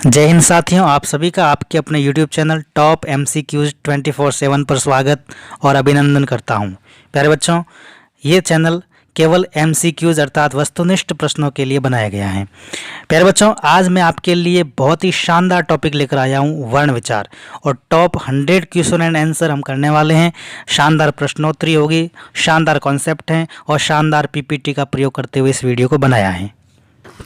जय हिंद साथियों, आप सभी का आपके अपने YouTube चैनल टॉप MCQs 24/7 पर स्वागत और अभिनंदन करता हूं। प्यारे बच्चों, ये चैनल केवल MCQs अर्थात वस्तुनिष्ठ प्रश्नों के लिए बनाया गया है। प्यारे बच्चों, आज मैं आपके लिए बहुत ही शानदार टॉपिक लेकर आया हूं, वर्ण विचार, और टॉप 100 क्वेश्चन एंड आंसर हम करने वाले हैं। शानदार प्रश्नोत्तरी होगी, शानदार कॉन्सेप्ट हैं और शानदार PPT का प्रयोग करते हुए इस वीडियो को बनाया है।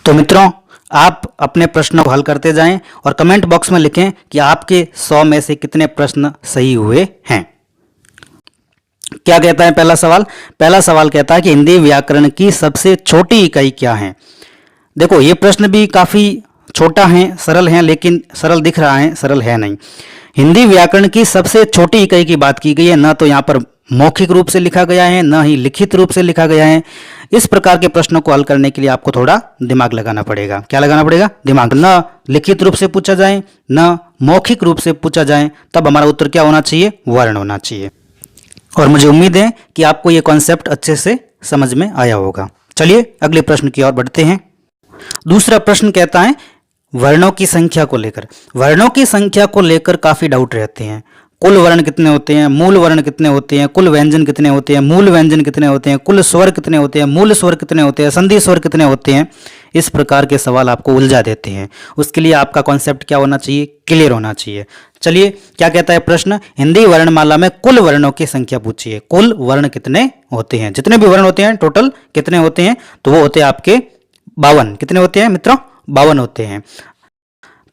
तो मित्रों, आप अपने प्रश्नों को हल करते जाएं और कमेंट बॉक्स में लिखें कि आपके 100 में से कितने प्रश्न सही हुए हैं। क्या कहता है पहला सवाल? पहला सवाल कहता है कि हिंदी व्याकरण की सबसे छोटी इकाई क्या है। देखो, ये प्रश्न भी काफ़ी छोटा है, सरल है, लेकिन सरल दिख रहा है, सरल है नहीं। हिंदी व्याकरण की सबसे छोटी इकाई की बात की गई है, न तो यहाँ पर मौखिक रूप से लिखा गया है, न ही लिखित रूप से लिखा गया है। इस प्रकार के प्रश्नों को हल करने के लिए आपको थोड़ा दिमाग लगाना पड़ेगा। क्या लगाना पड़ेगा? दिमाग। न लिखित रूप से पूछा जाए, न मौखिक रूप से पूछा जाए, तब हमारा उत्तर क्या होना चाहिए? वर्ण होना चाहिए। और मुझे उम्मीद है कि आपको ये कॉन्सेप्ट अच्छे से समझ में आया होगा। चलिए अगले प्रश्न की ओर बढ़ते हैं। दूसरा प्रश्न कहता है वर्णों की संख्या को लेकर। वर्णों की संख्या को लेकर काफी डाउट रहते हैं। कुल वर्ण कितने होते हैं, मूल वर्ण कितने होते हैं, कुल व्यंजन कितने होते हैं, मूल व्यंजन कितने होते हैं, कुल स्वर कितने होते हैं, मूल स्वर कितने होते हैं, संधि स्वर कितने होते हैं। इस प्रकार के सवाल आपको उलझा देते हैं। उसके लिए आपका कॉन्सेप्ट क्या होना चाहिए? क्लियर होना चाहिए। चलिए, क्या कहता है प्रश्न? हिंदी वर्णमाला में कुल वर्णों की संख्या पूछिए। कुल वर्ण कितने होते हैं? जितने भी वर्ण होते हैं टोटल कितने होते हैं? तो वो होते हैं आपके 52। कितने होते हैं मित्रों? 52 होते हैं।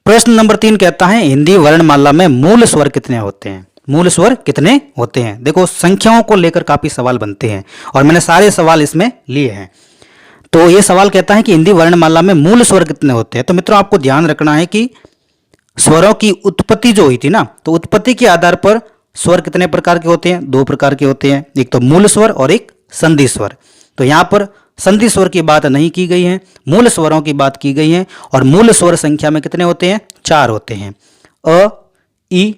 प्रश्न नंबर 3 कहता है हिंदी वर्णमाला में मूल स्वर कितने होते हैं? मूल स्वर कितने होते हैं? देखो, संख्याओं को लेकर काफी सवाल बनते हैं और मैंने सारे सवाल इसमें लिए हैं। तो ये सवाल कहता है कि हिंदी वर्णमाला में मूल स्वर कितने होते हैं। तो मित्रों, आपको ध्यान रखना है कि स्वरों की उत्पत्ति जो हुई थी ना, तो उत्पत्ति के आधार पर स्वर कितने प्रकार के होते हैं? 2 प्रकार के होते हैं, एक तो मूल स्वर और एक संधि स्वर। तो यहाँ पर संधि स्वर की बात नहीं की गई है, मूल स्वरों की बात की गई है। और मूल स्वर संख्या में कितने होते हैं? 4 होते हैं। अ, ई,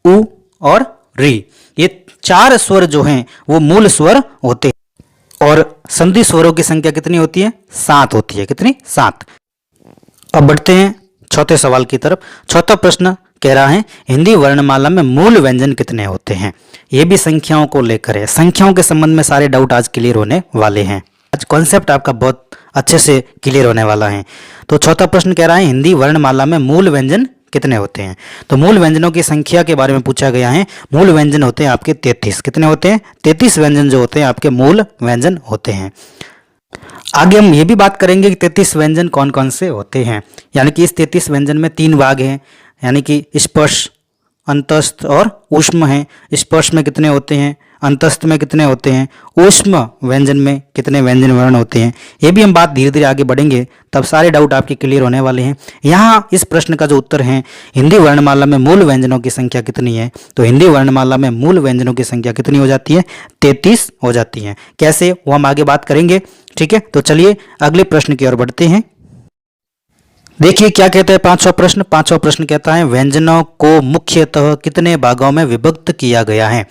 उ और री। ये 4 स्वर जो हैं वो मूल स्वर होते हैं। और संधि स्वरों की संख्या कितनी होती है? 7 होती है। कितनी? 7। अब बढ़ते हैं चौथे सवाल की तरफ। चौथा प्रश्न कह रहा है हिंदी वर्णमाला में मूल व्यंजन कितने होते हैं। ये भी संख्याओं को लेकर है। संख्याओं के संबंध में सारे डाउट आज क्लियर होने वाले हैं। आज कॉन्सेप्ट आपका बहुत अच्छे से क्लियर होने वाला है। तो चौथा प्रश्न कह रहा है हिंदी वर्णमाला में मूल व्यंजन कितने होते हैं। तो मूल व्यंजनों की संख्या के बारे में पूछा गया है। मूल व्यंजन होते हैं आपके 33। कितने होते हैं? 33 व्यंजन जो होते हैं आपके मूल व्यंजन होते हैं। आगे हम ये भी बात करेंगे कि 33 व्यंजन कौन कौन से होते हैं। यानी कि इस 33 व्यंजन में 3 भाग हैं, यानी कि स्पर्श, अंतस्थ और ऊष्म हैं। स्पर्श में कितने होते हैं, अंतस्थ में कितने होते हैं, ऊष्म व्यंजन में कितने व्यंजन वर्ण होते हैं। ये भी हम बात धीरे धीरे आगे बढ़ेंगे, तब सारे डाउट आपके क्लियर होने वाले हैं। यहाँ इस प्रश्न का जो उत्तर है हिंदी वर्णमाला में मूल व्यंजनों की संख्या कितनी है, तो हिंदी वर्णमाला में मूल व्यंजनों की संख्या कितनी हो जाती है? 33 हो जाती है। कैसे, वो हम आगे बात करेंगे। ठीक है, तो चलिए अगले प्रश्न की ओर बढ़ते हैं। देखिए क्या कहता है पांचवा प्रश्न। पांचवा प्रश्न कहता है व्यंजनों को मुख्यतः कितने भागों में विभक्त किया गया है।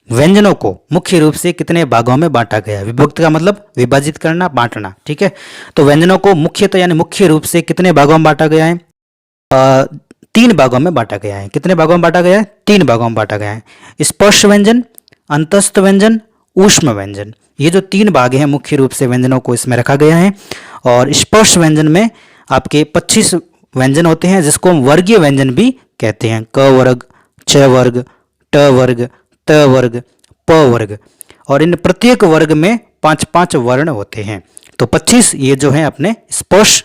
व्यंजनों को मुख्य रूप से कितने भागों में बांटा गया है। विभक्त का मतलब विभाजित करना, बांटना। ठीक है, तो व्यंजनों को मुख्यतः यानी मुख्य रूप से कितने भागों में बांटा गया है? 3 भागों में बांटा गया है। कितने भागों में बांटा गया है? 3 भागों में बांटा गया है। स्पर्श व्यंजन, अंतस्थ व्यंजन, ऊष्म व्यंजन। ये जो 3 भाग हैं मुख्य रूप से व्यंजनों को इसमें रखा गया है। और स्पर्श व्यंजन में आपके 25 व्यंजन होते हैं, जिसको हम वर्गीय व्यंजन भी कहते हैं। क वर्ग, छ वर्ग, ट वर्ग, त वर्ग, प वर्ग। और इन प्रत्येक वर्ग में 5-5 वर्ण होते हैं। तो 25 ये जो हैं अपने स्पर्श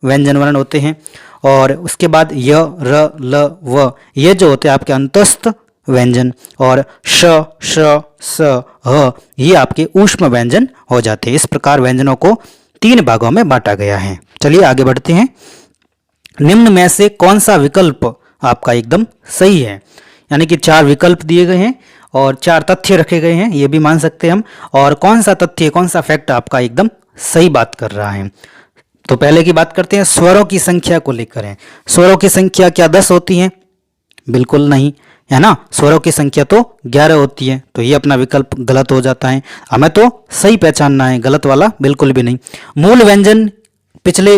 व्यंजन वर्ण होते हैं। और उसके बाद य, र, ल, व ये जो होते हैं आपके अंतस्थ व्यंजन। और श, श, स, ह ये आपके ऊष्म व्यंजन हो जाते हैं। इस प्रकार व्यंजनों को 3 भागों में बांटा गया है। चलिए आगे बढ़ते हैं। निम्न में से कौन सा विकल्प आपका एकदम सही है। यानी कि 4 विकल्प दिए गए हैं और 4 तथ्य रखे गए हैं, ये भी मान सकते हैं हम। और कौन सा तथ्य, कौन सा फैक्ट आपका एकदम सही बात कर रहा है। तो पहले की बात करते हैं, स्वरों की संख्या को लेकर है। स्वरों की संख्या क्या 10 होती है? बिल्कुल नहीं, है ना। स्वरों की संख्या तो 11 होती है। तो ये अपना विकल्प गलत हो जाता है। हमें तो सही पहचानना है, गलत वाला बिल्कुल भी नहीं। मूल व्यंजन पिछले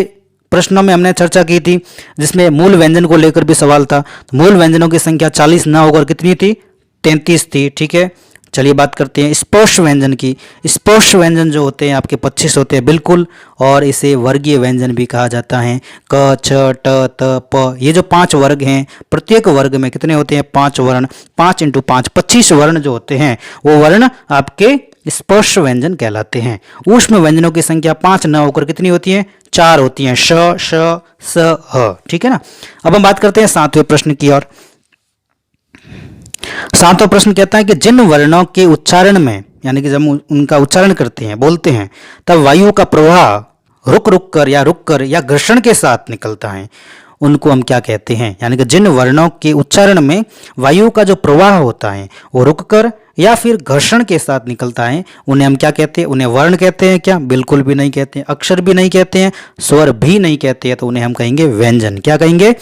प्रश्नों में हमने चर्चा की थी, जिसमें मूल व्यंजन को लेकर भी सवाल था। तो मूल व्यंजनों की संख्या 40 न होकर कितनी थी, 33 थी। ठीक है, चलिए बात करते हैं स्पर्श व्यंजन की। स्पर्श व्यंजन जो होते हैं आपके 25 होते हैं बिल्कुल, और इसे वर्गीय व्यंजन भी कहा जाता है। क, छ, ट, त, प, ये जो 5 वर्ग हैं, प्रत्येक वर्ग में कितने होते हैं, 5 वर्ण। 5 × 5 25 वर्ण जो होते हैं, वो वर्ण आपके स्पर्श व्यंजन कहलाते हैं। ऊष्म व्यंजनों की संख्या 5 न होकर कितनी होती है, 4 होती हैं। श, श, स, ह। ठीक है ना। अब हम बात करते हैं 7वें प्रश्न की ओर। 7वां प्रश्न कहता है कि जिन वर्णों के उच्चारण में, यानी कि जब उनका उच्चारण करते हैं, बोलते हैं, तब वायु का प्रवाह रुक रुक कर या घर्षण के साथ निकलता है, उनको हम क्या कहते हैं। यानी कि जिन वर्णों के उच्चारण में वायु का जो प्रवाह होता है वो रुककर या फिर घर्षण के साथ निकलता है, उन्हें हम क्या कहते हैं, उन्हें वर्ण कहते हैं क्या, बिल्कुल भी नहीं कहते हैं। अक्षर भी नहीं कहते हैं, स्वर भी नहीं कहते हैं, तो उन्हें हम कहेंगे व्यंजन। क्या कहेंगे,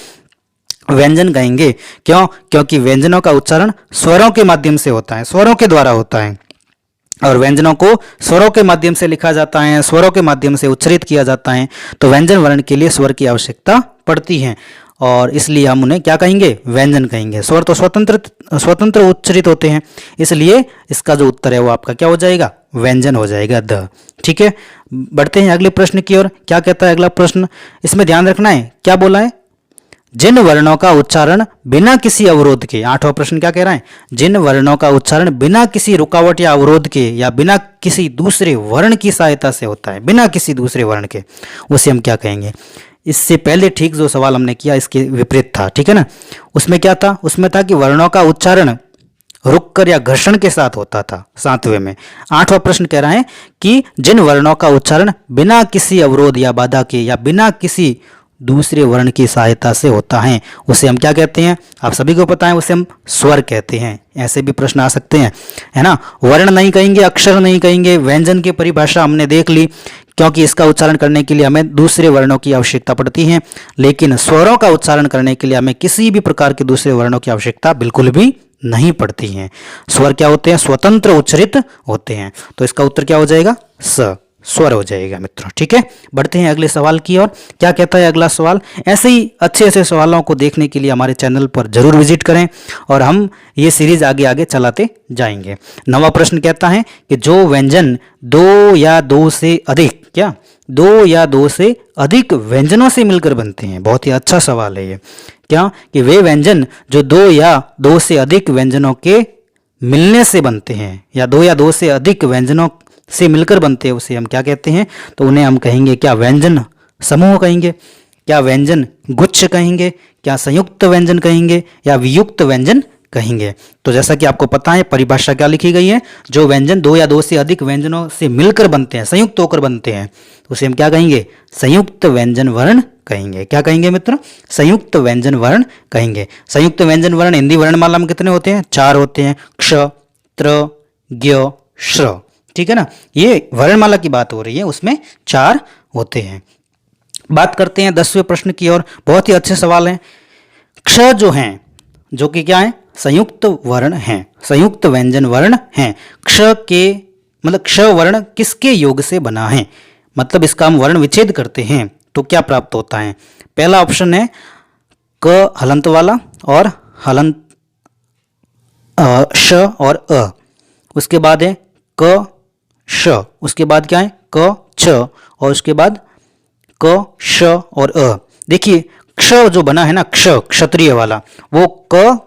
व्यंजन कहेंगे। क्यों, क्योंकि व्यंजनों का उच्चारण स्वरों के माध्यम से होता है, स्वरों के द्वारा होता है, और व्यंजनों को स्वरों के माध्यम से लिखा जाता है, स्वरों के माध्यम से उच्चारित किया जाता है। तो व्यंजन वर्ण के लिए स्वर की आवश्यकता पड़ती है, और इसलिए हम उन्हें क्या कहेंगे, व्यंजन कहेंगे। स्वर तो स्वतंत्र उच्चारित होते हैं, इसलिए इसका जो उत्तर है वो आपका क्या हो जाएगा, व्यंजन हो जाएगा, द। ठीक है, बढ़ते हैं अगले प्रश्न की ओर। क्या कहता है अगला प्रश्न, इसमें ध्यान रखना है, क्या बोला है, जिन वर्णों का उच्चारण बिना किसी अवरोध के। 8वां प्रश्न क्या कह रहा है, जिन वर्णों का उच्चारण बिना किसी रुकावट या अवरोध के या बिना किसी दूसरे वर्ण की सहायता से होता है, बिना किसी दूसरे वर्ण के, उसे हम क्या कहेंगे। इससे पहले ठीक जो सवाल हमने किया इसके विपरीत था। ठीक है ना, उसमें क्या था, उसमें था कि वर्णों का उच्चारण रुककर या घर्षण के साथ होता था 7वें में। 8वां प्रश्न कह रहा है कि जिन वर्णों का उच्चारण बिना किसी अवरोध या बाधा के या बिना किसी दूसरे वर्ण की सहायता से होता है, उसे हम क्या कहते हैं, आप सभी को पता है, उसे हम स्वर कहते हैं। ऐसे भी प्रश्न आ सकते हैं, है ना। वर्ण नहीं कहेंगे, अक्षर नहीं कहेंगे। व्यंजन की परिभाषा हमने देख ली, क्योंकि इसका उच्चारण करने के लिए हमें दूसरे वर्णों की आवश्यकता पड़ती है, लेकिन स्वरों का उच्चारण करने के लिए हमें किसी भी प्रकार के दूसरे वर्णों की आवश्यकता बिल्कुल भी नहीं पड़ती है। स्वर क्या होते हैं, स्वतंत्र उच्चारित होते हैं। तो इसका उत्तर क्या हो जाएगा, स, स्वर हो जाएगा मित्रों। ठीक है, बढ़ते हैं अगले सवाल की ओर। क्या कहता है अगला सवाल, ऐसे ही अच्छे सवालों को देखने के लिए हमारे चैनल पर जरूर विजिट करें, और हम ये सीरीज आगे आगे चलाते जाएंगे। 9वां प्रश्न कहता है कि जो व्यंजन 2 या 2 से अधिक, क्या 2 या 2 से अधिक व्यंजनों से मिलकर बनते हैं। बहुत ही अच्छा सवाल है ये। क्या, कि वे व्यंजन जो 2 या 2 से अधिक व्यंजनों के मिलने से बनते हैं, या 2 या 2 से अधिक व्यंजनों से मिलकर बनते हैं, उसे हम क्या कहते हैं, तो उन्हें हम कहेंगे क्या, व्यंजन समूह कहेंगे, क्या व्यंजन गुच्छ कहेंगे, क्या संयुक्त व्यंजन कहेंगे, या वियुक्त व्यंजन कहेंगे। तो जैसा कि आपको पता है परिभाषा क्या लिखी गई है, जो व्यंजन 2 या 2 से अधिक व्यंजनों से मिलकर बनते हैं, संयुक्त होकर बनते हैं, उसे हम क्या कहेंगे, संयुक्त व्यंजन वर्ण कहेंगे। क्या कहेंगे मित्र, संयुक्त व्यंजन वर्ण कहेंगे। संयुक्त व्यंजन वर्ण हिंदी वर्णमाला में कितने होते हैं, 4 होते हैं, क्ष, त्र, ज्ञ, श्र। ठीक है ना, ये वर्णमाला की बात हो रही है, उसमें 4 होते हैं। बात करते हैं 10वें प्रश्न की ओर। बहुत ही अच्छे सवाल हैं। क्ष जो हैं, जो कि क्या है, संयुक्त वर्ण हैं, संयुक्त व्यंजन वर्ण हैं। क्ष के मतलब क्ष वर्ण किसके योग से बना है, मतलब इसका हम वर्ण विच्छेद करते हैं तो क्या प्राप्त होता है। पहला ऑप्शन है क हलंत वाला और हलंत श और अ, उसके बाद है क श, उसके बाद क्या है क छ, और उसके बाद क श और अ। देखिए क्ष जो बना है ना, क्ष क्षत्रिय वाला, वो क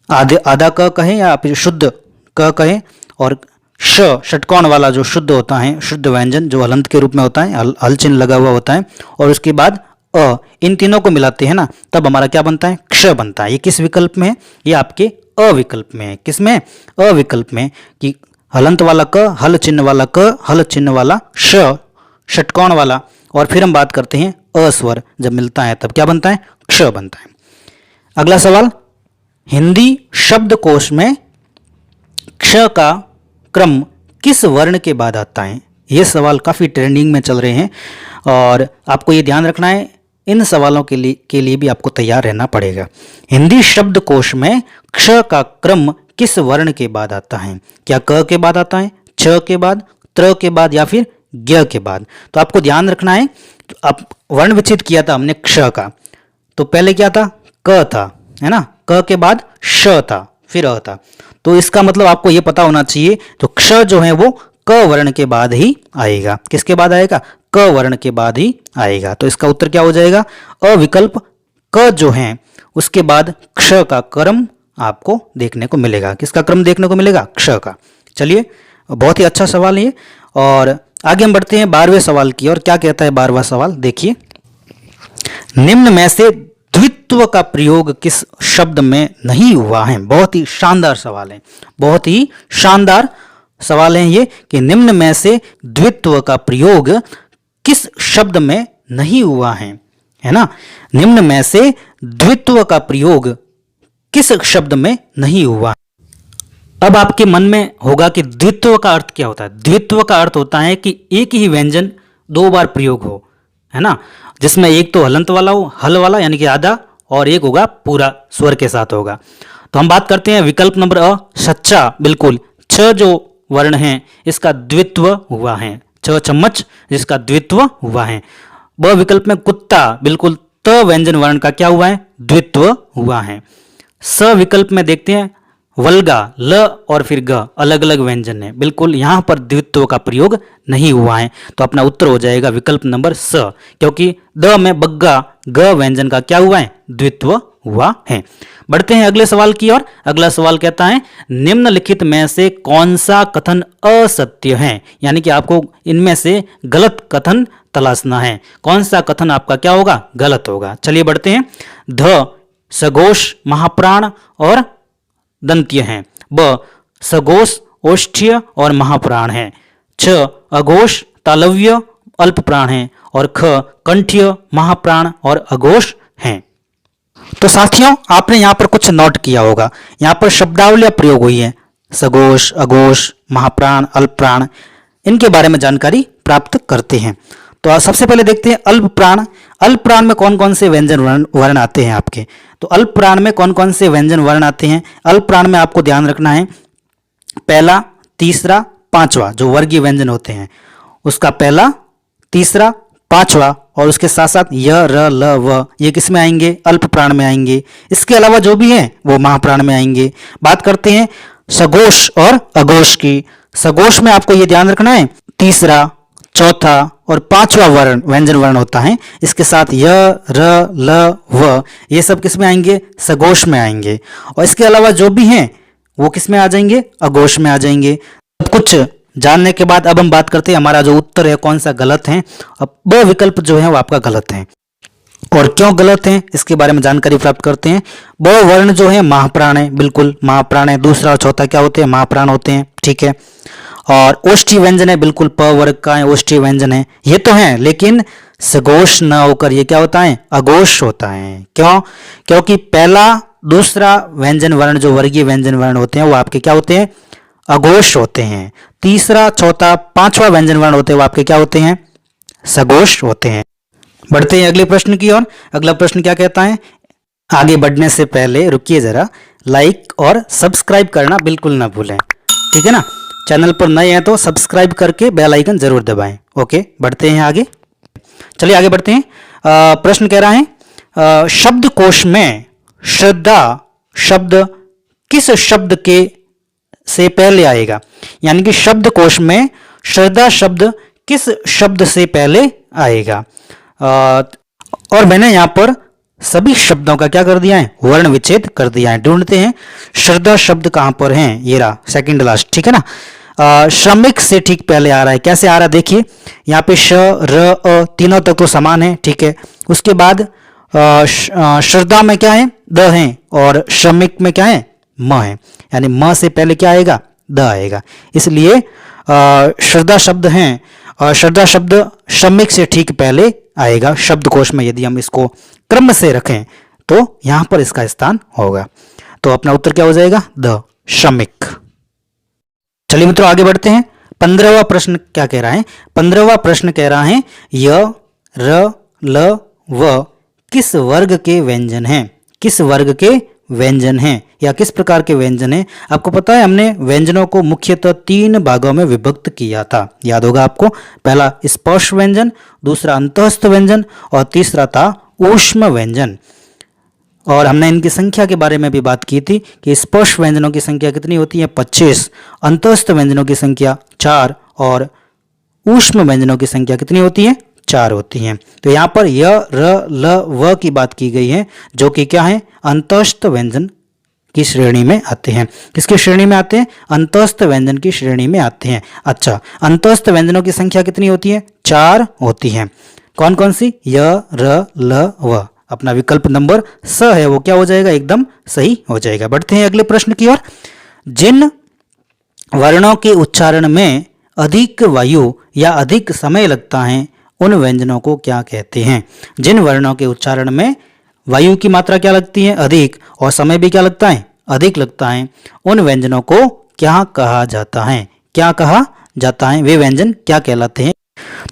आधा क कहें या फिर शुद्ध क कहें, और श षटकोण वाला जो शुद्ध होता है, शुद्ध व्यंजन जो हलंत के रूप में होता है, हल चिन्ह लगा हुआ होता है, और उसके बाद अ, इन तीनों को मिलाते हैं ना, तब हमारा क्या बनता है, क्ष बनता है। ये किस विकल्प में है, ये आपके अविकल्प में है। किसमें, अविकल्प में, कि हलंत वाला क, हल चिन्ह वाला क, हल चिन्ह वाला श, षटकोण वाला, और फिर हम बात करते हैं अस्वर, जब मिलता है तब क्या बनता है, क्ष बनता है। अगला सवाल, हिंदी शब्दकोश में क्ष का क्रम किस वर्ण के बाद आता है। ये सवाल काफ़ी ट्रेंडिंग में चल रहे हैं, और आपको ये ध्यान रखना है, इन सवालों के लिए भी आपको तैयार रहना पड़ेगा। हिंदी शब्दकोश में क्ष का क्रम किस वर्ण के बाद आता है। क्या क के बाद आता है, छ के बाद, त्र के बाद, या फिर ज्ञ के बाद। तो आपको ध्यान रखना है अब वर्ण विच्छेद किया था हमने क्ष का, तो पहले क्या था, क था, है ना, क के बाद श था, फिर अ था। तो इसका मतलब आपको ये पता होना चाहिए, तो क्ष जो है वो क वर्ण के बाद ही आएगा। किसके बाद आएगा, क वर्ण के बाद ही आएगा। तो इसका उत्तर क्या हो जाएगा, अविकल्प क जो है उसके बाद क्ष का क्रम आपको देखने को मिलेगा। किसका क्रम देखने को मिलेगा, क्ष का। चलिए, बहुत ही अच्छा सवाल है ये। और आगे हम बढ़ते हैं 12वें सवाल की ओर। क्या कहता है 12वां सवाल, देखिए, निम्न में से द्वित्व का प्रयोग किस शब्द में नहीं हुआ है। बहुत ही शानदार सवाल है, बहुत ही शानदार सवाल है ये, कि निम्न में से द्वित्व का प्रयोग किस शब्द में नहीं हुआ है ना। निम्न में से द्वित्व का प्रयोग किस शब्द में नहीं हुआ। अब आपके मन में होगा कि द्वित्व का अर्थ क्या होता है। द्वित्व का अर्थ होता है कि एक ही व्यंजन दो बार प्रयोग हो, है ना, जिसमें एक तो हलंत वाला हो, हल वाला यानी कि आधा, और एक होगा पूरा स्वर के साथ होगा। तो हम बात करते हैं विकल्प नंबर अ, सच्चा, बिल्कुल। छ जो वर्ण है इसका द्वित्व हुआ है, छ चम्मच जिसका द्वित्व हुआ है। ब विकल्प में कुत्ता, बिल्कुल। त व्यंजन वर्ण का क्या हुआ है, द्वित्व हुआ है। स विकल्प में देखते हैं वल्गा, ल और फिर ग अलग अलग व्यंजन है, बिल्कुल यहाँ पर द्वित्व का प्रयोग नहीं हुआ है। तो अपना उत्तर हो जाएगा विकल्प नंबर स, क्योंकि द में बग्गा ग व्यंजन का क्या हुआ है, द्वित्व हुआ है। बढ़ते हैं अगले सवाल की ओर। अगला सवाल कहता है, निम्नलिखित में से कौन सा कथन असत्य है। यानी कि आपको इनमें से गलत कथन तलाशना है। कौन सा कथन आपका क्या होगा, गलत होगा। चलिए बढ़ते हैं। ध सघोष महाप्राण और दंत्य हैं। ब सघोष ओष्ठ्य और महाप्राण है। छ अघोष तालव्य अल्प प्राण है। और ख कंठ्य महाप्राण और अघोष हैं। तो साथियों, आपने यहाँ पर कुछ नोट किया होगा, यहाँ पर शब्दावलियां प्रयोग हुई है, सघोष, अघोष, महाप्राण, अल्प प्राण, इनके बारे में जानकारी प्राप्त करते हैं। तो सबसे पहले देखते हैं अल्प प्राण। अल्प प्राण में कौन कौन से व्यंजन वर्ण आते हैं आपके। तो अल्प प्राण में कौन कौन से व्यंजन वर्ण आते हैं। अल्प प्राण में आपको ध्यान रखना है, पहला, तीसरा, पांचवा जो वर्गीय व्यंजन होते हैं, उसका पहला, तीसरा, पांचवा, और उसके साथ साथ य, र, ल, व, ये किस में आएंगे, अल्प प्राण में आएंगे। इसके अलावा जो भी हैं वो महाप्राण में आएंगे। बात करते हैं सघोष और अघोष की। सघोष में आपको ये ध्यान रखना है, तीसरा, चौथा और पांचवा वर्ण व्यंजन वर्ण होता है, इसके साथ य, र, ल, व, ये सब किस में आएंगे, सघोष में आएंगे। और इसके अलावा जो भी हैं वो किस में आ जाएंगे, अघोष में आ जाएंगे। सब कुछ जानने के बाद अब हम बात करते हैं हमारा जो उत्तर है कौन सा गलत है। अब ब विकल्प जो है वो आपका गलत है, और क्यों गलत है इसके बारे में जानकारी प्राप्त करते हैं। ब वर्ण जो है महाप्राण है, बिल्कुल महाप्राण है। दूसरा और चौथा क्या होते हैं, महाप्राण होते हैं, ठीक है। और ओष्ठी व्यंजन है, बिल्कुल प वर्ग का है, ओष्ठी व्यंजन है, ये तो है, लेकिन सघोष न होकर ये क्या होता है, अघोष होता है। क्यों, क्योंकि पहला दूसरा व्यंजन वर्ण जो वर्गीय व्यंजन वर्ण होते हैं वो आपके क्या होते हैं, अघोष होते हैं। तीसरा, चौथा, पांचवा व्यंजन वर्ण होते हैं वो आपके क्या होते हैं, सघोष होते हैं। बढ़ते हैं अगले प्रश्न की ओर। अगला प्रश्न क्या कहता है, आगे बढ़ने से पहले रुकिए जरा, लाइक और सब्सक्राइब करना बिल्कुल ना भूलें, ठीक है ना। चैनल पर नए हैं तो सब्सक्राइब करके बेल आइकन जरूर दबाएं। ओके, बढ़ते हैं आगे। चलिए आगे बढ़ते हैं। प्रश्न कह रहा है, शब्दकोश में श्रद्धा शब्द किस शब्द के से पहले आएगा। यानी कि शब्दकोश में श्रद्धा शब्द किस शब्द से पहले आएगा। और मैंने यहाँ पर सभी शब्दों का क्या कर दिया है, वर्ण विच्छेद कर दिया है। ढूंढते हैं श्रद्धा शब्द कहाँ पर है, ये रहा सेकंड लास्ट, ठीक है ना। श्रमिक से ठीक पहले आ रहा है। कैसे आ रहा है देखिए, यहाँ पे श, र, अ तीनों तक तो समान है, ठीक है। उसके बाद श्रद्धा में क्या है, द है, और श्रमिक में क्या है, म है, यानी म से पहले क्या आएगा, द आएगा। इसलिए श्रद्धा शब्द हैं, और श्रद्धा शब्द श्रमिक से ठीक पहले आएगा शब्दकोश में। यदि हम इसको क्रम से रखें तो यहां पर इसका स्थान होगा। तो अपना उत्तर क्या हो जाएगा, द श्रमिक। चलिए मित्रों आगे बढ़ते हैं। 15वां प्रश्न क्या कह रहा है। 15वां प्रश्न कह रहा है, य, र, ल, व किस वर्ग के व्यंजन हैं। किस वर्ग के व्यंजन हैं या किस प्रकार के व्यंजन हैं? आपको पता है हमने व्यंजनों को मुख्यतः 3 भागों में विभक्त किया था, याद होगा आपको। पहला स्पर्श व्यंजन, दूसरा अंतःस्थ व्यंजन और तीसरा था ऊष्म व्यंजन। और हमने इनकी संख्या के बारे में भी बात की थी कि स्पर्श व्यंजनों की संख्या कितनी होती है? 25, अंतःस्थ व्यंजनों की संख्या 4 और ऊष्म व्यंजनों की संख्या कितनी होती है? 4 होती हैं। तो यहाँ पर य, र, ल, व की बात की गई है, जो कि क्या है? अंतःस्थ व्यंजन की श्रेणी में आते हैं। किसकी श्रेणी में आते हैं? अंतःस्थ व्यंजन की श्रेणी में आते हैं। अच्छा, अंतःस्थ व्यंजनों की संख्या कितनी होती है? 4 होती है। कौन कौन सी? य, र, ल, व। अपना विकल्प नंबर स है वो क्या हो जाएगा? एकदम सही हो जाएगा। बढ़ते हैं अगले प्रश्न की ओर। जिन वर्णों के उच्चारण में अधिक वायु या अधिक समय लगता है उन व्यंजनों को क्या कहते हैं? जिन वर्णों के उच्चारण में वायु की मात्रा क्या लगती है? अधिक, और समय भी क्या लगता है? अधिक लगता है, उन व्यंजनों को क्या कहा जाता है? क्या कहा जाता है? वे व्यंजन क्या कहलाते हैं?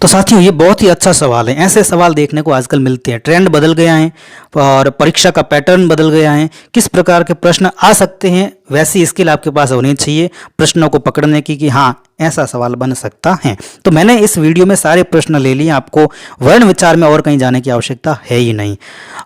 तो साथियों, ये बहुत ही अच्छा सवाल है। ऐसे सवाल देखने को आजकल मिलते हैं। ट्रेंड बदल गया है और परीक्षा का पैटर्न बदल गया है। किस प्रकार के प्रश्न आ सकते हैं, वैसी स्किल आपके पास होनी चाहिए प्रश्नों को पकड़ने की, कि हाँ ऐसा सवाल बन सकता है। तो मैंने इस वीडियो में सारे प्रश्न ले लिए। आपको वर्ण विचार में और कहीं जाने की आवश्यकता है ही नहीं।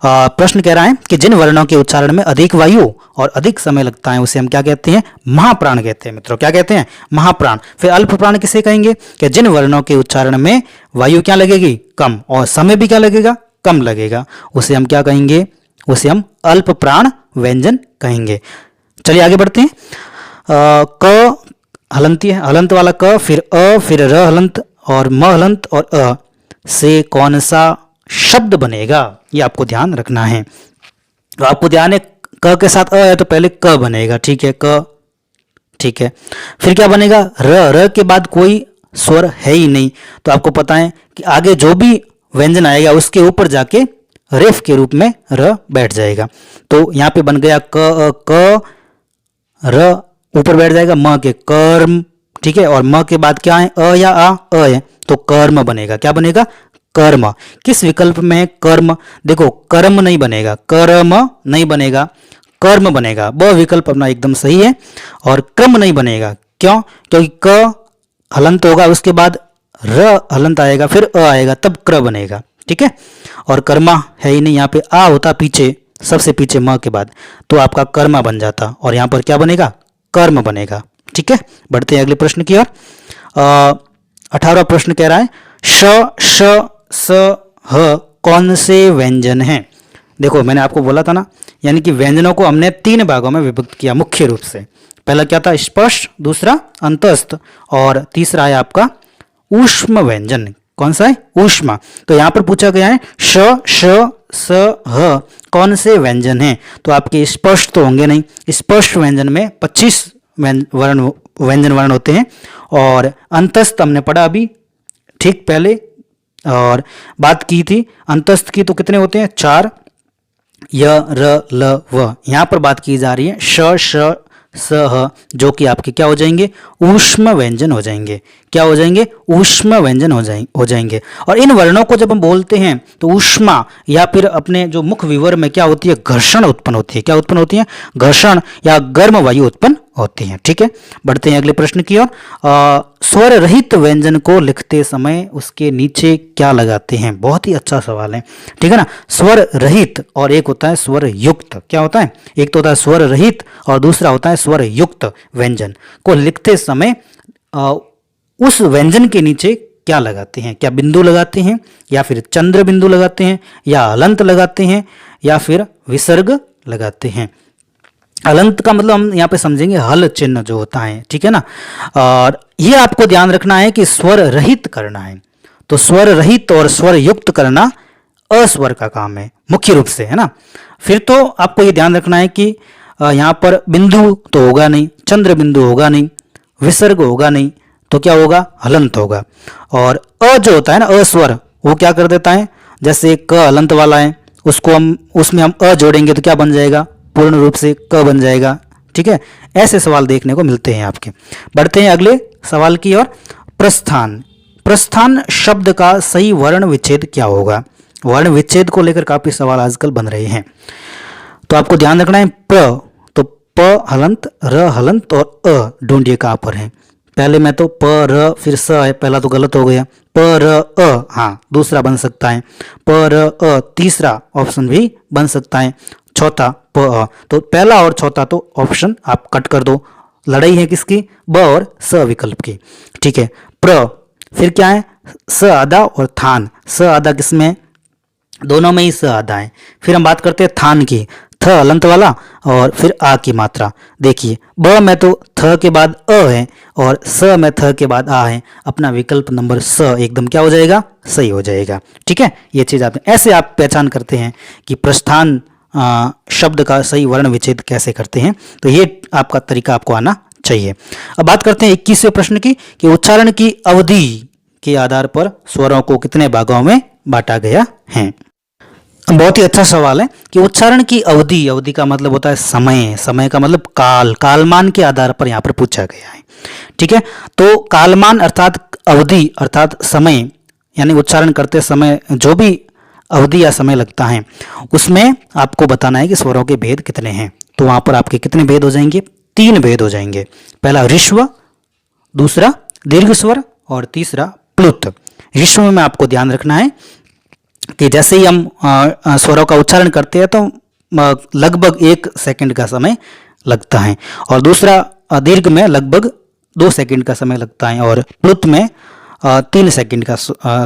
प्रश्न कह रहा है कि जिन वर्णों के उच्चारण में अधिक वायु और अधिक समय लगता है उसे हम क्या कहते हैं? महाप्राण कहते हैं। मित्रों, क्या कहते हैं? महाप्राण। फिर अल्प प्राण किसे कहेंगे? कि जिन वर्णों के उच्चारण में वायु क्या लगेगी? कम, और समय भी क्या लगेगा? कम लगेगा, उसे हम क्या कहेंगे? उसे हम अल्प प्राण व्यंजन कहेंगे। चलिए आगे बढ़ते हैं। क हलंती है, हलंत वाला क, फिर अ, फिर र हलंत और म हलंत और अ से कौन सा शब्द बनेगा? ये आपको ध्यान रखना है। तो आपको ध्यान है क के साथ अ है तो पहले क बनेगा, ठीक है, क, ठीक है। फिर क्या बनेगा? र, र के बाद कोई स्वर है ही नहीं, तो आपको पता है कि आगे जो भी व्यंजन आएगा उसके ऊपर जाके रेफ के रूप में र बैठ जाएगा। तो यहाँ पे बन गया क, अ, क, र ऊपर बैठ जाएगा म के कर्म, ठीक है। और म के बाद क्या है? अ या आ? अ है, तो कर्म बनेगा। क्या बनेगा? कर्म। किस विकल्प में है कर्म? देखो, कर्म नहीं बनेगा, कर्म नहीं बनेगा, कर्म बनेगा। ब विकल्प अपना एकदम सही है। और क्रम नहीं बनेगा, क्यों? क्योंकि क हलंत होगा, उसके बाद र हलंत आएगा, फिर अ आएगा, तब क्र बनेगा, ठीक है। और कर्मा है ही नहीं, यहाँ पे आ होता पीछे, सबसे पीछे म के बाद, तो आपका कर्मा बन जाता, और यहाँ पर क्या बनेगा? कर्म बनेगा, ठीक है। बढ़ते हैं अगले प्रश्न की ओर। 18वां प्रश्न कह रहा है श, श, स, ह कौन से व्यंजन हैं? देखो, मैंने आपको बोला था ना, यानी कि व्यंजनों को हमने 3 भागों में विभक्त किया मुख्य रूप से। पहला क्या था? स्पर्श, दूसरा अंतस्थ, और तीसरा है आपका ऊष्म व्यंजन। कौन सा है? ऊष्मा। तो यहां पर पूछा गया है श, श, स, ह कौन से व्यंजन हैं? तो आपके स्पर्श तो होंगे नहीं। स्पर्श व्यंजन में 25 व्यंजन वर्ण होते हैं, और अंतस्थ हमने पढ़ा अभी ठीक पहले और बात की थी अंतस्थ की, तो कितने होते हैं? 4, य, र, ल, व। यहां पर बात की जा रही है श, श, स, ह, जो कि आपके क्या हो जाएंगे? ऊष्म व्यंजन हो जाएंगे। क्या हो जाएंगे? ऊष्म व्यंजन हो जाएंगे। और इन वर्णों को जब हम बोलते हैं तो ऊष्मा या फिर अपने जो मुख विवर में क्या होती है? घर्षण उत्पन्न होती है। क्या उत्पन्न होती है? घर्षण या गर्म वायु उत्पन्न होती है, ठीक है। बढ़ते हैं अगले प्रश्न की ओर। स्वर रहित व्यंजन को लिखते समय उसके नीचे क्या लगाते हैं? बहुत ही अच्छा सवाल है, ठीक है ना। स्वर रहित और एक होता है स्वर युक्त। क्या होता है? एक तो होता है स्वर रहित और दूसरा होता है स्वर युक्त व्यंजन को लिखते समय उस व्यंजन के नीचे क्या लगाते हैं? क्या बिंदु लगाते हैं, या फिर चंद्र बिंदु लगाते हैं, या हलंत लगाते हैं, या फिर विसर्ग लगाते हैं? हलंत का मतलब हम यहाँ पे समझेंगे हल चिन्ह जो होता है, ठीक है ना। और ये आपको ध्यान रखना है कि स्वर रहित करना है, तो स्वर रहित और स्वर युक्त करना अस्वर का काम है मुख्य रूप से, है ना। फिर तो आपको ये ध्यान रखना है कि यहाँ पर बिंदु तो होगा नहीं, चंद्र बिंदु होगा नहीं, विसर्ग होगा नहीं, तो क्या होगा? हलंत होगा। और अ जो होता है ना अस्वर, वो क्या कर देता है? जैसे क हलंत वाला है, उसमें हम अ जोड़ेंगे तो क्या बन जाएगा? पूर्ण रूप से क बन जाएगा, ठीक है। ऐसे सवाल देखने को मिलते हैं आपके। बढ़ते हैं अगले सवाल की ओर। प्रस्थान। प्रस्थान शब्द का सही वर्ण विच्छेद क्या होगा? वर्ण विच्छेद को लेकर काफी सवाल आजकल बन रहे हैं। तो आपको ध्यान रखना है प्र, तो प हलंत, र हलंत और अ ढूंढिए कहाँ पर है। पहले में तो प र फिर स है, पहला तो गलत हो गया। प र अ, हाँ दूसरा बन सकता है। प र अ तीसरा ऑप्शन भी बन सकता है। चौथा प अ, तो पहला और चौथा तो ऑप्शन आप कट कर दो। लड़ाई है किसकी, ब और स विकल्प की। ठीक है, प्र, फिर क्या है स आधा और थान। स आधा किसमें, दोनों में ही स आधा है। फिर हम बात करते हैं थान की, थ हलंत वाला और फिर आ की मात्रा। देखिए ब में तो थ के बाद अ है और स में थ के बाद आ है। अपना विकल्प नंबर स एकदम क्या हो जाएगा, सही हो जाएगा। ठीक है, ये चीज़ आप ऐसे आप पहचान करते हैं कि प्रस्थान शब्द का सही वर्ण विच्छेद कैसे करते हैं। तो ये आपका तरीका आपको आना चाहिए। अब बात करते हैं 21वें प्रश्न की कि उच्चारण की अवधि के आधार पर स्वरों को कितने भागों में बांटा गया है। बहुत ही अच्छा सवाल है कि उच्चारण की अवधि, अवधि का मतलब होता है समय, समय का मतलब काल, कालमान के आधार पर यहाँ पर पूछा गया है। ठीक है, तो कालमान अर्थात अवधि अर्थात समय, यानी उच्चारण करते समय जो भी अवधि या समय लगता है उसमें आपको बताना है कि स्वरों के भेद कितने हैं। तो वहां पर आपके कितने भेद हो जाएंगे, 3 भेद हो जाएंगे। पहला ऋस्व, दूसरा दीर्घ स्वर और तीसरा प्लुत। ऋस्व में आपको ध्यान रखना है कि जैसे ही हम स्वरों का उच्चारण करते हैं तो लगभग 1 सेकंड का समय लगता है और दूसरा दीर्घ में लगभग 2 सेकंड का समय लगता है और प्लुत में 3 सेकंड का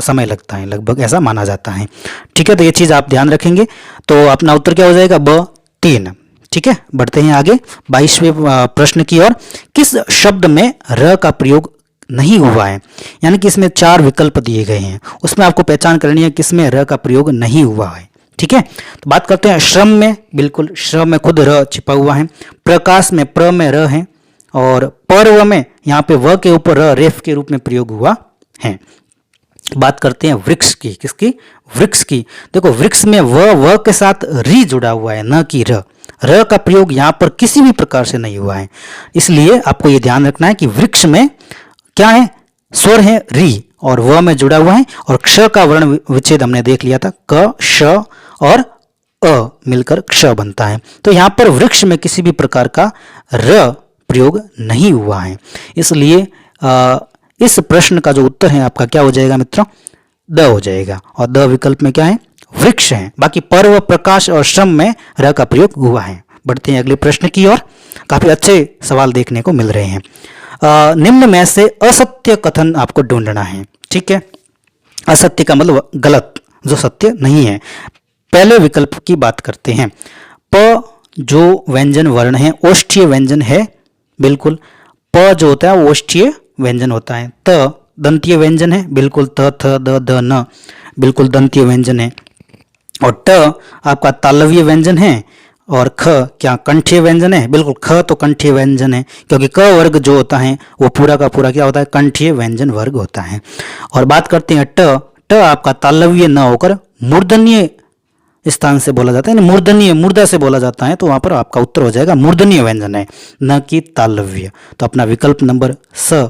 समय लगता है, लगभग ऐसा माना जाता है। ठीक है, तो ये चीज़ आप ध्यान रखेंगे। तो अपना उत्तर क्या हो जाएगा, ब 3। ठीक है, बढ़ते हैं आगे 22वें प्रश्न की ओर। किस शब्द में र का प्रयोग नहीं हुआ है, यानी कि इसमें 4 विकल्प दिए गए हैं, उसमें आपको पहचान करनी है किसमें र का प्रयोग नहीं हुआ है। ठीक है, तो बात करते हैं श्रम में, बिल्कुल श्रम में खुद र छिपा हुआ है। प्रकाश में प्र में र है और पर्व में यहाँ पे व के ऊपर र रेफ के रूप में प्रयोग हुआ है। बात करते हैं वृक्ष की, किसकी, वृक्ष की। देखो वृक्ष में व के साथ री जुड़ा हुआ है, न कि र का प्रयोग यहाँ पर किसी भी प्रकार से नहीं हुआ है। इसलिए आपको ये ध्यान रखना है कि वृक्ष में क्या है, स्वर है री और व में जुड़ा हुआ है और क्ष का वर्ण विच्छेद हमने देख लिया था, क श और अ मिलकर क्ष बनता है। तो यहाँ पर वृक्ष में किसी भी प्रकार का र प्रयोग नहीं हुआ है। इसलिए इस प्रश्न का जो उत्तर है आपका क्या हो जाएगा मित्रों, द हो जाएगा और द विकल्प में क्या है, वृक्ष है। बाकी पर्व, प्रकाश और श्रम में र का प्रयोग हुआ है। बढ़ते हैं अगले प्रश्न की ओर। काफी अच्छे सवाल देखने को मिल रहे हैं। निम्न में से असत्य कथन आपको ढूंढना है। ठीक है, असत्य का मतलब गलत, जो सत्य नहीं है। पहले विकल्प की बात करते हैं। प जो व्यंजन वर्ण है ओष्ठीय व्यंजन है, बिल्कुल। प जो होता है वो ओष्ठीय व्यंजन होता है। त दंतीय व्यंजन है, बिल्कुल। त थ द द न बिल्कुल दंतीय व्यंजन है। और ट आपका तालव्य व्यंजन है और ख क्या कंठीय व्यंजन है, बिल्कुल। ख तो कंठीय व्यंजन है क्योंकि क वर्ग जो होता है वो पूरा का पूरा क्या होता है, कंठीय व्यंजन वर्ग होता है। और बात करते हैं ट आपका तालव्य न होकर मूर्धन्य स्थान से बोला जाता है, मूर्धन्य मूर्धा से बोला जाता है, तो वहां पर आपका उत्तर हो जाएगा मूर्धन्य व्यंजन है, न कि तालव्य। तो अपना विकल्प नंबर स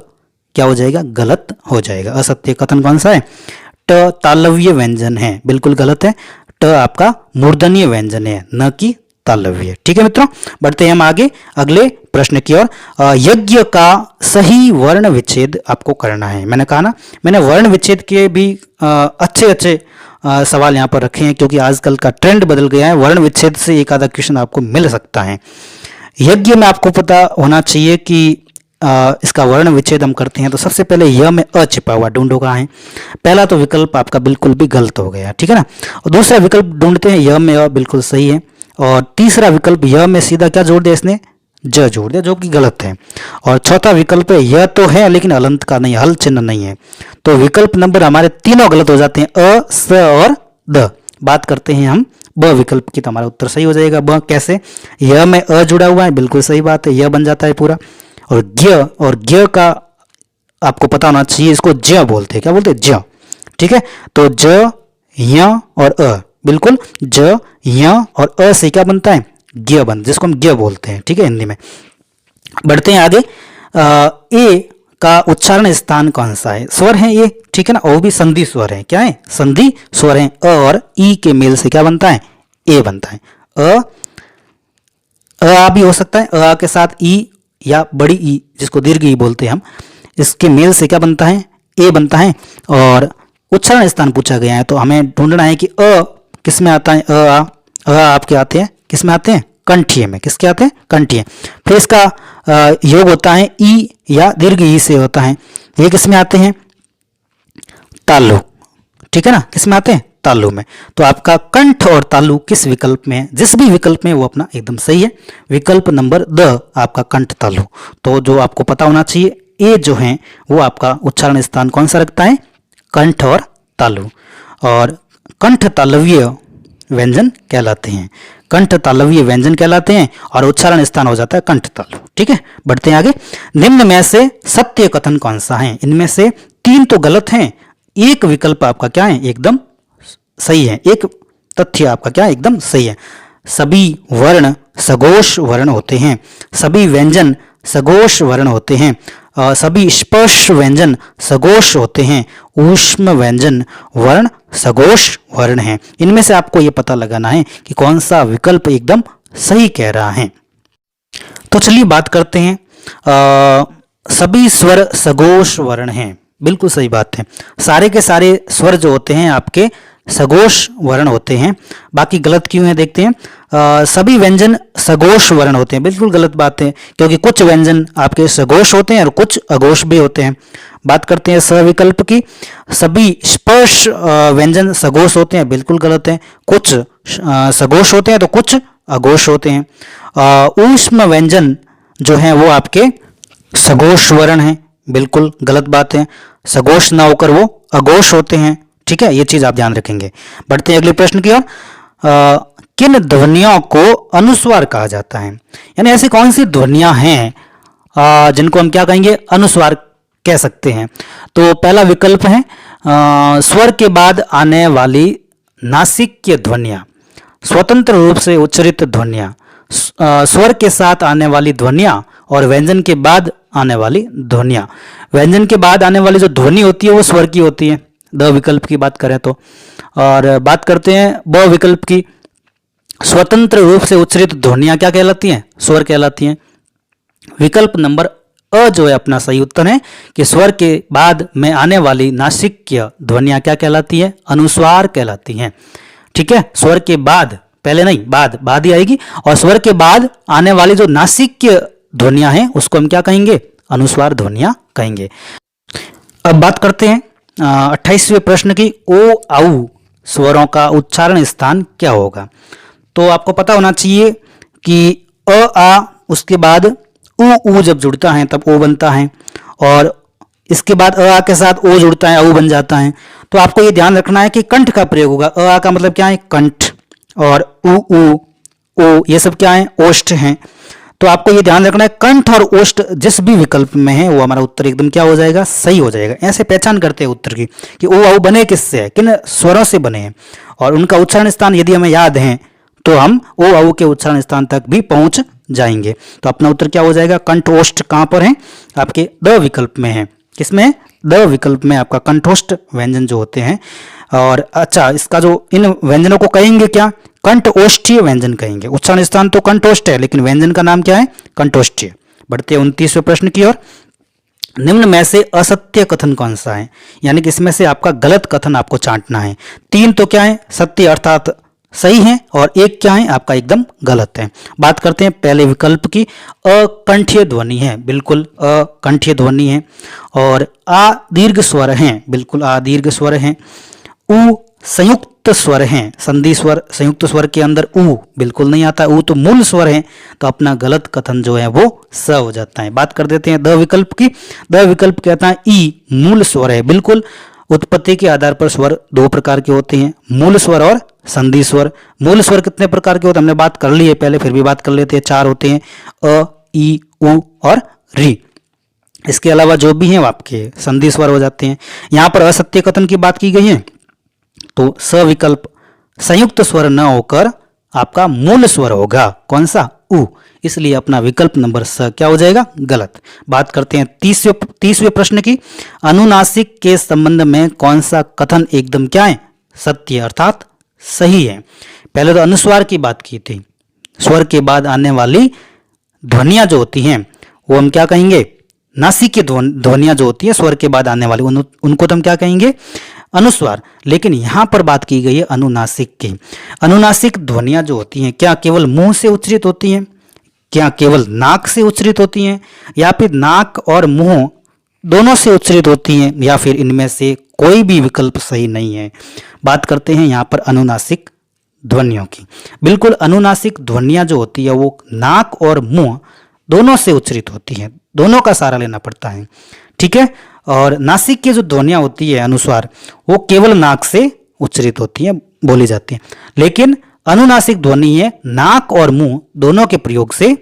क्या हो जाएगा, गलत हो जाएगा। असत्य कथन कौन सा है, ट तालव्य व्यंजन है, बिल्कुल गलत है। ट आपका मूर्धन्य व्यंजन है, न कि तालव्य। ठीक है मित्रों, बढ़ते हैं हम आगे अगले प्रश्न की ओर। यज्ञ का सही वर्ण विच्छेद आपको करना है। मैंने कहा ना, मैंने वर्ण विच्छेद के भी अच्छे अच्छे सवाल यहाँ पर रखे हैं क्योंकि आजकल का ट्रेंड बदल गया है। वर्ण विच्छेद से एक आधा क्वेश्चन आपको मिल सकता है। यज्ञ में आपको पता होना चाहिए कि इसका वर्ण विच्छेद हम करते हैं तो सबसे पहले य में अ छिपा हुआ ढूंढो कहाँ है। पहला तो विकल्प आपका बिल्कुल भी गलत हो गया, ठीक है ना। और दूसरा विकल्प ढूंढते हैं य में अ, बिल्कुल सही है। और तीसरा विकल्प य में सीधा क्या जोड़ दिया इसने, ज जोड़ दिया, जो कि गलत है। और चौथा विकल्प है यह तो है लेकिन अलंत का नहीं, हल चिन्ह नहीं है। तो विकल्प नंबर हमारे तीनों गलत हो जाते हैं, अ, स और द। बात करते हैं हम ब विकल्प की, तो हमारा उत्तर सही हो जाएगा। ब कैसे, यह में अ जुड़ा हुआ है, बिल्कुल सही बात है, यह बन जाता है पूरा। और ज्ञ का आपको पता होना चाहिए, इसको ज बोलते हैं, क्या बोलते हैं, ज। ठीक है, तो ज, य और अ, बिल्कुल ज, य और अ से क्या बनता है, ज्ञ बन, जिसको हम ज्ञ बोलते हैं, ठीक है, हिंदी में। बढ़ते हैं आगे। ए का उच्चारण स्थान कौन सा है, स्वर है ये, ठीक है ना, और भी संधि स्वर है, क्या है, संधि स्वर है। अ और ई के मेल से क्या बनता है, ए बनता है। अ, आ भी हो सकता है, आ के साथ ई या बड़ी ई जिसको दीर्घ ई बोलते हैं हम, इसके मेल से क्या बनता है, ए बनता है। और उच्चारण स्थान पूछा गया है तो हमें ढूंढना है कि अ किस में आता है, अ आपके आते हैं किस में आते हैं, कंठीय में। किसके आते हैं, कंठीय। फिर इसका योग होता है ई या दीर्घ ई से होता है। ये किस में आते हैं, तालु। ठीक है ना, किस में आते हैं, तालु में। तो आपका कंठ और तालु किस विकल्प में है, जिस भी विकल्प में वो अपना एकदम सही है। विकल्प नंबर द आपका कंठ तालु। तो जो आपको पता होना चाहिए, ए जो है वो आपका उच्चारण स्थान कौन सा रखता है, कंठ और तालु। और कंठ तालव्य व्यंजन कहलाते हैं, कंठ तालव्य व्यंजन कहलाते हैं और उच्चारण स्थान हो जाता है कंठ तालु। ठीक है, बढ़ते हैं आगे। निम्न में से सत्य कथन कौन सा है, इनमें से 3 तो गलत हैं, एक विकल्प आपका क्या है, एकदम सही है। एक तथ्य आपका क्या है, एकदम सही है। सभी वर्ण सघोष वर्ण होते हैं, सभी व्यंजन सघोष वर्ण होते हैं, सभी स्पर्श व्यंजन सघोष होते हैं, ऊष्म व्यंजन वर्ण सघोष वर्ण हैं। इनमें से आपको यह पता लगाना है कि कौन सा विकल्प एकदम सही कह रहा है। तो चलिए बात करते हैं, सभी स्वर सघोष वर्ण हैं, बिल्कुल सही बात है। सारे के सारे स्वर जो होते हैं आपके सघोष वर्ण होते हैं। बाकी गलत क्यों है देखते हैं। सभी व्यंजन सघोष वर्ण होते हैं, बिल्कुल गलत बात है, क्योंकि कुछ व्यंजन आपके सघोष होते हैं और कुछ अघोष भी होते हैं। बात करते हैं स विकल्प की, सभी स्पर्श व्यंजन सघोष होते हैं, बिल्कुल गलत है। कुछ सघोष होते हैं तो कुछ अघोष होते हैं। ऊष्म व्यंजन जो है वो आपके सघोष वर्ण हैं, बिल्कुल गलत बात है। सघोष ना होकर वो अघोष होते हैं। ठीक है, ये चीज आप ध्यान रखेंगे। बढ़ते हैं अगले प्रश्न की ओर। किन ध्वनियों को अनुस्वार कहा जाता है, यानी ऐसी कौन सी ध्वनियां हैं जिनको हम क्या कहेंगे, अनुस्वार कह सकते हैं। तो पहला विकल्प है स्वर के बाद आने वाली नासिक्य ध्वनियां, स्वतंत्र रूप से उच्चरित ध्वनियां, स्वर के साथ आने वाली ध्वनियां और व्यंजन के बाद आने वाली ध्वनियां। व्यंजन के बाद आने वाली जो ध्वनि होती है वो स्वर की होती है, द विकल्प की बात करें तो। और बात करते हैं ब विकल्प की, स्वतंत्र रूप से उच्चरित ध्वनियां क्या कहलाती हैं, स्वर कहलाती हैं। विकल्प नंबर अ जो है अपना सही उत्तर है कि स्वर के बाद में आने वाली नासिक्य ध्वनियां क्या कहलाती है, अनुस्वार कहलाती हैं। ठीक है, स्वर के बाद, पहले नहीं, बाद ही आएगी। और स्वर के बाद आने वाली जो नासिक्य ध्वनियां हैं उसको हम क्या कहेंगे, अनुस्वार ध्वनियां कहेंगे। अब बात करते हैं 28वें प्रश्न की, ओ आउ स्वरों का उच्चारण स्थान क्या होगा। तो आपको पता होना चाहिए कि अ आ, उसके बाद उ जब जुड़ता है तब ओ बनता है, और इसके बाद अ आ के साथ ओ जुड़ता है, औ बन जाता है। तो आपको ये ध्यान रखना है कि कंठ का प्रयोग होगा। अ आ का मतलब क्या है, कंठ, और उ ओ ये सब क्या है, ओष्ठ हैं। तो आपको ये ध्यान रखना है कंठ और ओष्ठ जिस भी विकल्प में है वो हमारा उत्तर एकदम क्या हो जाएगा, सही हो जाएगा। ऐसे पहचान करते हैं उत्तर की कि ओ औ बने किससे है, किन स्वरों से बने हैं, और उनका उच्चारण स्थान यदि हमें याद है तो हम ओ औ के उच्चारण स्थान तक भी पहुंच जाएंगे। तो अपना उत्तर क्या हो जाएगा, कंठ ओष्ठ कहां पर है, आपके द विकल्प में है। किसमें, द विकल्प में आपका कंठोष्ठ व्यंजन जो होते हैं। और अच्छा, इसका जो इन व्यंजनों को कहेंगे क्या, कंठोष्ठीय व्यंजन कहेंगे। उच्चारण स्थान तो कंठोष्ठ है लेकिन व्यंजन का नाम क्या है, कंठोष्ठीय। बढ़ते हैं 29वें प्रश्न की ओर। निम्न में से असत्य कथन कौन सा है, यानी कि इसमें से आपका गलत कथन आपको चांटना है। 3 तो क्या है, सत्य अर्थात सही है, और 1 क्या है, आपका एकदम गलत है। बात करते हैं पहले विकल्प की, अकंठीय ध्वनि है, बिल्कुल अकंठीय ध्वनि है। और आ दीर्घ स्वर हैं, बिल्कुल आ दीर्घ स्वर हैं। उ संयुक्त स्वर हैं, संधि स्वर संयुक्त स्वर के अंदर उ बिल्कुल नहीं आता, उ तो मूल स्वर है। तो अपना गलत कथन जो है वो स हो जाता है। बात कर देते हैं द विकल्प की। द विकल्प कहता है ई मूल स्वर है, बिल्कुल। उत्पत्ति के आधार पर स्वर 2 प्रकार के होते हैं, मूल स्वर और संधि स्वर। मूल स्वर कितने प्रकार के होते हैं हमने बात कर ली है पहले, फिर भी बात कर लेते हैं। 4 होते हैं, अ ई उ और री। इसके अलावा जो भी हैं वो आपके संधि स्वर हो जाते हैं। यहाँ पर असत्य कथन की बात की गई है तो स विकल्प संयुक्त स्वर न होकर आपका मूल स्वर होगा, कौन सा, उ। इसलिए अपना विकल्प नंबर स क्या हो जाएगा, गलत। बात करते हैं 30वें प्रश्न की। अनुनासिक के संबंध में कौन सा कथन एकदम क्या है, सत्य अर्थात सही है। पहले तो अनुस्वार की बात की थी, स्वर के बाद आने वाली ध्वनियां जो होती हैं वो हम क्या कहेंगे, नासिक ध्वनियां जो होती है स्वर के बाद आने वाली उनको तो हम क्या कहेंगे, अनुस्वार। लेकिन यहां पर बात की गई है अनुनासिक की। अनुनासिक ध्वनियां जो होती हैं क्या केवल मुंह से उच्चारित होती हैं, क्या केवल नाक से उच्चारित होती हैं, या फिर नाक और मुंह दोनों से उच्चारित होती हैं, या फिर इनमें से कोई भी विकल्प सही नहीं है। बात करते हैं यहाँ पर अनुनासिक ध्वनियों की। बिल्कुल अनुनासिक ध्वनियां जो होती है वो नाक और मुंह दोनों से उच्चारित होती हैं, दोनों का सहारा लेना पड़ता है, ठीक है। और नासिक की जो ध्वनियां होती है अनुस्वार वो केवल नाक से उच्चारित होती हैं, बोली जाती हैं। लेकिन अनुनासिक ध्वनि है नाक और मुंह दोनों के प्रयोग से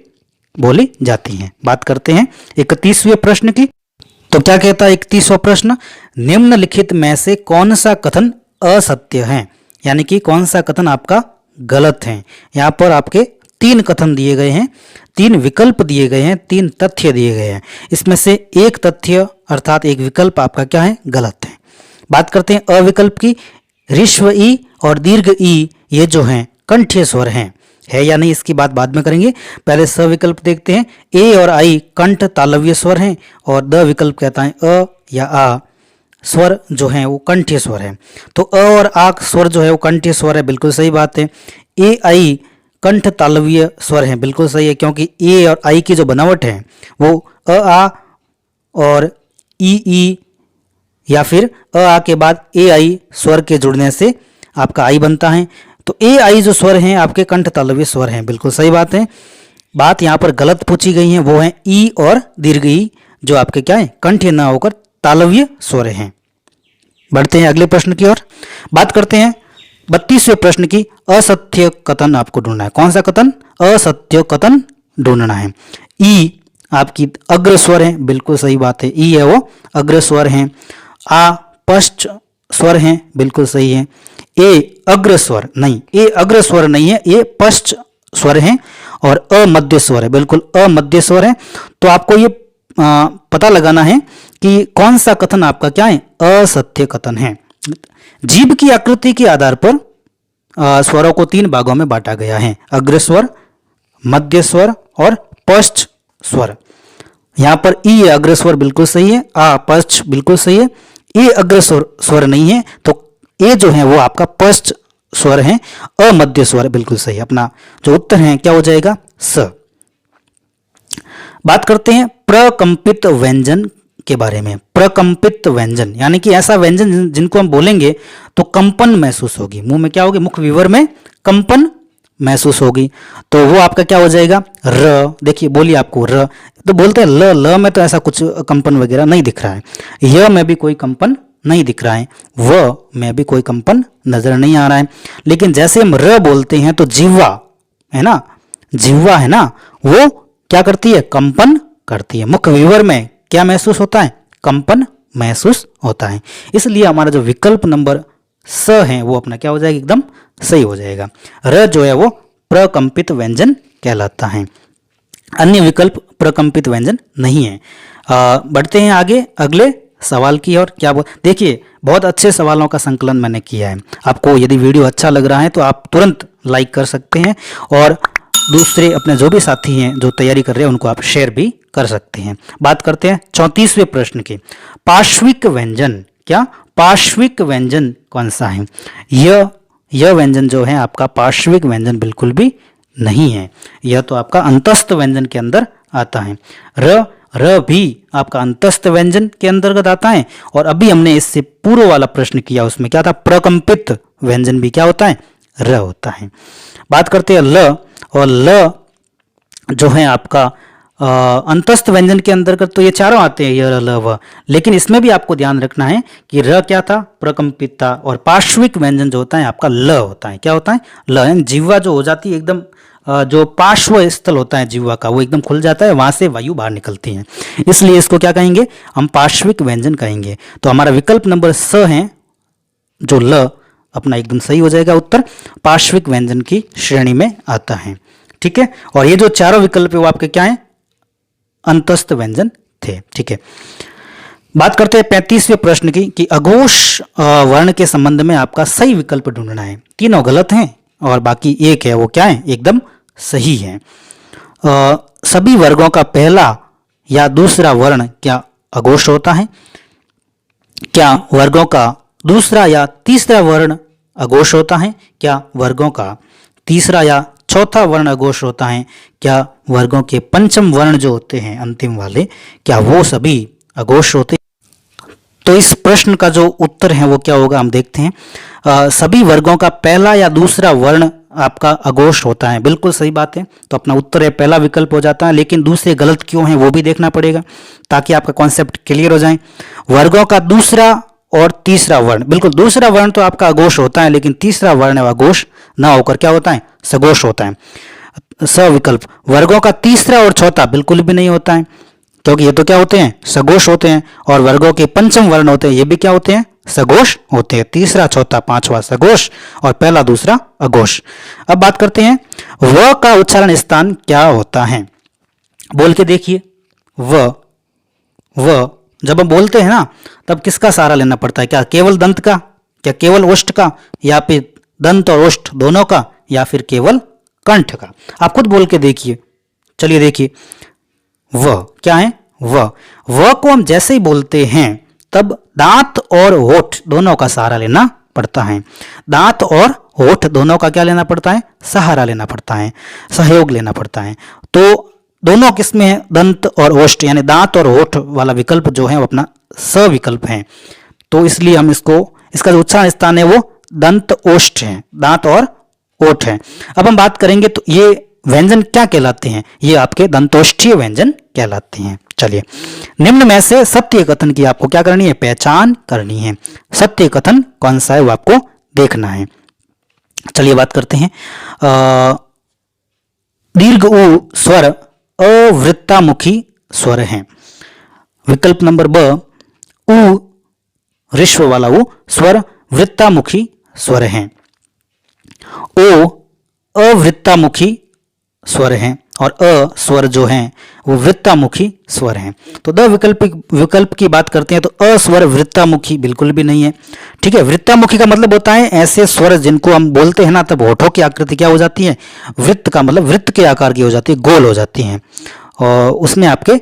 बोली जाती हैं। बात करते हैं 31वें प्रश्न की। तो क्या कहता है 31वां प्रश्न, निम्नलिखित में से कौन सा कथन असत्य है, यानी कि कौन सा कथन आपका गलत है। यहाँ पर आपके 3 कथन दिए गए हैं, 3 विकल्प दिए गए हैं, 3 तथ्य दिए गए हैं। इसमें से एक तथ्य अर्थात एक विकल्प आपका क्या है, गलत है। बात करते हैं अविकल्प की। ऋस्व ई और दीर्घ ई ये जो हैं कंठ्य स्वर हैं, है या नहीं इसकी बात बाद में करेंगे। पहले स विकल्प देखते हैं। ए और आई कंठ तालव्य स्वर हैं और द विकल्प कहता है अ या आ स्वर जो है वो कंठ्य स्वर है। तो अ और आ स्वर जो है वो कंठ्य स्वर है, बिल्कुल सही बात है। ए आई कंठ तालव्य स्वर है, बिल्कुल सही है, क्योंकि ए और आई की जो बनावट है वो अ आ और ई या फिर अ आ के बाद ए आई स्वर के जुड़ने से आपका आई बनता है। तो ए आई जो स्वर हैं आपके कंठ तालव्य स्वर हैं, बिल्कुल सही बात है। बात यहाँ पर गलत पूछी गई है, वो है ई और दीर्घ ई जो आपके क्या है, कंठ्य ना होकर तालव्य स्वर हैं। बढ़ते हैं अगले प्रश्न की ओर। बात करते हैं 32वें प्रश्न की। असत्य कथन आपको ढूंढना है। कौन सा कथन, असत्य कथन ढूंढना है। ई आपकी अग्र स्वर है, बिल्कुल सही बात है, ई है वो अग्र स्वर है। आ पश्च स्वर है, बिल्कुल सही है। ए अग्र स्वर नहीं, ए अग्र स्वर नहीं है, ए पश्च स्वर है। और अ मध्य स्वर है, बिल्कुल अ मध्य स्वर है। तो आपको ये पता लगाना है कि कौन सा कथन आपका क्या है, असत्य कथन है। जीभ की आकृति के आधार पर स्वरों को 3 भागों में बांटा गया है, अग्र स्वर, मध्य स्वर और पश्च स्वर। यहाँ पर ई अग्र स्वर बिल्कुल सही है, आ पश्च बिल्कुल सही है, ए अग्र स्वर नहीं है, तो ए जो है वो आपका पश्च स्वर है, अमध्य स्वर बिल्कुल सही। अपना जो उत्तर है क्या हो जाएगा, स। बात करते हैं प्रकंपित व्यंजन के बारे में। प्रकंपित व्यंजन यानी कि ऐसा व्यंजन जिनको हम बोलेंगे तो कंपन महसूस होगी, मुंह में क्या होगी, मुख विवर में कंपन महसूस होगी। तो वो आपका क्या हो जाएगा, र। देखिए बोलिए आपको र तो बोलते हैं ल में तो ऐसा कुछ कंपन वगैरह नहीं दिख रहा है, य में भी कोई कंपन नहीं दिख रहा है, व में भी कोई कंपन नजर नहीं आ रहा है। लेकिन जैसे हम र बोलते हैं तो जिह्वा है ना, जिह्वा है ना, वो क्या करती है, कंपन करती है। मुख विवर में क्या महसूस होता है, कंपन महसूस होता है। इसलिए हमारा जो विकल्प नंबर स है वो अपना क्या हो जाएगा, एकदम सही हो जाएगा। र जो है वो प्रकंपित व्यंजन कहलाता है, अन्य विकल्प प्रकंपित व्यंजन नहीं है। बढ़ते हैं आगे अगले सवाल की ओर। क्या देखिए बहुत अच्छे सवालों का संकलन मैंने किया है। आपको यदि वीडियो अच्छा लग रहा है तो आप तुरंत लाइक कर सकते हैं और दूसरे अपने जो भी साथी हैं जो तैयारी कर रहे हैं उनको आप शेयर भी कर सकते हैं। बात करते हैं 34वें प्रश्न की। पार्श्विक व्यंजन, क्या पार्श्विक व्यंजन कौन सा है। यह व्यंजन जो है आपका पार्श्विक व्यंजन बिल्कुल भी नहीं है, यह तो आपका अंतस्थ व्यंजन के अंदर आता है। र भी आपका अंतस्थ व्यंजन के अंतर्गत आता है। और अभी हमने इससे पूर्व वाला प्रश्न किया उसमें क्या था, प्रकंपित व्यंजन भी क्या होता है, र होता है। बात करते हैं ल, और ल जो है आपका अंतस्थ व्यंजन के अंतर्गत तो ये चारों आते हैं, य ल व। लेकिन इसमें भी आपको ध्यान रखना है कि र क्या था, प्रकंपित था, और पार्श्विक व्यंजन जो होता है आपका ल होता है। क्या होता है, ल। जिह्वा जो हो जाती है एकदम, जो पार्श्व स्थल होता है जिह्वा का वो एकदम खुल जाता है, वहां से वायु बाहर निकलती है, इसलिए इसको क्या कहेंगे, हम पार्श्विक व्यंजन कहेंगे। तो हमारा विकल्प नंबर स है जो ल अपना एकदम सही हो जाएगा, उत्तर पार्श्विक व्यंजन की श्रेणी में आता है। ठीक है, और ये जो चारों विकल्प है वो आपके क्या है, अंतस्थ व्यंजन थे। ठीक है, बात करते हैं 35वें प्रश्न की कि अघोष वर्ण के संबंध में आपका सही विकल्प ढूंढना है। तीनों गलत हैं और बाकी एक है वो क्या है, एकदम सही है। सभी वर्गों का पहला या दूसरा वर्ण क्या अघोष होता है? क्या वर्गों का दूसरा या तीसरा वर्ण अघोष होता है? क्या वर्गों का तीसरा या चौथा वर्ण अघोष होता है? क्या वर्गों के पंचम वर्ण जो होते हैं अंतिम वाले, क्या वो सभी अघोष होते हैं? तो इस प्रश्न का जो उत्तर है वो क्या होगा, हम देखते हैं। सभी वर्गों का पहला या दूसरा वर्ण आपका अघोष होता है, बिल्कुल सही बात है। तो अपना उत्तर है पहला विकल्प हो जाता है, लेकिन दूसरे गलत क्यों हैं वो भी देखना पड़ेगा ताकि आपका कॉन्सेप्ट क्लियर हो जाए। वर्गों का दूसरा और तीसरा वर्ण, बिल्कुल दूसरा वर्ण तो आपका अघोष होता है, लेकिन तीसरा वर्ण अघोष ना होकर क्या होता है, सघोष होता है। सविकल्प वर्गों का तीसरा और चौथा बिल्कुल भी नहीं होता है, क्योंकि ये तो क्या होते हैं, सघोष होते हैं। और वर्गों के पंचम वर्ण होते हैं, ये भी क्या होते हैं, सघोष होते हैं। तीसरा चौथा पांचवा सघोष और पहला दूसरा अघोष। अब बात करते हैं व का उच्चारण स्थान क्या होता है। बोल के देखिए, व जब हम बोलते हैं ना तब किसका सहारा लेना पड़ता है? क्या केवल दंत का, क्या केवल ओष्ठ का, या फिर दंत और ओष्ठ दोनों का, या फिर केवल कंठ का? आप खुद बोल के देखिए। चलिए देखिए, व क्या है, व को हम जैसे ही बोलते हैं तब दांत और होठ दोनों का सहारा लेना पड़ता है। दांत और होठ दोनों का क्या लेना पड़ता है, सहारा लेना पड़ता है, सहयोग लेना पड़ता है। तो दोनों किसमें है, दंत और ओष्ठ, यानी दांत और होठ वाला विकल्प जो है वो अपना सविकल्प है। तो इसलिए हम इसका जो उच्चारण स्थान है वो दंत ओष्ठ है, दांत और ओठ है। अब हम बात करेंगे तो ये व्यंजन क्या कहलाते हैं, ये आपके दंतोष्ठीय व्यंजन कहलाते हैं। चलिए, निम्न में से सत्य कथन की आपको क्या करनी है, पहचान करनी है। सत्य कथन कौन सा है वो आपको देखना है। चलिए बात करते हैं। दीर्घ उ स्वर अवृत्तामुखी स्वर है। विकल्प नंबर ब, उ ऋश्व वाला उ स्वर वृत्तामुखी स्वर है। ओ अवृत्तामुखी स्वर है और अ स्वर जो है वो वृत्तामुखी स्वर है। तो द विकल्प की बात करते हैं तो अ स्वर वृत्तामुखी बिल्कुल भी नहीं है। ठीक है, वृत्तामुखी का मतलब होता है ऐसे स्वर जिनको हम बोलते हैं ना तब होठों की आकृति क्या हो जाती है, वृत्त का मतलब वृत्त के आकार की हो जाती है, गोल हो जाती है। और उसमें आपके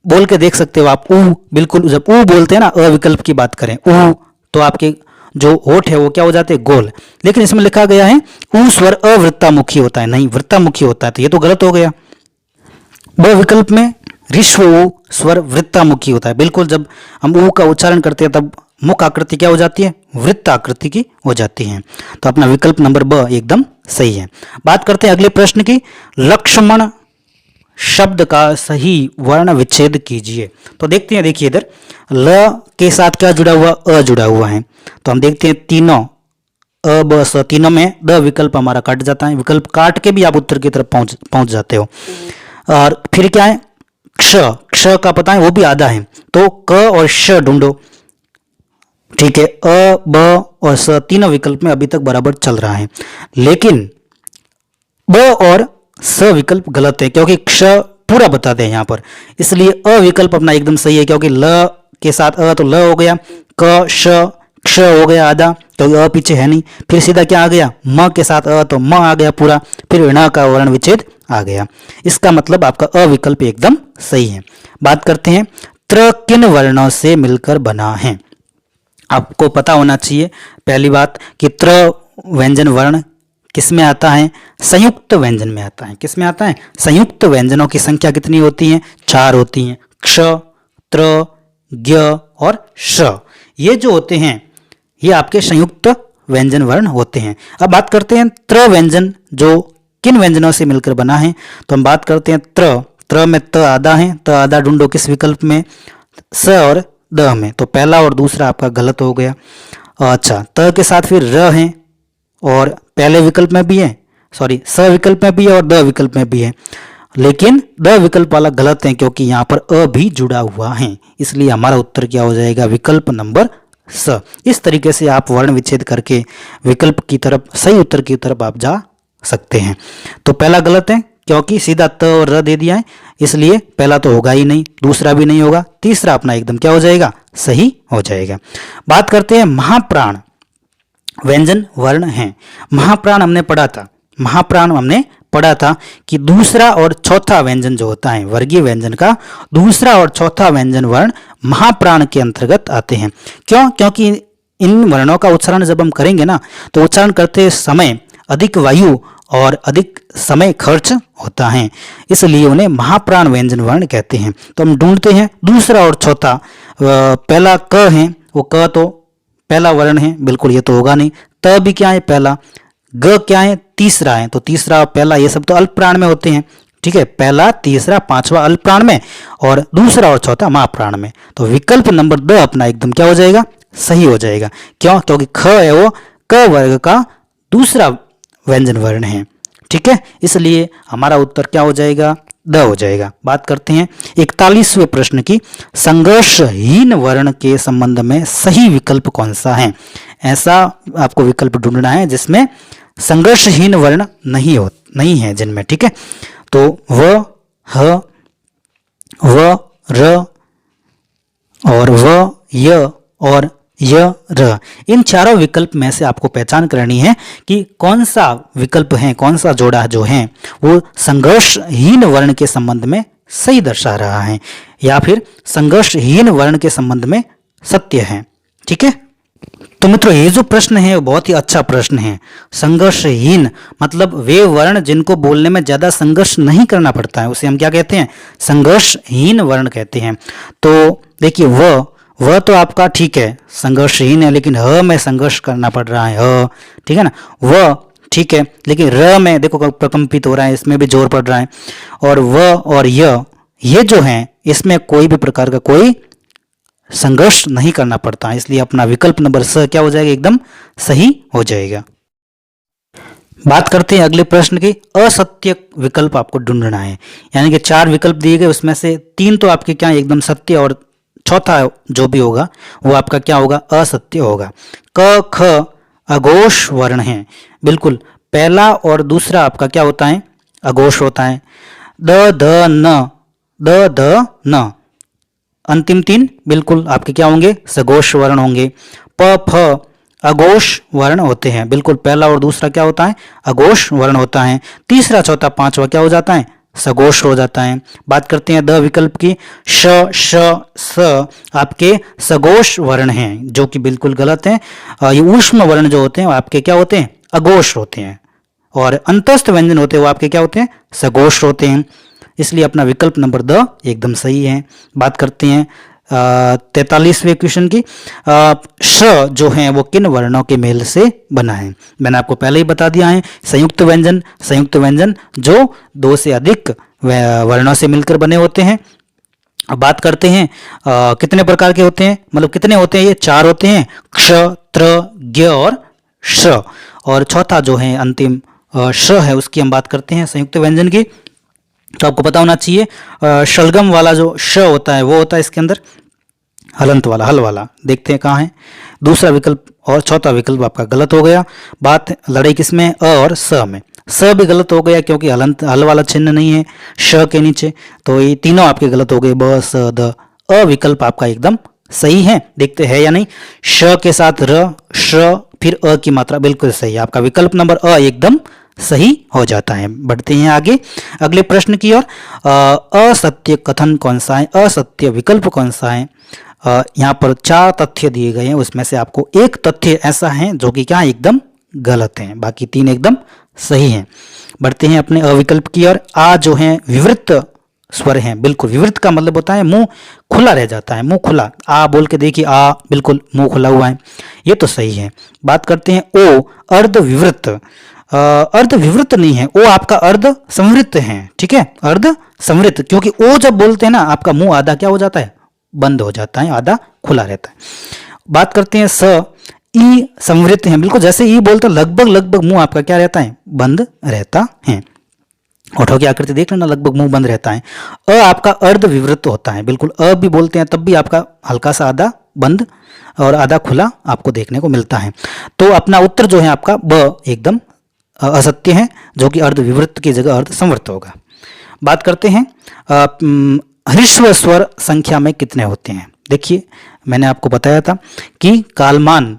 बोल के देख सकते हो आप, ऊ बिल्कुल, जब ऊ बोलते हैं ना, अ विकल्प की बात करें ऊ, तो आपके जो होठ है वो क्या हो जाते हैं, गोल। लेकिन इसमें लिखा गया है ऊ स्वर अवृत्तामुखी होता है, नहीं वृत्तामुखी होता है, तो ये तो गलत हो गया। ब विकल्प में ऋश्व ऊ स्वर वृत्तामुखी होता है। बिल्कुल, जब हम ऊ का उच्चारण करते हैं तब मुख आकृति क्या हो जाती है, वृत्त आकृति की हो जाती है। तो अपना विकल्प नंबर ब एकदम सही है। बात करते हैं अगले प्रश्न की। लक्ष्मण शब्द का सही वर्ण विच्छेद कीजिए। तो देखते हैं, देखिए इधर ल के साथ क्या जुड़ा हुआ, अ जुड़ा हुआ है। तो हम देखते हैं तीनों अ ब स तीनों में द विकल्प हमारा कट जाता है। विकल्प काट के भी आप उत्तर की तरफ पहुंच जाते हो। और फिर क्या है, क्ष का पता है वो भी आधा है, तो क और श ढूंढो। ठीक है, अ ब और स तीनों विकल्प में अभी तक बराबर चल रहा है, लेकिन ब और स विकल्प गलत है क्योंकि क्ष पूरा बताते हैं यहाँ पर, इसलिए अ विकल्प अपना एकदम सही है। क्योंकि ल के साथ अ तो ल हो गया, क श क्ष हो गया आधा क्योंकि अ पीछे है नहीं, फिर सीधा क्या आ गया, म के साथ अ तो म आ गया पूरा, फिर ण का वर्ण विच्छेद आ गया। इसका मतलब आपका अ विकल्प एकदम सही है। बात करते हैं त्र किन वर्णों से मिलकर बना है। आपको पता होना चाहिए पहली बात कि त्र व्यंजन वर्ण किस में आता है, संयुक्त व्यंजन में आता है। किस में आता है, संयुक्त व्यंजनों की संख्या कितनी होती है, 4 होती हैं। क्ष, त्र, ज्ञ और श, ये जो होते हैं ये आपके संयुक्त व्यंजन वर्ण होते हैं। अब बात करते हैं त्र व्यंजन जो किन व्यंजनों से मिलकर बना है। तो हम बात करते हैं त्र में त आधा है, त आधा ढूंढो किस विकल्प में, स और द में। तो पहला और दूसरा आपका गलत हो गया। अच्छा, त के साथ फिर र है और पहले विकल्प में भी है, सॉरी स विकल्प में भी है और द विकल्प में भी है, लेकिन द विकल्प वाला गलत है क्योंकि यहाँ पर अ भी जुड़ा हुआ है। इसलिए हमारा उत्तर क्या हो जाएगा, विकल्प नंबर स। इस तरीके से आप वर्ण विच्छेद करके विकल्प की तरफ, सही उत्तर की तरफ आप जा सकते हैं। तो पहला गलत है क्योंकि सीधा त और र दे दिया है, इसलिए पहला तो होगा ही नहीं, दूसरा भी नहीं होगा, तीसरा अपना एकदम क्या हो जाएगा, सही हो जाएगा। बात करते हैं महाप्राण व्यंजन वर्ण हैं। महाप्राण हमने पढ़ा था, महाप्राण हमने पढ़ा था कि दूसरा और चौथा व्यंजन जो होता है वर्गीय व्यंजन का दूसरा और चौथा व्यंजन वर्ण महाप्राण के अंतर्गत आते हैं। क्यों? क्योंकि इन वर्णों का उच्चारण जब हम करेंगे ना तो उच्चारण करते समय अधिक वायु और अधिक समय खर्च होता है, इसलिए उन्हें महाप्राण व्यंजन वर्ण कहते हैं। तो हम ढूंढते हैं दूसरा और चौथा। पहला क है, वो क तो पहला वर्ण है, बिल्कुल ये तो होगा नहीं। त भी क्या है? पहला। ग क्या है? तीसरा है। तो तीसरा और पहला ये सब तो अल्प प्राण में होते हैं, ठीक है। पहला, तीसरा, पांचवा अल्प प्राण में और दूसरा और चौथा महाप्राण में। तो विकल्प नंबर 2 अपना एकदम क्या हो जाएगा? सही हो जाएगा। क्यों? क्योंकि ख है वो क वर्ग का दूसरा व्यंजन वर्ण है, ठीक है। इसलिए हमारा उत्तर क्या हो जाएगा? द हो जाएगा। बात करते हैं 41वें प्रश्न की। संघर्षहीन वर्ण के संबंध में सही विकल्प कौन सा है? ऐसा आपको विकल्प ढूंढना है जिसमें संघर्षहीन वर्ण नहीं है जिनमें, ठीक है। तो व, ह, व, र और व, य और य, र, इन चारों विकल्प में से आपको पहचान करनी है कि कौन सा विकल्प है, कौन सा जोड़ा जो है वो संघर्षहीन वर्ण के संबंध में सही दर्शा रहा है या फिर संघर्षहीन वर्ण के संबंध में सत्य है, ठीक है। तो मित्रों ये जो प्रश्न है वो बहुत ही अच्छा प्रश्न है। संघर्षहीन मतलब वे वर्ण जिनको बोलने में ज्यादा संघर्ष नहीं करना पड़ता है, उसे हम क्या कहते हैं? संघर्षहीन वर्ण कहते हैं। तो देखिए वह तो आपका ठीक है संघर्षहीन है, लेकिन ह में संघर्ष करना पड़ रहा है, ह, ठीक है ना। वह ठीक है, लेकिन र में देखो प्रकंपित हो रहा है, इसमें भी जोर पड़ रहा है। और व और ये जो है इसमें कोई भी प्रकार का कोई संघर्ष नहीं करना पड़ता है, इसलिए अपना विकल्प नंबर स क्या हो जाएगा? एकदम सही हो जाएगा। बात करते हैं अगले प्रश्न की। असत्य विकल्प आपको ढूंढना है, यानी कि 4 विकल्प दिए गए, उसमें से 3 तो आपके क्या एकदम सत्य और चौथा जो भी होगा वो आपका क्या होगा? असत्य होगा। क, ख अघोष वर्ण है, बिल्कुल पहला और दूसरा आपका क्या होता है? अघोष होता है। द, ध, न अंतिम 3 बिल्कुल आपके क्या होंगे? सघोष वर्ण होंगे। प, फ अघोष वर्ण होते हैं, बिल्कुल पहला और दूसरा क्या होता है? अघोष वर्ण होता है। तीसरा, चौथा, पांचवा क्या हो जाता है? सघोष हो जाता है। बात करते हैं द विकल्प की। श, श, स आपके सघोष वर्ण हैं, जो कि बिल्कुल गलत है। ये ऊष्म वर्ण जो होते हैं आपके क्या होते हैं? अघोष होते हैं। और अंतस्थ व्यंजन होते हैं वो आपके क्या होते हैं? सघोष होते हैं। इसलिए अपना विकल्प नंबर द एकदम सही है। बात करते हैं 43वें क्वेश्चन की। श जो है वो किन वर्णों के मेल से बना है? मैंने आपको पहले ही बता दिया है, संयुक्त व्यंजन जो 2 से अधिक वर्णों से मिलकर बने होते हैं। अब बात करते हैं कितने प्रकार के होते हैं, मतलब कितने होते हैं? ये 4 होते हैं, क्ष, त्र, ज्ञ और श। और चौथा जो है अंतिम श है, उसकी हम बात करते हैं संयुक्त व्यंजन की। तो आपको पता होना चाहिए शलगम वाला जो श होता है वो होता है इसके अंदर हलंत वाला, हल वाला। देखते हैं कहाँ है दूसरा विकल्प और चौथा विकल्प आपका गलत हो गया। बात लड़ाई किसमें? अ और स में। स भी गलत हो गया क्योंकि हल वाला चिन्ह नहीं है श के नीचे, तो ये तीनों आपके गलत हो गए। ब, स, द। अ विकल्प आपका एकदम सही है, देखते हैं या नहीं। श के साथ र, श फिर अ की मात्रा बिल्कुल सही है। आपका विकल्प नंबर अ एकदम सही हो जाता है। बढ़ते हैं आगे अगले प्रश्न की ओर। असत्य कथन कौन सा है? असत्य विकल्प कौन सा है? यहाँ पर 4 तथ्य दिए गए हैं, उसमें से आपको एक तथ्य ऐसा है जो कि क्या एकदम गलत है, बाकी 3 एकदम सही हैं। बढ़ते हैं अपने अविकल्प की ओर। आ जो है विवृत स्वर हैं, बिल्कुल विवृत का मतलब होता है मुंह खुला रह जाता है, मुंह खुला। आ बोल के देखिए, आ बिल्कुल मुंह खुला हुआ है, ये तो सही है। बात करते हैं ओ अर्ध विवृत। अर्ध विवृत नहीं है, ओ आपका अर्ध संवृत है, ठीक है, अर्ध संवृत, क्योंकि ओ जब बोलते हैं ना आपका मुंह आधा क्या हो जाता है? बंद हो जाता है, आधा खुला रहता है। बात करते हैं स ई संवृत है, बिल्कुल जैसे ई बोलते लगभग मुंह आपका क्या रहता है? बंद रहता है। ओठों की आकृति देख लेना, लगभग मुंह बंद रहता है। अ आपका अर्ध विवृत होता है, बिल्कुल अ भी बोलते हैं तब भी आपका हल्का सा आधा बंद और आधा खुला आपको देखने को मिलता है। तो अपना उत्तर जो है आपका ब एकदम असत्य है, जो कि अर्ध विवृत की जगह अर्ध संवृत होगा। बात करते हैं ह्रस्व स्वर संख्या में कितने होते हैं। देखिए मैंने आपको बताया था कि कालमान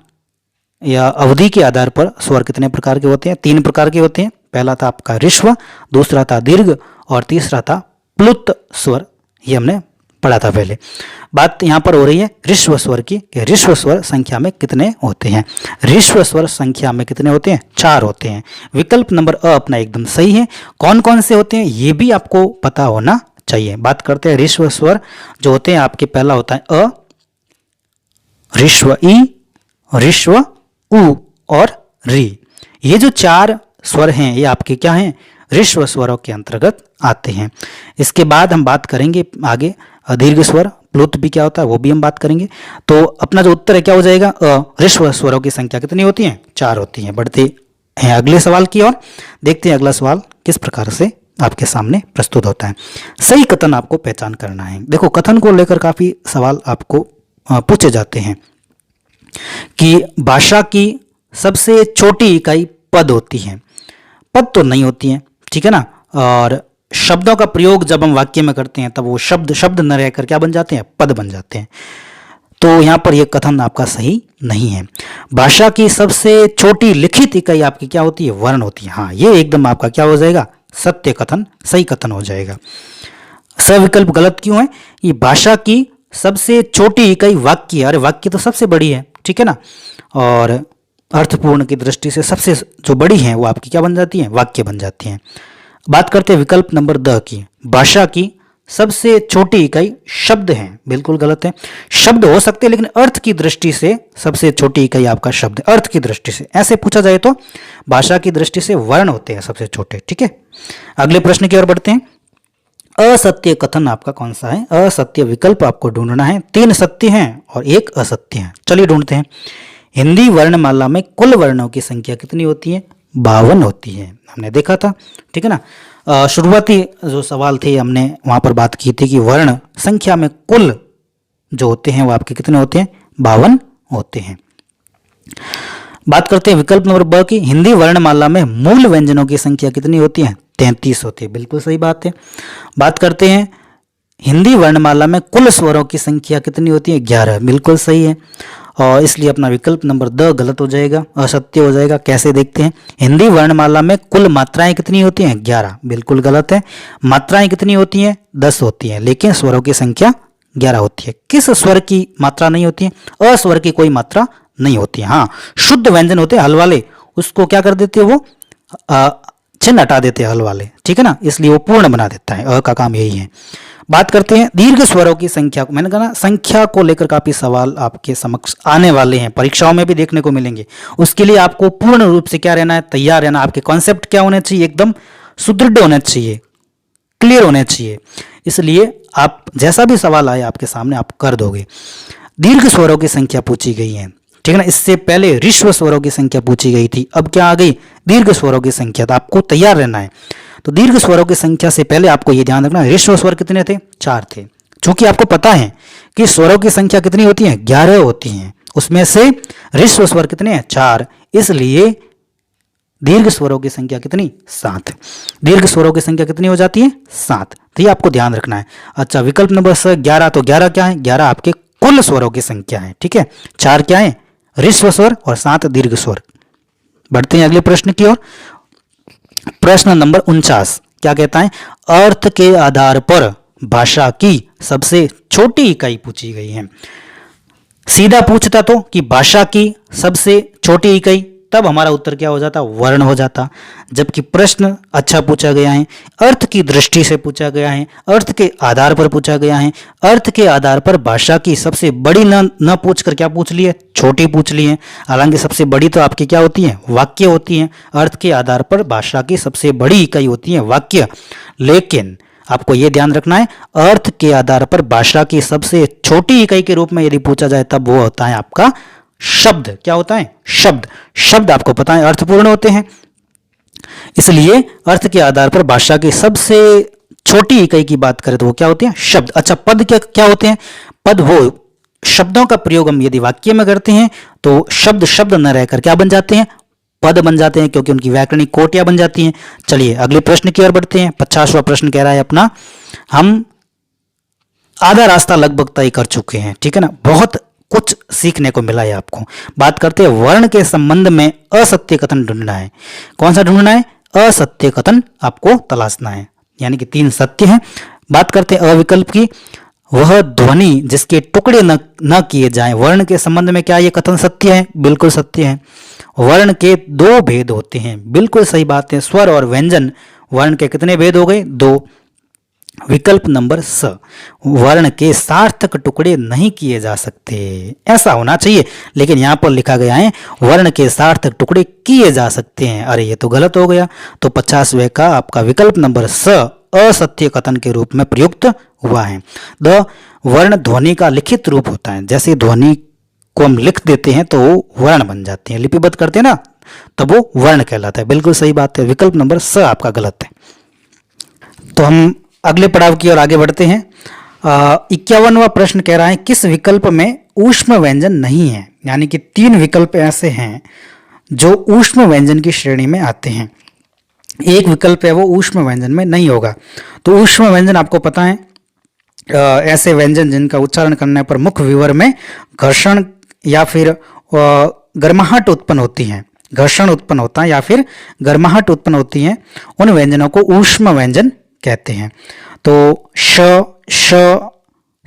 या अवधि के आधार पर स्वर कितने प्रकार के होते हैं? 3 प्रकार के होते हैं। पहला था आपका ऋस्व, दूसरा था दीर्घ और तीसरा था प्लुत स्वर। ये हमने पढ़ा था पहले। बात यहाँ पर हो रही है ऋस्व स्वर की कि ऋस्व स्वर संख्या में कितने होते हैं। ऋस्व स्वर संख्या में कितने होते हैं? 4 होते हैं। विकल्प नंबर अ अपना एकदम सही है। कौन कौन से होते हैं ये भी आपको पता होना चाहिए। बात करते हैं ऋस्व स्वर जो होते हैं आपके, पहला होता है अ, ऋस्व ई, ऋस्व उ और री। ये जो 4 स्वर हैं ये आपके क्या हैं? ऋस्व स्वरों के अंतर्गत आते हैं। इसके बाद हम बात करेंगे आगे दीर्घ स्वर, प्लुत भी क्या होता है वो भी हम बात करेंगे। तो अपना जो उत्तर है क्या हो जाएगा? ऋस्व स्वरों की संख्या कितनी होती है? 4 होती है। बढ़ते हैं अगले सवाल की ओर, देखते हैं अगला सवाल किस प्रकार से आपके सामने प्रस्तुत होता है। सही कथन आपको पहचान करना है। देखो कथन को लेकर काफी सवाल आपको पूछे जाते हैं कि भाषा की सबसे छोटी इकाई पद होती है। पद तो नहीं होती है, ठीक है ना। और शब्दों का प्रयोग जब हम वाक्य में करते हैं तब वो शब्द शब्द न रहकर क्या बन जाते हैं? पद बन जाते हैं। तो यहाँ पर यह कथन आपका सही नहीं है। भाषा की सबसे छोटी लिखित इकाई आपकी क्या होती है? वर्ण होती है। हाँ, ये एकदम आपका क्या हो जाएगा? सत्य कथन, सही कथन हो जाएगा। सविकल्प गलत क्यों है? ये भाषा की सबसे छोटी इकाई वाक्य, अरे वाक्य तो सबसे बड़ी है, ठीक है ना। और अर्थपूर्ण की दृष्टि से सबसे जो बड़ी है वो आपकी क्या बन जाती है? वाक्य बन जाती हैं। बात करते हैं विकल्प नंबर द की। भाषा की सबसे छोटी इकाई शब्द है। बिल्कुल गलत है। शब्द हो सकते हैं लेकिन अर्थ की दृष्टि से सबसे छोटी इकाई आपका शब्द है। अर्थ की दृष्टि से ऐसे पूछा जाए तो भाषा की दृष्टि से वर्ण होते हैं सबसे छोटे, ठीक है। अगले प्रश्न की ओर बढ़ते हैं। असत्य कथन आपका कौन सा है? असत्य विकल्प आपको ढूंढना है। 3 सत्य हैं और 1 असत्य है। चलिए ढूंढते हैं। हिंदी वर्णमाला में कुल वर्णों की संख्या कितनी होती है? 52 होती है। हमने देखा था, ठीक है ना। शुरुआती जो सवाल थे हमने वहां पर बात की थी कि वर्ण संख्या में कुल जो होते हैं वो आपके कितने होते हैं? 52 होते हैं। बात करते हैं विकल्प नंबर ब की। हिंदी वर्णमाला में मूल व्यंजनों की संख्या कितनी होती है? 33 होती है। बिल्कुल सही बात है। बात करते हैं हिंदी वर्णमाला में कुल स्वरों की संख्या कितनी होती है? 11। बिल्कुल सही है। और इसलिए अपना विकल्प नंबर द गलत हो जाएगा, असत्य हो जाएगा। कैसे देखते हैं। हिंदी वर्णमाला में कुल मात्राएं कितनी होती हैं? 11। बिल्कुल गलत है। मात्राएं कितनी होती हैं? 10 होती हैं, लेकिन स्वरों की संख्या 11 होती है। किस स्वर की मात्रा नहीं होती है? अस्वर की कोई मात्रा नहीं होती है। हाँ, शुद्ध व्यंजन होते हैं हल वाले, उसको क्या कर देते हैं? वो चिन्ह हटा देते हैं हल वाले, ठीक है ना। इसलिए वो पूर्ण बना देता है। अ का काम यही है। बात करते हैं दीर्घ स्वरों की संख्या को। मैंने कहा ना संख्या को लेकर काफी सवाल आपके समक्ष आने वाले हैं, परीक्षाओं में भी देखने को मिलेंगे। उसके लिए आपको पूर्ण रूप से क्या रहना है? तैयार रहना। आपके कॉन्सेप्ट क्या होने चाहिए? एकदम सुदृढ़ होने चाहिए, क्लियर होने चाहिए। इसलिए आप जैसा भी सवाल आए आपके सामने आप कर दोगे। दीर्घ स्वरों की संख्या पूछी गई है, ठीक है ना। इससे पहले ऋस्व स्वरों की संख्या पूछी गई थी, अब क्या आ गई? दीर्घ स्वरों की संख्या। तो आपको तैयार रहना है। तो दीर्घ स्वरों की संख्या से पहले आपको यह ध्यान रखना है ऋस्व स्वर कितने थे? 4 थे। क्योंकि आपको पता है कि स्वरों की संख्या कितनी होती है? 11 होती हैं। उसमें से ऋस्व स्वर कितने हैं? 4। इसलिए दीर्घ स्वरों की संख्या कितनी? 7। दीर्घ स्वरों की संख्या कितनी हो जाती है? 7। तो ये आपको ध्यान रखना है। अच्छा, विकल्प नंबर 11। तो 11 क्या है? 11 आपके कुल स्वरों की संख्या है, ठीक है। 4 क्या है? ऋस्व स्वर और 7 दीर्घ स्वर। बढ़ते हैं अगले प्रश्न की ओर। प्रश्न नंबर 49 क्या कहता है? अर्थ के आधार पर भाषा की सबसे छोटी इकाई पूछी गई है। सीधा पूछता तो कि भाषा की सबसे छोटी इकाई, तब हमारा उत्तर क्या हो जाता? वर्ण हो जाता। जबकि प्रश्न अच्छा पूछा गया है, अर्थ की दृष्टि से पूछा गया है, अर्थ के आधार पर पूछा गया है। अर्थ के आधार पर भाषा की सबसे बड़ी न पूछकर क्या पूछ ली है? छोटी पूछ ली है। हालांकि सबसे बड़ी तो आपकी क्या होती है? वाक्य होती है। अर्थ के आधार पर भाषा की सबसे बड़ी इकाई होती है वाक्य। लेकिन आपको यह ध्यान रखना है अर्थ के आधार पर भाषा की सबसे छोटी इकाई के रूप में यदि पूछा जाए तब वो होता है आपका शब्द। क्या होता है? शब्द। शब्द आपको पता है अर्थपूर्ण होते हैं, इसलिए अर्थ के आधार पर भाषा की सबसे छोटी इकाई की बात करें तो वो क्या होते हैं? शब्द। अच्छा, पद क्या होते हैं? पद वो शब्दों का प्रयोग हम यदि वाक्य में करते हैं तो शब्द शब्द न रहकर क्या बन जाते हैं? पद बन जाते हैं, क्योंकि उनकी व्याकरणिक कोटियां बन जाती हैं। चलिए अगले प्रश्न की ओर बढ़ते हैं। 50वां प्रश्न कह रहा है अपना, हम आधा रास्ता लगभग तय कर चुके हैं, ठीक है ना। बहुत कुछ सीखने को मिला है आपको। बात करते हैं वर्ण के संबंध में असत्य कथन ढूंढना है। कौन सा ढूंढना है? असत्य कथन आपको तलाशना है, यानी कि 3 सत्य हैं। बात करते हैं अविकल्प की। वह ध्वनि जिसके टुकड़े न किए जाएं, वर्ण के संबंध में क्या ये कथन सत्य है? बिल्कुल सत्य है। वर्ण के 2 भेद होते हैं, बिल्कुल सही बात है। स्वर और व्यंजन, वर्ण के कितने भेद हो गए? 2। विकल्प नंबर स, वर्ण के सार्थक टुकड़े नहीं किए जा सकते, ऐसा होना चाहिए, लेकिन यहां पर लिखा गया है वर्ण के सार्थक टुकड़े किए जा सकते हैं। अरे ये तो गलत हो गया। तो 50वें का आपका विकल्प नंबर स असत्य कथन के रूप में प्रयुक्त हुआ है। द, वर्ण ध्वनि का लिखित रूप होता है। जैसे ध्वनि को हम लिख देते हैं तो वो वर्ण बन जाते हैं, लिपिबद्ध करते हैं ना, तब वो वर्ण कहलाता है। बिल्कुल सही बात है, विकल्प नंबर स आपका गलत है। तो हम अगले पड़ाव की ओर आगे बढ़ते हैं। 51वां प्रश्न कह रहा है किस विकल्प में ऊष्म व्यंजन नहीं है? यानी कि 3 विकल्प ऐसे हैं जो ऊष्म व्यंजन की श्रेणी में आते हैं। एक विकल्प है वो ऊष्म व्यंजन में नहीं होगा। तो ऊष्म व्यंजन आपको पता है ऐसे व्यंजन जिनका उच्चारण करने पर मुख विवर में घर्षण या फिर गर्माहट उत्पन्न होती है, घर्षण उत्पन्न होता है या फिर गर्माहट उत्पन्न होती है, उन व्यंजनों को ऊष्म व्यंजन कहते हैं। तो श, श,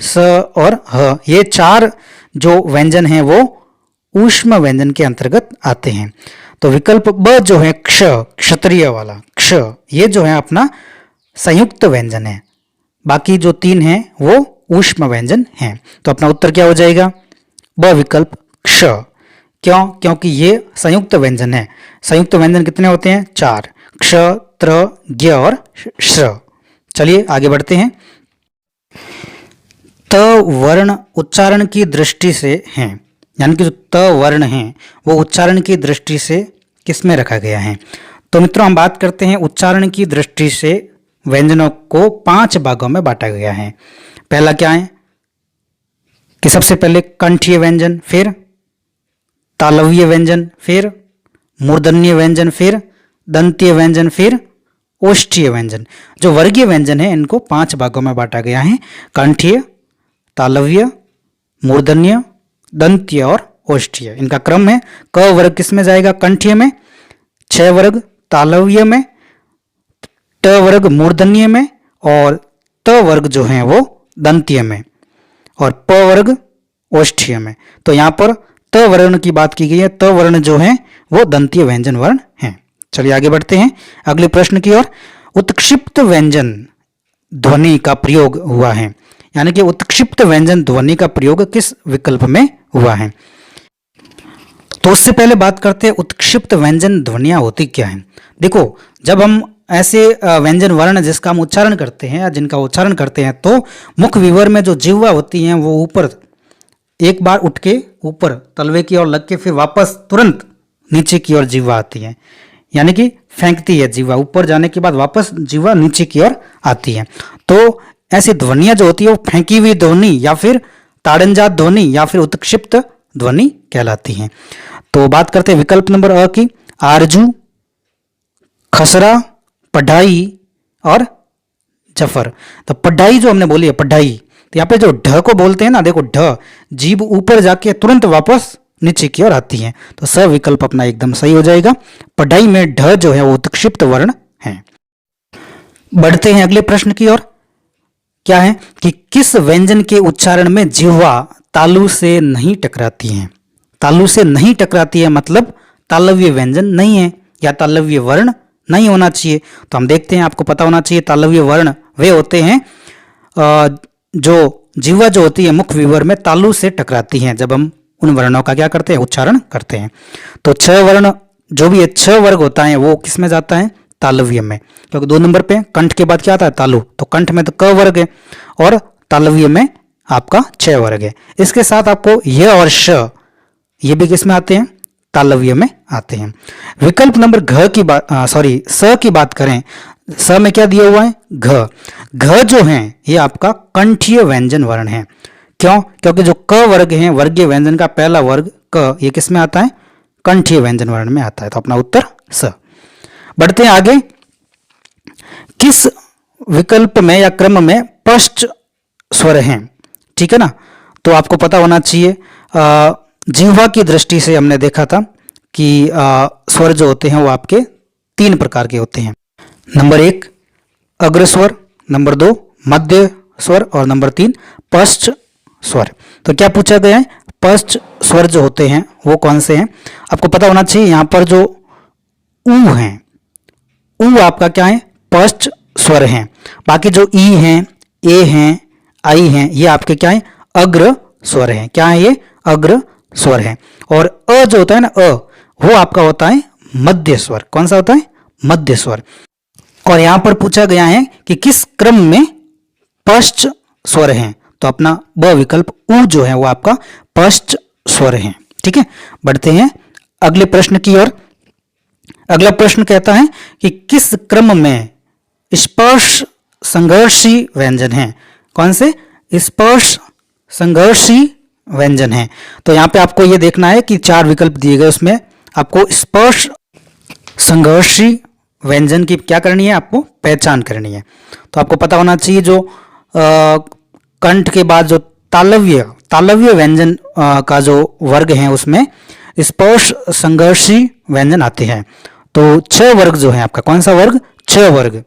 स और ह, ये 4 जो व्यंजन हैं वो ऊष्म व्यंजन के अंतर्गत आते हैं। तो विकल्प ब जो है क्ष, क्षत्रिय वाला क्ष, ये जो है अपना संयुक्त व्यंजन है। बाकी जो 3 हैं वो ऊष्म व्यंजन हैं। तो अपना उत्तर क्या हो जाएगा? ब विकल्प क्ष। क्यों? क्योंकि ये संयुक्त व्यंजन है। संयुक्त व्यंजन कितने होते हैं? 4, क्ष, त्र, ज्ञ और श्र। चलिए आगे बढ़ते हैं। त वर्ण उच्चारण की दृष्टि से हैं, यानी कि जो त वर्ण है वो उच्चारण की दृष्टि से किस में रखा गया है? तो मित्रों हम बात करते हैं उच्चारण की दृष्टि से व्यंजनों को 5 भागों में बांटा गया है। पहला क्या है कि सबसे पहले कंठीय व्यंजन, फिर तालव्य व्यंजन, फिर मूर्धन्य व्यंजन, फिर दंतीय व्यंजन, फिर ओष्ठीय व्यंजन। जो वर्गीय व्यंजन है इनको 5 भागों में बांटा गया है। कंठीय, तालव्य, मूर्धन्य, दंतीय और ओष्ठीय। इनका क्रम है। क वर्ग किस में जाएगा? कंठीय में, छ वर्ग तालव्य में, ट वर्ग मूर्धन्य में और त वर्ग जो है वो दंतीय में और प वर्ग ओष्ठीय में। तो यहाँ पर त वर्ण की बात की गई है। त वर्ण जो है वो दंतीय व्यंजन वर्ण है। चलिए आगे बढ़ते हैं अगले प्रश्न की ओर। उत्क्षिप्त व्यंजन ध्वनि का प्रयोग हुआ है, यानी कि उत्क्षिप्त व्यंजन ध्वनि का प्रयोग किस विकल्प में हुआ है? तो उससे पहले बात करते हैं उत्क्षिप्त व्यंजन ध्वनियां होती क्या हैं। देखो, जब हम ऐसे व्यंजन वर्ण जिसका हम उच्चारण करते हैं या जिनका उच्चारण करते हैं तो मुख विवर में जो जिह्वा होती हैं वो ऊपर एक बार उठ के ऊपर तलवे की ओर लग के फिर वापस तुरंत नीचे की ओर जिह्वा आती है, यानी कि फेंकती है जिह्वा, ऊपर जाने के बाद वापस जिह्वा नीचे की ओर आती है। तो ऐसी ध्वनियां जो होती है वो फेंकी हुई ध्वनि या फिर ताड़नजात ध्वनि या फिर उत्क्षिप्त ध्वनि कहलाती हैं। तो बात करते हैं विकल्प नंबर अ की। आरजू, खसरा, पढ़ाई और जफर। तो पढ़ाई जो हमने बोली है पढ़ाई, तो यहाँ पे जो ढ को बोलते हैं ना, देखो ढ जीभ ऊपर जाके तुरंत वापस नीचे की ओर आती है। तो स विकल्प अपना एकदम सही हो जाएगा। पढ़ाई में ढ जो है वो उत्क्षिप्त वर्ण है। बढ़ते हैं अगले प्रश्न की ओर। क्या है कि किस व्यंजन के उच्चारण में जिह्वा तालु से नहीं टकराती है? तालु से नहीं टकराती है मतलब तालव्य व्यंजन नहीं है या तालव्य वर्ण नहीं होना चाहिए। तो हम देखते हैं, आपको पता होना चाहिए तालव्य वर्ण वे होते हैं जो जिह्वा जो होती है मुख विवर में तालु से टकराती हैं जब हम उन वर्णों का क्या करते हैं? उच्चारण करते हैं। तो 6 वर्ण जो भी है 6 वर्ग होता है वो किस में जाता है? तालव्य में, क्योंकि 2 नंबर पे कंठ के बाद क्या आता है? तालु। तो कंठ में तो क वर्ग है और तालव्य में आपका 6 वर्ग है। इसके साथ आपको य और श ये भी किस में आते हैं? तालव्य में आते हैं। विकल्प नंबर स की बात करें, स में क्या दिया हुआ है? घ। घ जो है ये आपका कंठीय व्यंजन वर्ण है। क्यों? क्योंकि जो क वर्ग है वर्गीय व्यंजन का पहला वर्ग क, ये किस में आता है? कंठीय व्यंजन वर्ण में आता है। तो अपना उत्तर स। बढ़ते हैं आगे। किस विकल्प में या क्रम में पश्च स्वर हैं? ठीक है ना, तो आपको पता होना चाहिए। जिह्वा की दृष्टि से हमने देखा था कि स्वर जो होते हैं वो आपके तीन प्रकार के होते हैं। नंबर 1 अग्र स्वर, नंबर 2 मध्य स्वर और नंबर 3 पश्च स्वर। तो क्या पूछा गया है, पश्च स्वर जो होते हैं वो कौन से हैं? आपको पता होना चाहिए यहाँ पर जो ऊ हैं, ऊ आपका क्या है, पश्च स्वर हैं। बाकी जो ई हैं, ए हैं, आई हैं, ये आपके क्या है, अग्र स्वर हैं। क्या है ये, अग्र स्वर हैं। और अ जो होता है ना, अ वो आपका होता है मध्य स्वर। कौन सा होता है, मध्य स्वर। और यहां पर पूछा गया है कि किस क्रम में पश्च स्वर हैं, तो अपना ब विकल्प ऊ जो है वो आपका पश्च स्वर हैं। ठीक है, बढ़ते हैं अगले प्रश्न की ओर। अगला प्रश्न कहता है कि किस क्रम में स्पर्श संघर्षी व्यंजन है। कौन से, स्पर्श संघर्षी व्यंजन है। तो यहां पे आपको यह देखना है कि 4 विकल्प दिए गए, उसमें आपको स्पर्श संघर्षी व्यंजन की क्या करनी है, आपको पहचान करनी है। तो आपको पता होना चाहिए जो कंठ के बाद जो तालव्य व्यंजन का जो वर्ग है उसमें स्पर्श संघर्षी व्यंजन आते हैं। तो 6 वर्ग जो है आपका, कौन सा वर्ग, 6 वर्ग।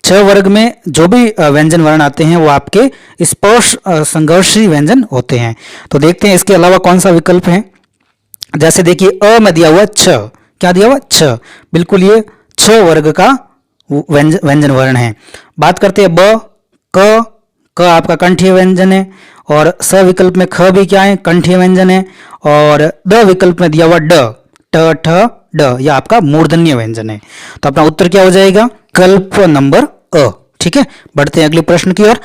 6 वर्ग में जो भी व्यंजन वर्ण आते हैं वो आपके स्पर्श संघर्षी व्यंजन होते हैं। तो देखते हैं इसके अलावा कौन सा विकल्प है। जैसे देखिए अ में दिया हुआ 6, क्या दिया हुआ 6, बिल्कुल ये 6 वर्ग का व्यंजन वर्ण है। बात करते हैं ब, क आपका कंठीय व्यंजन है, और स विकल्प में ख भी क्या है, कंठीय व्यंजन है, और द विकल्प में दिया हुआ ड, ट ठ ड, यह आपका मूर्धन्य व्यंजन है। तो अपना उत्तर क्या हो जाएगा, विकल्प नंबर अ। ठीक है, बढ़ते हैं अगले प्रश्न की ओर।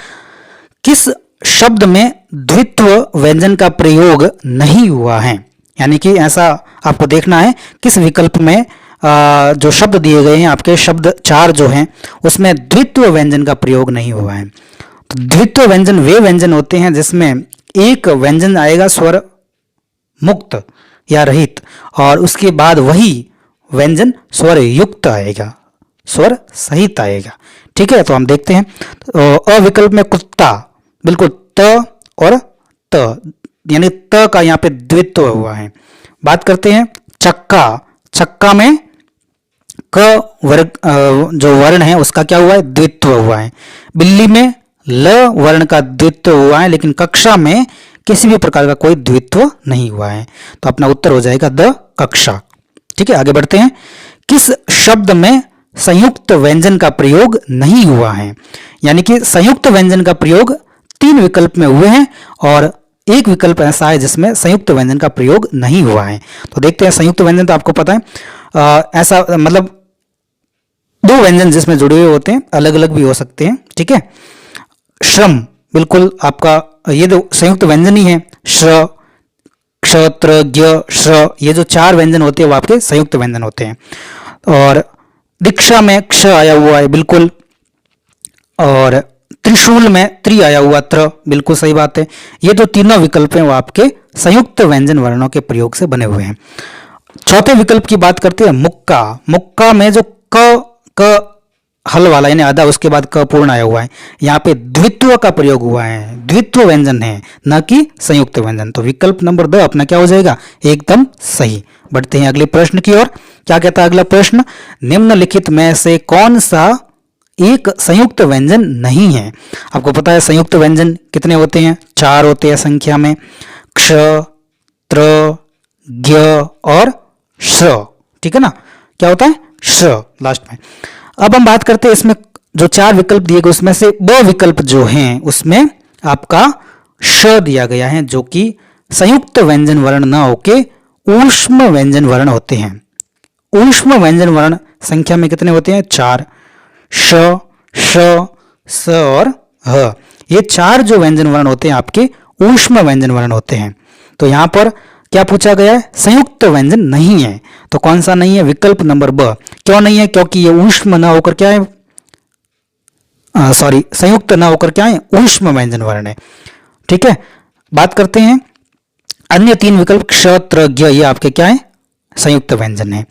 किस शब्द में द्वित्व व्यंजन का प्रयोग नहीं हुआ है, यानी कि ऐसा आपको देखना है किस विकल्प में जो शब्द दिए गए हैं आपके शब्द 4 जो हैं उसमें द्वित्व व्यंजन का प्रयोग नहीं हुआ है। तो द्वित्व व्यंजन वे व्यंजन होते हैं जिसमें एक व्यंजन आएगा स्वर मुक्त या रहित, और उसके बाद वही व्यंजन स्वर युक्त आएगा, स्वर सहित आएगा। ठीक है, तो हम देखते हैं। तो अ विकल्प में कुत्ता, बिल्कुल त और त, यानी त का यहाँ पे द्वित्व हुआ है। बात करते हैं चक्का, चक्का में क वर्ग जो वर्ण है उसका क्या हुआ है, द्वित्व हुआ है। बिल्ली में ल वर्ण का द्वित्व हुआ है, लेकिन कक्षा में किसी भी प्रकार का कोई द्वित्व नहीं हुआ है। तो अपना उत्तर हो जाएगा द कक्षा। ठीक है, आगे बढ़ते हैं। किस शब्द में संयुक्त व्यंजन का प्रयोग नहीं हुआ है, यानी कि संयुक्त व्यंजन का प्रयोग 3 विकल्प में हुए हैं और एक विकल्प ऐसा है जिसमें संयुक्त व्यंजन का प्रयोग नहीं हुआ है। तो देखते हैं संयुक्त व्यंजन, तो आपको पता है ऐसा मतलब 2 व्यंजन जिसमें जुड़े हुए होते हैं, अलग अलग भी हो सकते हैं। ठीक है, श्रम, बिल्कुल आपका ये जो संयुक्त व्यंजन ही है, श्र, क्षत्र, ज्ञ, श्र, ये जो 4 व्यंजन होते हैं वो आपके संयुक्त व्यंजन होते हैं। और दीक्षा में क्ष आया हुआ है, बिल्कुल, और त्रिशूल में त्रि आया हुआ त्र, बिल्कुल सही बात है। ये जो तीनों विकल्प हैं वो आपके संयुक्त व्यंजन वर्णों के प्रयोग से बने हुए हैं। चौथे विकल्प की बात करते हैं मुक्का, मुक्का में जो क हल वाला यानी आधा उसके बाद क पूर्ण आया हुआ है, यहाँ पे द्वित्व का प्रयोग हुआ है, द्वित्व व्यंजन है, न कि संयुक्त व्यंजन। तो विकल्प नंबर 2 अपना क्या हो जाएगा, एकदम सही। बढ़ते हैं अगले प्रश्न की ओर। क्या कहता है अगला प्रश्न, निम्नलिखित में से कौन सा एक संयुक्त व्यंजन नहीं है। आपको पता है संयुक्त व्यंजन कितने होते हैं, 4 होते हैं संख्या में, क्ष, त्र, ज्ञ और श्र। ठीक है ना, क्या होता है, श्र लास्ट में। अब हम बात करते हैं इसमें जो 4 विकल्प दिए गए उसमें से ब विकल्प जो हैं उसमें आपका श दिया गया है, जो कि संयुक्त व्यंजन वर्ण न होके ऊष्म व्यंजन वर्ण होते हैं। ऊष्म व्यंजन वर्ण संख्या में कितने होते हैं, 4, श, श, स और ह। ये 4 जो व्यंजन वर्ण होते हैं आपके ऊष्म व्यंजन वर्ण होते हैं। तो यहां पर क्या पूछा गया है, संयुक्त व्यंजन नहीं है। तो कौन सा नहीं है, विकल्प नंबर ब। क्यों नहीं है, क्योंकि ये ऊष्म ना होकर क्या है, संयुक्त ना होकर क्या है, ऊष्म व्यंजन वर्ण है। ठीक है, बात करते हैं अन्य 3 विकल्प क्ष, त्र, ज्ञ, ये आपके क्या है, संयुक्त व्यंजन है।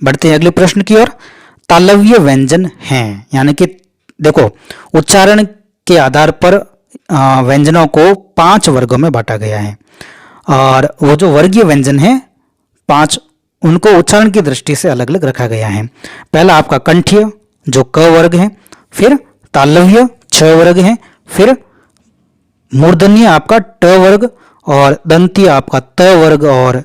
बढ़ते हैं अगले प्रश्न की ओर। तालव्य व्यंजन हैं, यानी कि देखो उच्चारण के आधार पर व्यंजनों को 5 वर्गों में बांटा गया है, और वो जो वर्गीय व्यंजन है 5 उनको उच्चारण की दृष्टि से अलग अलग रखा गया है। पहला आपका कंठीय जो क वर्ग है, फिर तालव्य छ वर्ग है, फिर मूर्धन्य आपका ट वर्ग और दंतीय आपका त वर्ग और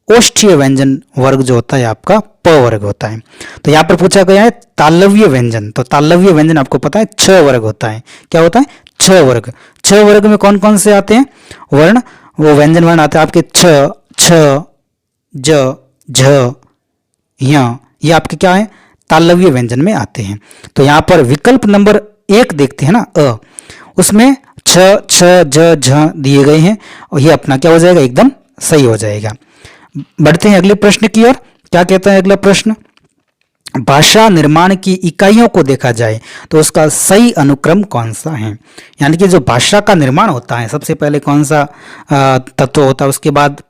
ओष्ठीय व्यंजन वर्ग जो होता है आपका प वर्ग होता है। तो यहाँ पर पूछा गया है तालव्य व्यंजन, तो तालव्य व्यंजन आपको पता है छ वर्ग होता है। क्या होता है? छ वर्ग। छ वर्ग में कौन कौन से आते हैं वर्ण? वो व्यंजन वर्ण आते हैं आपके छ, छ, ज, झ, य, ये आपके क्या है? तालव्य व्यंजन में आते हैं। तो यहाँ पर विकल्प नंबर 1 देखते हैं ना, अ, उसमें छ, छ, ज, झ दिए गए हैं और ये अपना क्या हो जाएगा? एकदम सही हो जाएगा। बढ़ते हैं अगले प्रश्न की ओर। क्या कहता है अगला प्रश्न? भाषा निर्माण की इकाइयों को देखा जाए तो उसका सही अनुक्रम कौन सा है? यानी कि जो भाषा का निर्माण होता है सबसे पहले कौन सा तत्व होता है, उसके बाद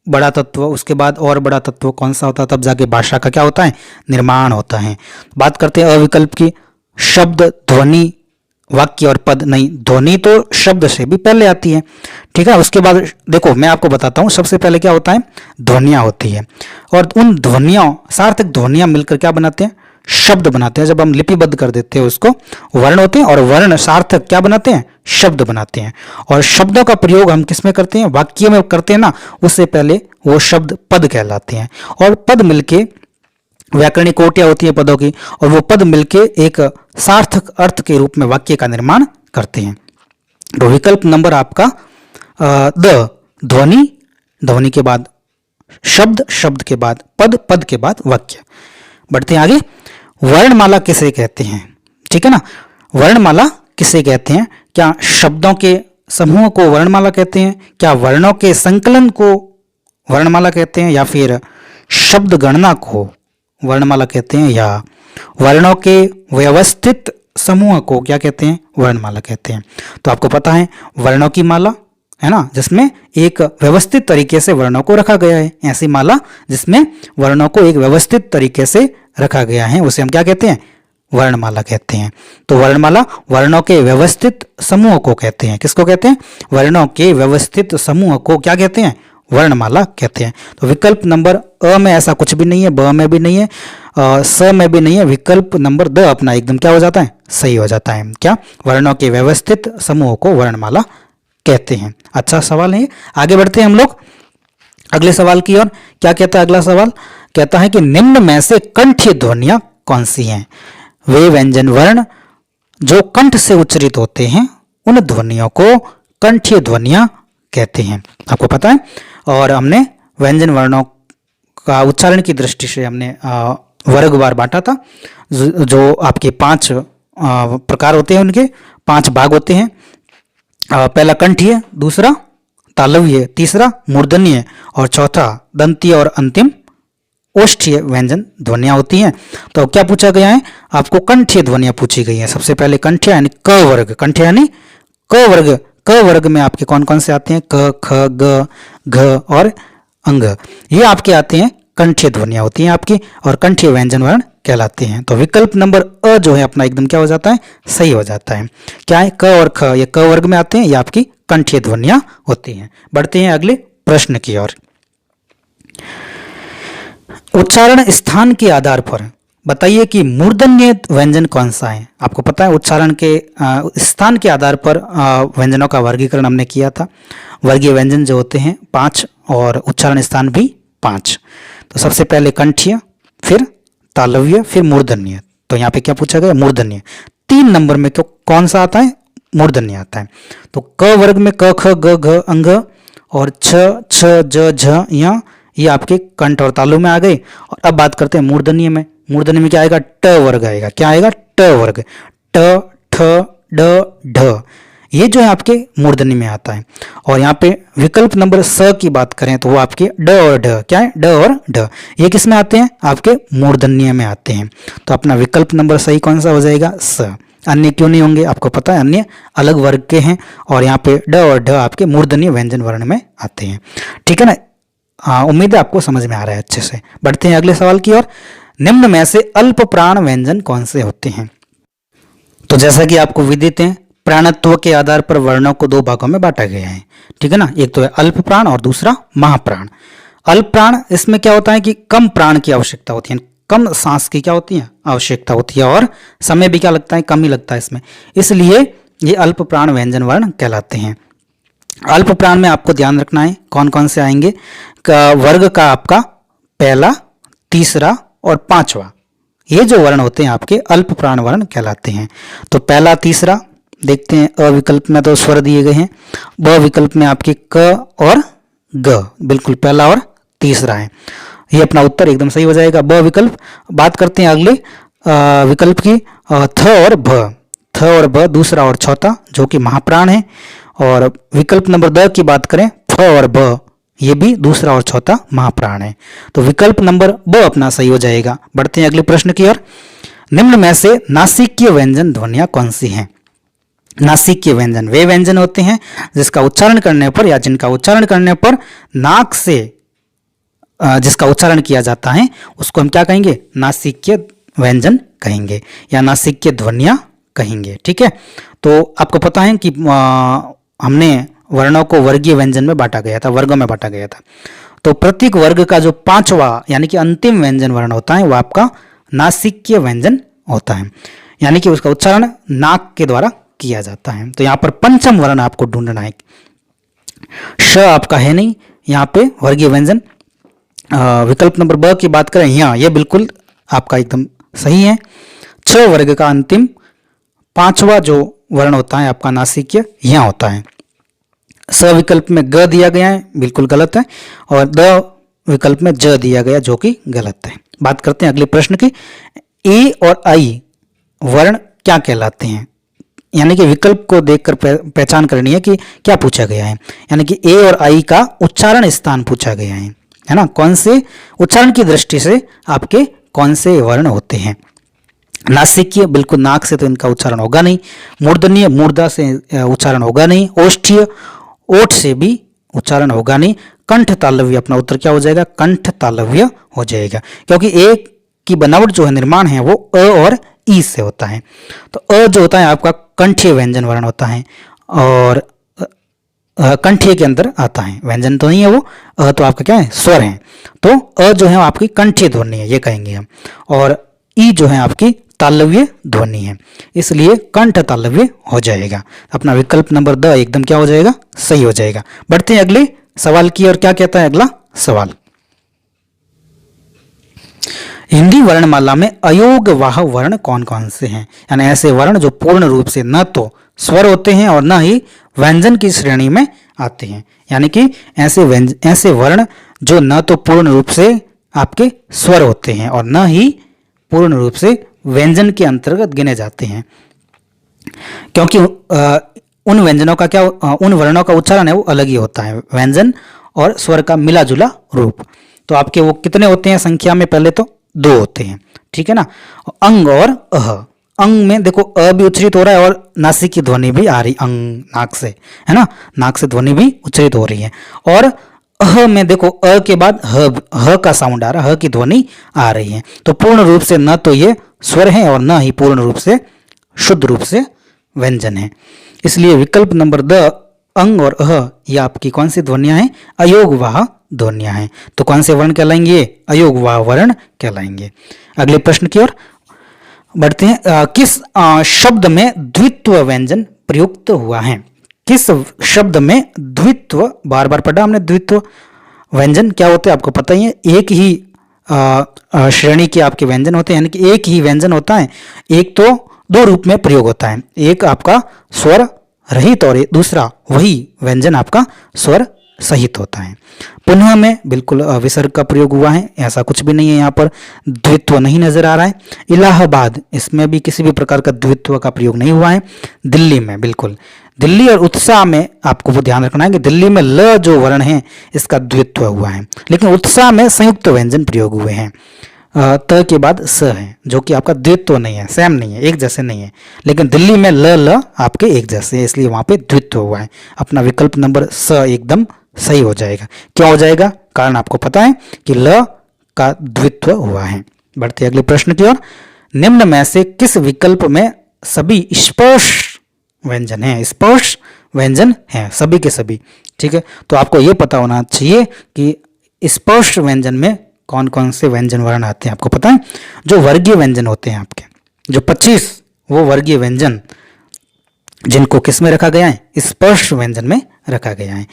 बड़ा तत्व, उसके बाद और बड़ा तत्व कौन सा होता है, तब जाके भाषा का क्या होता है? निर्माण होता है। बात करते हैं अविकल्प की। शब्द, ध्वनि, वाक्य और पद। नहीं, ध्वनि तो शब्द से भी पहले आती है, ठीक है। उसके बाद देखो मैं आपको बताता हूं, सबसे पहले क्या होता है? ध्वनियां होती है और उन ध्वनियों, सार्थक ध्वनियां मिलकर क्या बनाते हैं? शब्द बनाते हैं। जब हम लिपिबद्ध कर देते हैं उसको, वर्ण होते हैं और वर्ण सार्थक क्या बनाते हैं? शब्द बनाते हैं। और शब्दों का प्रयोग हम किस में करते हैं? वाक्य में करते हैं ना, उससे पहले वो शब्द पद कहलाते हैं। और पद मिलके, व्याकरणिक कोटियां होती है पदों की, और वो पद मिलके एक सार्थक अर्थ के रूप में वाक्य का निर्माण करते हैं। तो विकल्प नंबर आपका द, ध्वनि, ध्वनि के बाद शब्द, शब्द के बाद पद, पद के बाद वाक्य। बढ़ते हैं आगे। वर्णमाला किसे कहते हैं? ठीक है ना, वर्णमाला किसे कहते हैं? क्या शब्दों के समूह को वर्णमाला कहते हैं? क्या वर्णों के संकलन को वर्णमाला कहते हैं? या फिर शब्द गणना को वर्णमाला कहते हैं? या वर्णों के व्यवस्थित समूह को क्या कहते हैं? वर्णमाला कहते हैं। तो आपको पता है वर्णों की माला है ना, जिसमें एक व्यवस्थित तरीके से वर्णों को रखा गया है। ऐसी माला जिसमें वर्णों को एक व्यवस्थित तरीके से रखा गया है उसे हम क्या कहते हैं? वर्णमाला कहते हैं। तो वर्णमाला वर्णों के व्यवस्थित समूह को कहते हैं। किसको कहते हैं? वर्णों के व्यवस्थित समूह को क्या कहते हैं? वर्णमाला कहते हैं। तो विकल्प नंबर अ में ऐसा कुछ भी नहीं है, ब में भी नहीं है, स में भी नहीं है। विकल्प नंबर द अपना एकदम क्या हो जाता है? सही हो जाता है। क्या? वर्णों के व्यवस्थित समूह को वर्णमाला कहते हैं। अच्छा सवाल है। आगे बढ़ते हैं हम लोग अगले सवाल की ओर। क्या कहता है अगला सवाल? कहता है कि निम्न में से कंठीय ध्वनियां कौन सी हैं? वे व्यंजन वर्ण जो कंठ से उच्चारित होते हैं उन ध्वनियों को कंठीय ध्वनियां कहते हैं। आपको पता है। और हमने व्यंजन वर्णों का उच्चारण की दृष्टि से हमने वर्गवार बांटा था। जो आपके 5 प्रकार होते हैं, उनके 5 भाग होते हैं। पहला कंठीय, दूसरा तालव्य, तीसरा मूर्धन्य और चौथा दंतीय और अंतिम ओष्ठीय व्यंजन ध्वनियां होती हैं। तो क्या पूछा गया है? आपको कंठीय ध्वनियां पूछी गई हैं। सबसे पहले कंठीय यानी क वर्ग, कंठीय यानी क वर्ग। क वर्ग में आपके कौन कौन से आते हैं? क, ख, ग, घ और अंग। ये आपके आते हैं कंठीय ध्वनियां होती हैं आपकी और कंठीय व्यंजन वर्ण कहलाते हैं। तो विकल्प नंबर अ जो है अपना एकदम क्या हो जाता है? सही हो जाता है। क्या है? क और ख ये क वर्ग में आते हैं, ये आपकी कंठीय ध्वनियां होती हैं। बढ़ते हैं अगले प्रश्न की ओर। उच्चारण स्थान के आधार पर बताइए कि मूर्धन्य व्यंजन कौन सा है? आपको पता है उच्चारण के स्थान के आधार पर व्यंजनों का वर्गीकरण हमने किया था। वर्गीय व्यंजन जो होते हैं 5 और उच्चारण स्थान भी 5। तो सबसे पहले कंठीय, फिर तालव्य, फिर मूर्धन्य। तो यहाँ पे क्या पूछा गया? मूर्धन्य। 3 नंबर में क्यों कौन सा आता है? मूर्धन्य आता है। तो क वर्ग में क, ख, ग, घ, अंग और छ, छ, ज, झ, य ये आपके कंठ और तालु में आ गए। और अब बात करते हैं मूर्धन्य में। मूर्धन्य में क्या आएगा? ट वर्ग आएगा। क्या आएगा? ट वर्ग। ट, ठ, ड, ढ ये जो है आपके मूर्धन्य में आता है। और यहाँ पे विकल्प नंबर स की बात करें तो वो आपके ड और ढ। क्या है? ड और ढ ये किस में आते हैं? आपके मूर्धन्य में आते हैं। तो अपना विकल्प नंबर सही कौन सा हो जाएगा? स। अन्य क्यों नहीं होंगे? आपको पता है अन्य अलग वर्ग के हैं और यहाँ पे ड और ढ आपके मूर्धन्य व्यंजन वर्ण में आते हैं। ठीक है ना? उम्मीद है आपको समझ में आ रहा है अच्छे से। बढ़ते हैं अगले सवाल की ओर। निम्न में से अल्प प्राण व्यंजन कौन से होते हैं? तो जैसा कि आपको विदित है प्राणत्व के आधार पर वर्णों को 2 भागों में बांटा गया है। ठीक है ना? एक तो है अल्प प्राण और दूसरा महाप्राण। अल्प प्राण, इसमें क्या होता है कि कम प्राण की आवश्यकता होती है, कम सांस की क्या होती है आवश्यकता होती है, और समय भी क्या लगता है कम ही लगता है इसमें, इसलिए ये अल्प प्राण व्यंजन वर्ण कहलाते हैं। अल्प प्राण में आपको ध्यान रखना है कौन कौन से आएंगे, वर्ग का आपका पहला, तीसरा और पांचवा, ये जो वर्ण होते हैं आपके अल्प प्राण वर्ण कहलाते हैं। तो पहला तीसरा देखते हैं, अ विकल्प में तो स्वर दिए गए हैं, ब विकल्प में आपके क और ग, बिल्कुल पहला और तीसरा है, ये अपना उत्तर एकदम सही हो जाएगा ब विकल्प। बात करते हैं अगले विकल्प की, थ और भ, थ और ब दूसरा और चौथा जो कि महाप्राण है। और विकल्प नंबर द की बात करें, फ और ब, ये भी दूसरा और चौथा महाप्राण है, तो विकल्प नंबर ब अपना सही हो जाएगा। बढ़ते हैं अगले प्रश्न की ओर, निम्न में से नासिकीय व्यंजन ध्वनियां कौन सी हैं। नासिकीय व्यंजन वे व्यंजन होते हैं जिसका उच्चारण करने पर या जिनका उच्चारण करने पर नाक से जिसका उच्चारण किया जाता है उसको हम क्या कहेंगे, नासिकीय व्यंजन कहेंगे या नासिकीय ध्वनियां कहेंगे। ठीक है, तो आपको पता है कि हमने वर्णों को वर्गीय व्यंजन में बांटा गया था, वर्गों में बांटा गया था। तो प्रत्येक वर्ग का जो पांचवा यानी कि अंतिम व्यंजन वर्ण होता है वो आपका नासिकीय व्यंजन होता है, यानी कि उसका उच्चारण नाक के द्वारा किया जाता है। तो यहाँ पर पंचम वर्ण आपको ढूंढना है, श आपका है नहीं यहाँ पे वर्गीय व्यंजन। विकल्प नंबर ब की बात करें, यहाँ ये बिल्कुल आपका एकदम सही है। छ वर्ग का अंतिम पांचवा जो वर्ण होता है आपका नासिकीय यहाँ होता है। स विकल्प में ग दिया गया है, बिल्कुल गलत है, और द विकल्प में ज दिया गया जो कि गलत है। बात करते हैं अगले प्रश्न की, ए और आई वर्ण क्या कहलाते हैं, यानी कि विकल्प को देखकर पहचान करनी है कि क्या पूछा गया है, यानी कि ए और आई का उच्चारण स्थान पूछा गया है ना, कौन से उच्चारण की दृष्टि से आपके कौन से वर्ण होते हैं। नासिकीय बिल्कुल नाक से तो इनका उच्चारण होगा नहीं, मूर्धन्य मूर्धा से उच्चारण होगा नहीं, ओष्ठीय ओठ से भी उच्चारण होगा नहीं, कंठ तालव्य अपना उत्तर क्या हो जाएगा, कंठ तालव्य हो जाएगा, क्योंकि ए की बनावट जो है निर्माण है वो अ और ई से होता है। तो अ जो होता है आपका कंठीय व्यंजन वर्ण होता है और कंठीय के अंदर आता है, व्यंजन तो नहीं है वो, अ तो आपका क्या है स्वर है। तो अ जो है आपकी कंठीय ध्वनि है ये कहेंगे हम, और ई जो है आपकी तालव्य ध्वनि है, इसलिए कंठ तालव्य हो जाएगा। अपना विकल्प नंबर द एकदम क्या हो जाएगा, सही हो जाएगा। बढ़ते हैं अगले सवाल की और क्या कहता है अगला सवाल, हिंदी वर्णमाला में अयोगवाह वर्ण कौन कौन से हैं, यानी ऐसे वर्ण जो पूर्ण रूप से न तो स्वर होते हैं और न ही व्यंजन की श्रेणी में आते हैं, यानी कि ऐसे वर्ण जो न तो पूर्ण रूप से आपके स्वर होते हैं और न ही पूर्ण रूप से व्यंजन के अंतर्गत गिने जाते हैं, क्योंकि उन व्यंजनों का क्या उन वर्णों का उच्चारण है वो अलग ही होता है, व्यंजन और स्वर का मिला जुला रूप। तो आपके वो कितने होते हैं संख्या में, पहले तो 2 होते हैं, ठीक है ना, अंग और अह। अंग में देखो अ भी उच्चरित हो रहा है और नासिक की ध्वनि भी आ रही, अंग नाक से है ना, नाक से ध्वनि भी उच्चरित हो रही है, और अह में देखो अ के बाद ह का साउंड आ रहा है, ह की ध्वनि आ रही है। तो पूर्ण रूप से न तो ये स्वर है और न ही पूर्ण रूप से शुद्ध रूप से व्यंजन है, इसलिए विकल्प नंबर द अंग और अह ये आपकी कौन सी ध्वनियां हैं, अयोगवाह ध्वनियां हैं। तो कौन से वर्ण कहलाएंगे, अयोगवाह वर्ण कहलाएंगे। अगले प्रश्न की ओर बढ़ते हैं, किस शब्द में द्वित्व व्यंजन प्रयुक्त हुआ है, किस शब्द में द्वित्व, बार बार पढ़ा हमने, द्वित्व व्यंजन क्या होते हैं आपको पता ही है, एक ही श्रेणी के आपके व्यंजन होते हैं, यानी कि एक ही व्यंजन होता है, एक तो 2 रूप में प्रयोग होता है, एक आपका स्वर रहित और दूसरा वही व्यंजन आपका स्वर सहित होता है। पुनः में बिल्कुल विसर्ग का प्रयोग हुआ है, ऐसा कुछ भी नहीं है, यहाँ पर द्वित्व नहीं नजर आ रहा है। इलाहाबाद इसमें भी किसी भी प्रकार का द्वित्व का प्रयोग नहीं हुआ है। दिल्ली में बिल्कुल, दिल्ली और उत्साह में आपको वो ध्यान रखना है कि दिल्ली में ल जो वर्ण है इसका द्वित्व हुआ है, लेकिन उत्साह में संयुक्त व्यंजन प्रयोग हुए हैं, त के बाद स है जो कि आपका द्वित्व नहीं है, सेम नहीं है, एक जैसे नहीं है, लेकिन दिल्ली में ल आपके एक जैसे है, इसलिए वहां पे द्वित्व हुआ है। अपना विकल्प नंबर स एकदम सही हो जाएगा। क्यों हो जाएगा, कारण आपको पता है कि ल का द्वित्व हुआ है। बढ़ते अगले प्रश्न की ओर, निम्न में से किस विकल्प में सभी स्पर्श व्यंजन है, स्पर्श व्यंजन है सभी के सभी, ठीक है। तो आपको यह पता होना चाहिए कि स्पर्श व्यंजन में कौन कौन से व्यंजन वर्ण आते हैं आपको पता है? जो वर्गीय व्यंजन होते हैं आपके, जो 25 वो वर्गीय व्यंजन जिनको किस में रखा गया है? स्पर्श व्यंजन में रखा गया है।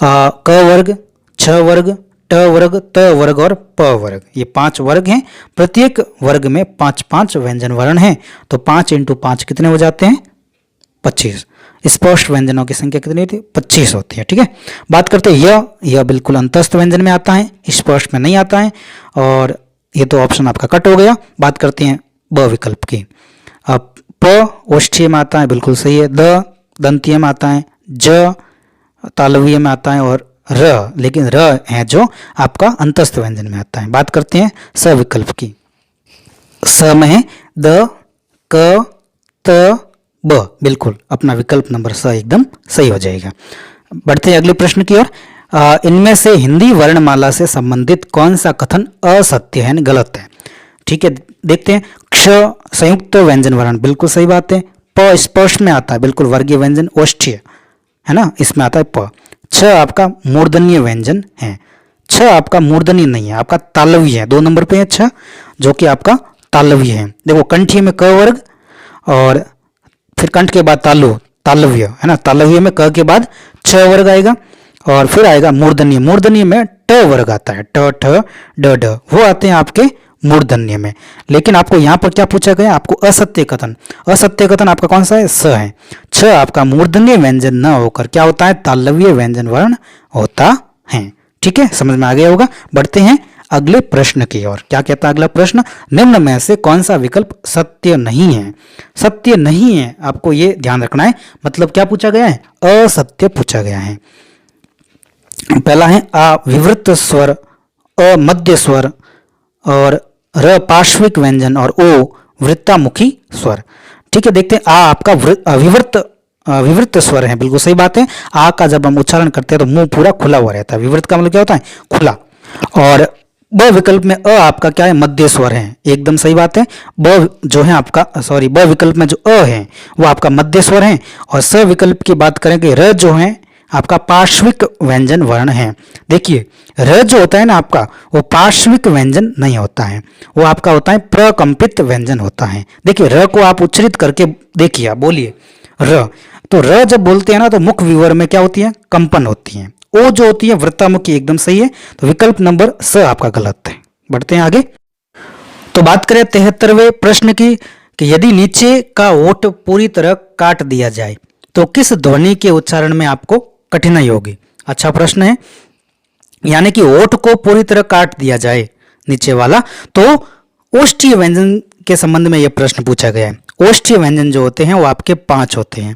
क वर्ग, छ वर्ग, ट वर्ग, त वर्ग और प वर्ग, ये 5 वर्ग हैं। प्रत्येक वर्ग में 5-5 व्यंजन वर्ण हैं, तो 5 × 5 कितने हो जाते हैं? 25। स्पर्श व्यंजनों की संख्या कितनी होती है? 25 होती है। ठीक है, बात करते हैं यह बिल्कुल अंतस्थ व्यंजन में आता है, स्पर्श में नहीं आता है, और ये तो ऑप्शन आपका कट हो गया। बात करते हैं ब विकल्प की। अब प ओष्ठीय में आता है, बिल्कुल सही है। द दंतीय में आता है, ज तालव्य में आता है, और र, लेकिन र है जो आपका अंतस्थ व्यंजन में आता है। बात करते हैं स विकल्प की। स में है द, क, त, ब, बिल्कुल अपना विकल्प नंबर स एकदम सही हो जाएगा। बढ़ते हैं अगले प्रश्न की ओर। इनमें से हिंदी वर्णमाला से संबंधित कौन सा कथन असत्य है, गलत है? ठीक है, देखते हैं। क्ष संयुक्त व्यंजन वर्ण, बिल्कुल सही बात है। प स्पर्श में आता है, बिल्कुल वर्गीय व्यंजन ओष्ठीय है ना, इसमें आता है प। छ आपका मूर्धन्य व्यंजन है, छ आपका मूर्धन्य नहीं है, आपका तालव्य है। 2 नंबर पे है छ, जो कि आपका तालव्य है। देखो कंठी में क वर्ग, और फिर कंठ के बाद तालव्य है ना, तालव्य में क के बाद छ वर्ग आएगा, और फिर आएगा मूर्धन्य। मूर्धन्य में ट वर्ग आता है, ट, ठ, ड, ढ, वो आते हैं आपके मूर्धन्य में। लेकिन आपको यहाँ पर क्या पूछा गया? आपको असत्य कथन। असत्य कथन आपका कौन सा है? स है। छ आपका मूर्धन्य व्यंजन न होकर क्या होता है? तालव्य व्यंजन वर्ण होता है। ठीक है, समझ में आ गया होगा। बढ़ते हैं अगले प्रश्न की ओर। क्या कहता है अगला प्रश्न? निम्न में से कौन सा विकल्प सत्य नहीं है? सत्य नहीं है, आपको ये ध्यान रखना है। मतलब क्या पूछा गया है? असत्य पूछा गया है। पहला है आ विवृत स्वर, अ मध्य स्वर, और र पार्श्विक व्यंजन, और ओ वृत्तामुखी स्वर। ठीक है, देखते हैं। आ आपका विवृत स्वर है, बिल्कुल सही बात है। आ का जब हम उच्चारण करते हैं तो मुंह पूरा खुला हुआ रहता है। विवृत का मतलब क्या होता है? खुला। और ब विकल्प में अ आपका क्या है? मध्य स्वर है, एकदम सही बात है। ब जो है आपका ब विकल्प में जो अ है वो आपका मध्य स्वर है। और स विकल्प की बात करेंगे, र जो है आपका पार्श्विक व्यंजन वर्ण है। देखिए र जो होता है ना आपका, वो पार्श्विक व्यंजन नहीं होता है, वो आपका होता है प्रकंपित व्यंजन होता है। देखिए र को आप उच्चरित करके देखिए, आप बोलिए र, तो र जब बोलते हैं ना तो मुख विवर में क्या होती है? कंपन होती है। ओ जो होती है वृत्तामुखी, एकदम सही है। तो विकल्प नंबर स आपका गलत है। बढ़ते हैं आगे। तो बात करें 73वें प्रश्न की कि यदि नीचे का ओठ पूरी तरह काट दिया जाए तो किस ध्वनि के उच्चारण में आपको कठिनाई होगी? अच्छा प्रश्न है। यानी कि ओठ को पूरी तरह काट दिया जाए नीचे वाला, तो ओष्ठीय व्यंजन के संबंध में यह प्रश्न पूछा गया है। ओष्ठीय व्यंजन जो होते हैं वो आपके 5 होते हैं,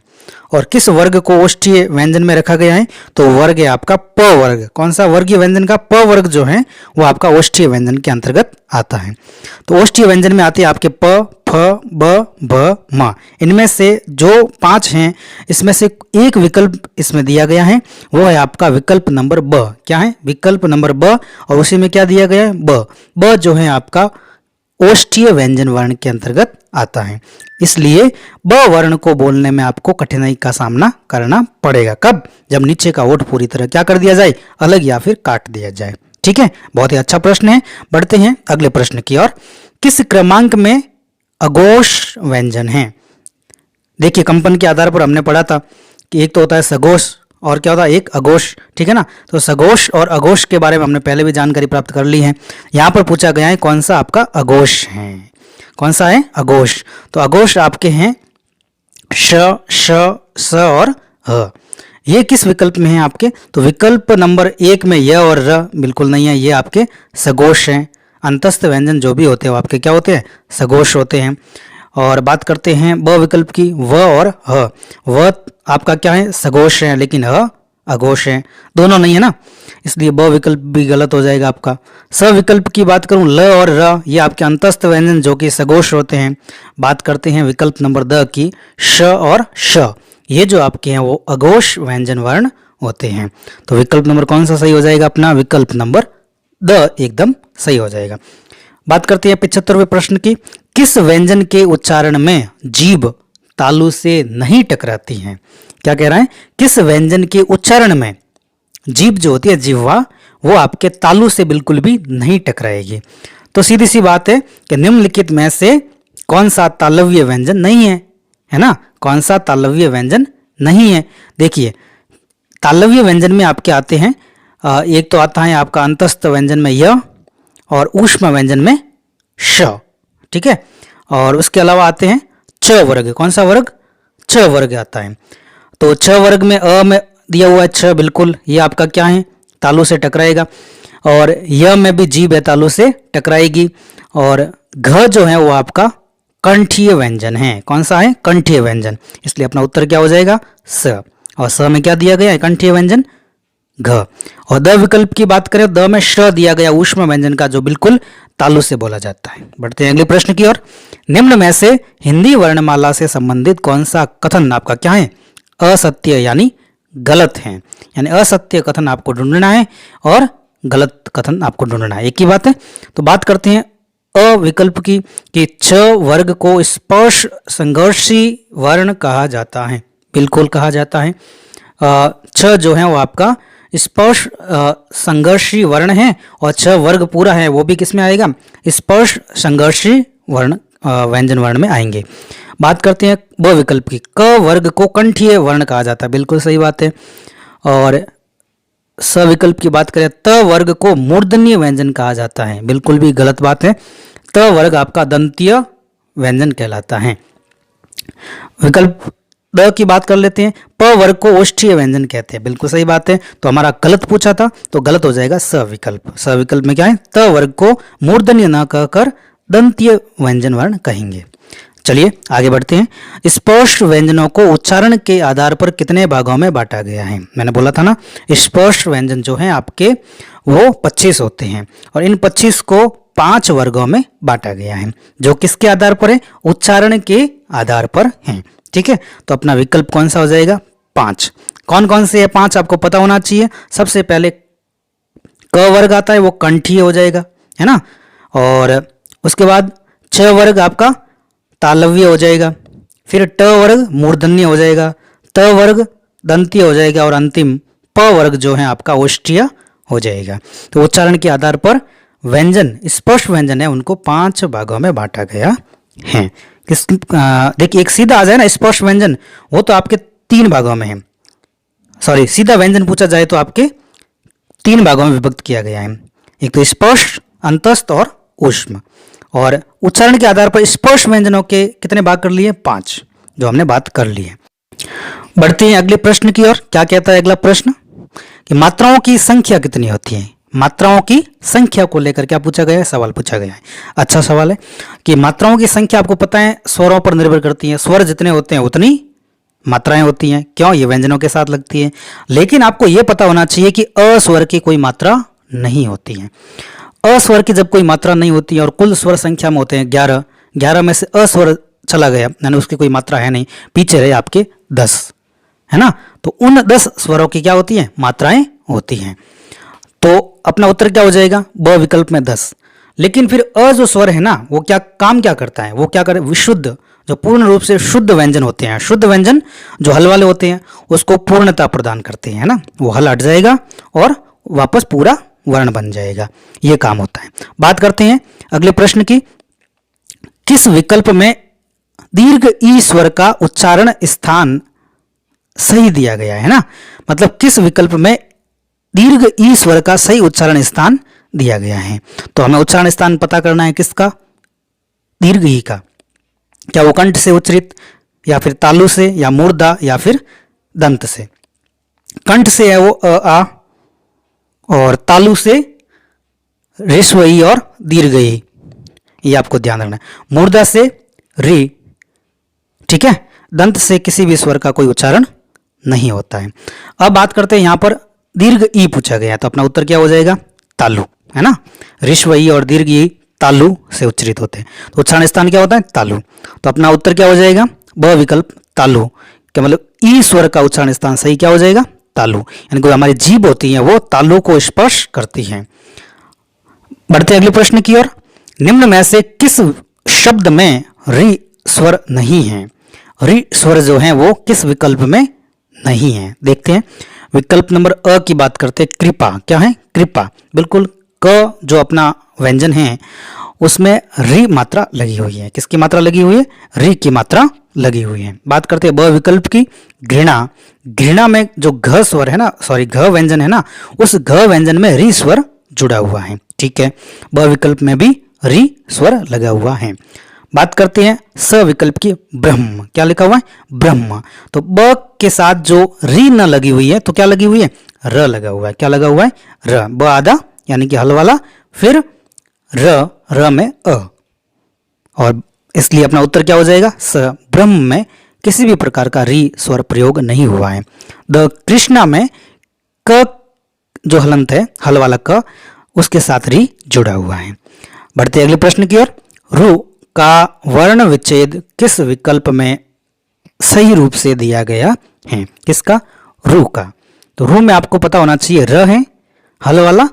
और किस वर्ग को ओष्ठीय व्यंजन में रखा गया है? तो वर्ग है आपका प वर्ग। कौन सा वर्गीय व्यंजन का? प वर्ग जो है वो आपका ओष्ठीय व्यंजन के अंतर्गत आता है। तो ओष्ठीय व्यंजन में आते हैं आपके प, फ, ब, भ, म। इनमें से जो 5 हैं, इसमें से एक विकल्प इसमें दिया गया है, वो है आपका विकल्प नंबर ब। क्या है? विकल्प नंबर ब। और उसी में क्या दिया गया है? ब। ब जो है आपका ओष्ठीय व्यंजन वर्ण के अंतर्गत आता है। इसलिए ब वर्ण को बोलने में आपको कठिनाई का सामना करना पड़ेगा। कब? जब नीचे का ओठ पूरी तरह क्या कर दिया जाए? अलग या फिर काट दिया जाए। ठीक है, बहुत ही अच्छा प्रश्न है। बढ़ते हैं अगले प्रश्न की ओर। किस क्रमांक में अघोष व्यंजन है? देखिए कंपन के आधार पर हमने पढ़ा था कि एक तो होता है सघोष और क्या होता है? एक अघोष। ठीक है ना, तो सघोष और अघोष के बारे में हमने पहले भी जानकारी प्राप्त कर ली है। यहाँ पर पूछा गया है कौन सा आपका अघोष है? कौन सा है? अघोष। तो अघोष आपके हैं श, श, स और ह। ये किस विकल्प में है आपके? तो विकल्प नंबर 1 में य और र बिल्कुल नहीं है, ये आपके सघोष हैं। अंतस्थ व्यंजन जो भी होते हैं वो आपके क्या होते हैं? सघोष होते हैं। और बात करते हैं ब विकल्प की, व और ह। व आपका क्या है? सघोष है, लेकिन ह अघोष है, दोनों नहीं है ना, इसलिए ब विकल्प भी गलत हो जाएगा आपका। स विकल्प की बात करूं, ल और र ये आपके अंतस्थ व्यंजन जो कि सघोष होते हैं। बात करते हैं विकल्प नंबर द की, श और श ये जो आपके हैं वो अघोष व्यंजन वर्ण होते हैं। तो विकल्प नंबर कौन सा सही हो जाएगा अपना? विकल्प नंबर द एकदम सही हो जाएगा। बात करते हैं 75वें प्रश्न की। किस व्यंजन के उच्चारण में जीभ तालु से नहीं टकराती है? क्या कह रहा है? किस व्यंजन के उच्चारण में जीभ जो होती है, जिह्वा, वो आपके तालु से बिल्कुल भी नहीं टकराएगी। तो सीधी सी बात है कि निम्नलिखित में से कौन सा तालव्य व्यंजन नहीं है ना? कौन सा तालव्य व्यंजन नहीं है? देखिए, तालव्य व्यंजन में आपके आते हैं, एक तो आता है आपका अंतस्थ व्यंजन में य और ऊष्म व्यंजन में श, ठीक है। और उसके अलावा आते हैं च वर्ग। कौन सा वर्ग? च वर्ग आता है। तो च वर्ग में अ में दिया हुआ है छ, बिल्कुल ये आपका क्या है? तालु से टकराएगा। और य में भी जीभ है, तालु से टकराएगी। और घ जो है वो आपका कंठीय व्यंजन है। कौन सा है? कंठीय व्यंजन। इसलिए अपना उत्तर क्या हो जाएगा? स। और स में क्या दिया गया है? कंठीय व्यंजन घ। और द विकल्प की बात करें, द में श दिया गया ऊष्म व्यंजन का, जो बिल्कुल तालु से बोला जाता है। बढ़ते हैं अगले प्रश्न की ओर। निम्न में से हिंदी वर्णमाला से संबंधित कौन सा कथन आपका क्या है? असत्य यानी गलत है। यानी असत्य कथन आपको ढूंढना है और गलत कथन आपको ढूंढना है, एक ही बात है। तो बात करते हैं अ विकल्प की कि छ वर्ग को स्पर्श संघर्षी वर्ण कहा जाता है। बिल्कुल कहा जाता है। छ जो है वो आपका स्पर्श संघर्षी वर्ण है और छ वर्ग पूरा है वो भी किस में आएगा? स्पर्श संघर्षी वर्ण व्यंजन वर्ण में आएंगे। बात करते हैं ब विकल्प की, क वर्ग को कंठीय वर्ण कहा जाता है। बिल्कुल सही बात है। और स विकल्प की बात करें, त वर्ग को मूर्धन्य व्यंजन कहा जाता है। बिल्कुल भी गलत बात है। त वर्ग आपका दंतीय व्यंजन कहलाता है। विकल्प द की बात कर लेते हैं, प वर्ग को ओष्ठीय व्यंजन कहते हैं। बिल्कुल सही बात है। तो हमारा गलत पूछा था, तो गलत हो जाएगा स विकल्प। स विकल्प में क्या है? त वर्ग को मूर्धन्य न कहकर दंतीय व्यंजन वर्ण कहेंगे। चलिए आगे बढ़ते हैं। स्पर्श व्यंजनों को उच्चारण के आधार पर कितने भागों में बांटा गया है? मैंने बोला था ना, स्पर्श व्यंजन जो है आपके वो 25 होते हैं और इन 25 को 5 वर्गों में बांटा गया है, जो किसके आधार पर है? उच्चारण के आधार पर हैं। ठीक है, तो अपना विकल्प कौन सा हो जाएगा? 5। कौन कौन से है 5 आपको पता होना चाहिए। सबसे पहले क वर्ग आता है, वो कंठीय हो जाएगा, है ना। और उसके बाद छ वर्ग आपका तालव्य हो जाएगा, फिर ट वर्ग मूर्धन्य हो जाएगा, त वर्ग दंतीय हो जाएगा और अंतिम प वर्ग जो है आपका ओष्ठीय हो जाएगा। तो उच्चारण के आधार पर व्यंजन, स्पर्श व्यंजन है, उनको 5 भागों में बांटा गया है। देखिए, एक सीधा आ जाए ना स्पर्श व्यंजन, वो तो आपके 3 भागों में है। सॉरी, सीधा व्यंजन पूछा जाए तो आपके 3 भागों में विभक्त किया गया है। एक तो स्पर्श, अंतस्थ और ऊष्म। और उच्चारण के आधार पर स्पर्श व्यंजनों के कितने भाग कर लिए? 5, जो हमने बात कर ली है। बढ़ते हैं अगले प्रश्न की ओर। क्या कहता है अगला प्रश्न कि मात्राओं की संख्या कितनी होती है? मात्राओं की संख्या को लेकर क्या पूछा गया है? सवाल पूछा गया है। अच्छा सवाल है कि मात्राओं की संख्या आपको पता है स्वरों पर निर्भर करती है। स्वर जितने होते हैं उतनी मात्राएं होती हैं। क्यों? ये व्यंजनों के साथ लगती है। लेकिन आपको यह पता होना चाहिए कि अस्वर की कोई मात्रा नहीं होती है। अस्वर की जब कोई मात्रा नहीं होती है और कुल स्वर संख्या में होते हैं 11 में से अस्वर चला गया, यानी उसकी कोई मात्रा है नहीं, पीछे रहे आपके 10, है ना। तो उन 10 स्वरों की क्या होती है? मात्राएं होती हैं। तो अपना उत्तर क्या हो जाएगा? ब विकल्प में 10। लेकिन फिर अ जो स्वर है ना, वो काम क्या करता है? वो क्या करे? विशुद्ध, जो पूर्ण रूप से शुद्ध व्यंजन होते हैं, शुद्ध व्यंजन जो हल वाले होते हैं, उसको पूर्णता प्रदान करते हैं, है ना। वो हल हट जाएगा और वापस पूरा वर्ण बन जाएगा, ये काम होता है। बात करते हैं अगले प्रश्न की। किस विकल्प में दीर्घ ई स्वर का उच्चारण स्थान सही दिया गया है ना? मतलब किस विकल्प में दीर्घ ई स्वर का सही उच्चारण स्थान दिया गया है? तो हमें उच्चारण स्थान पता करना है किसका? दीर्घ ई का। क्या वो कंठ से उच्चरित, या फिर तालु से, या मूर्धा, या फिर दंत से? कंठ से है वो अ आ, और तालु से ऋस्व ई और दीर्घ ई, ये आपको ध्यान रखना है। मूर्धा से री, ठीक है। दंत से किसी भी स्वर का कोई उच्चारण नहीं होता है। अब बात करते हैं यहां पर दीर्घ ई पूछा गया, तो अपना उत्तर क्या हो जाएगा? तालु, है ना। ऋस्व ई और दीर्घ ई तालु से उच्चरित होते हैं, तो उच्चारण स्थान क्या होता है? तालु। तो अपना उत्तर क्या हो जाएगा? ब विकल्प तालु। क्या मतलब ई स्वर का उच्चारण स्थान सही क्या हो जाएगा? तालु। यानी कोई हमारी जीभ होती है वो तालु को स्पर्श करती है। बढ़ते अगले प्रश्न की ओर। निम्न में से किस शब्द में रि स्वर नहीं है? रि स्वर जो है वो किस विकल्प में नहीं है? देखते हैं। विकल्प नंबर अ की बात करते हैं, कृपा। क्या है? कृपा, बिल्कुल क जो अपना व्यंजन है उसमें री मात्रा लगी हुई है। किसकी मात्रा लगी हुई है? री की मात्रा लगी हुई है। बात करते हैं ब विकल्प की, घृणा। घृणा में जो घ स्वर है ना, सॉरी घ व्यंजन है ना, उस घ व्यंजन में री स्वर जुड़ा हुआ है। ठीक है, ब विकल्प में भी री स्वर लगा हुआ है। बात करते हैं स विकल्प की, ब्रह्म। क्या लिखा हुआ है? ब्रह्म। तो ब के साथ जो री न लगी हुई है तो क्या लगी हुई है? र लगा हुआ है। क्या लगा हुआ है? र। ब आधा यानी कि हल वाला, फिर र में अ, और इसलिए अपना उत्तर क्या हो जाएगा? स। ब्रह्म में किसी भी प्रकार का री स्वर प्रयोग नहीं हुआ है। द कृष्णा में क जो हलंत है, हल वाला क, उसके साथ री जुड़ा हुआ है। बढ़ते अगले प्रश्न की ओर। रु का वर्ण विच्छेद किस विकल्प में सही रूप से दिया गया है? किसका? रु का। तो रु में आपको पता होना चाहिए र है, हल वाला,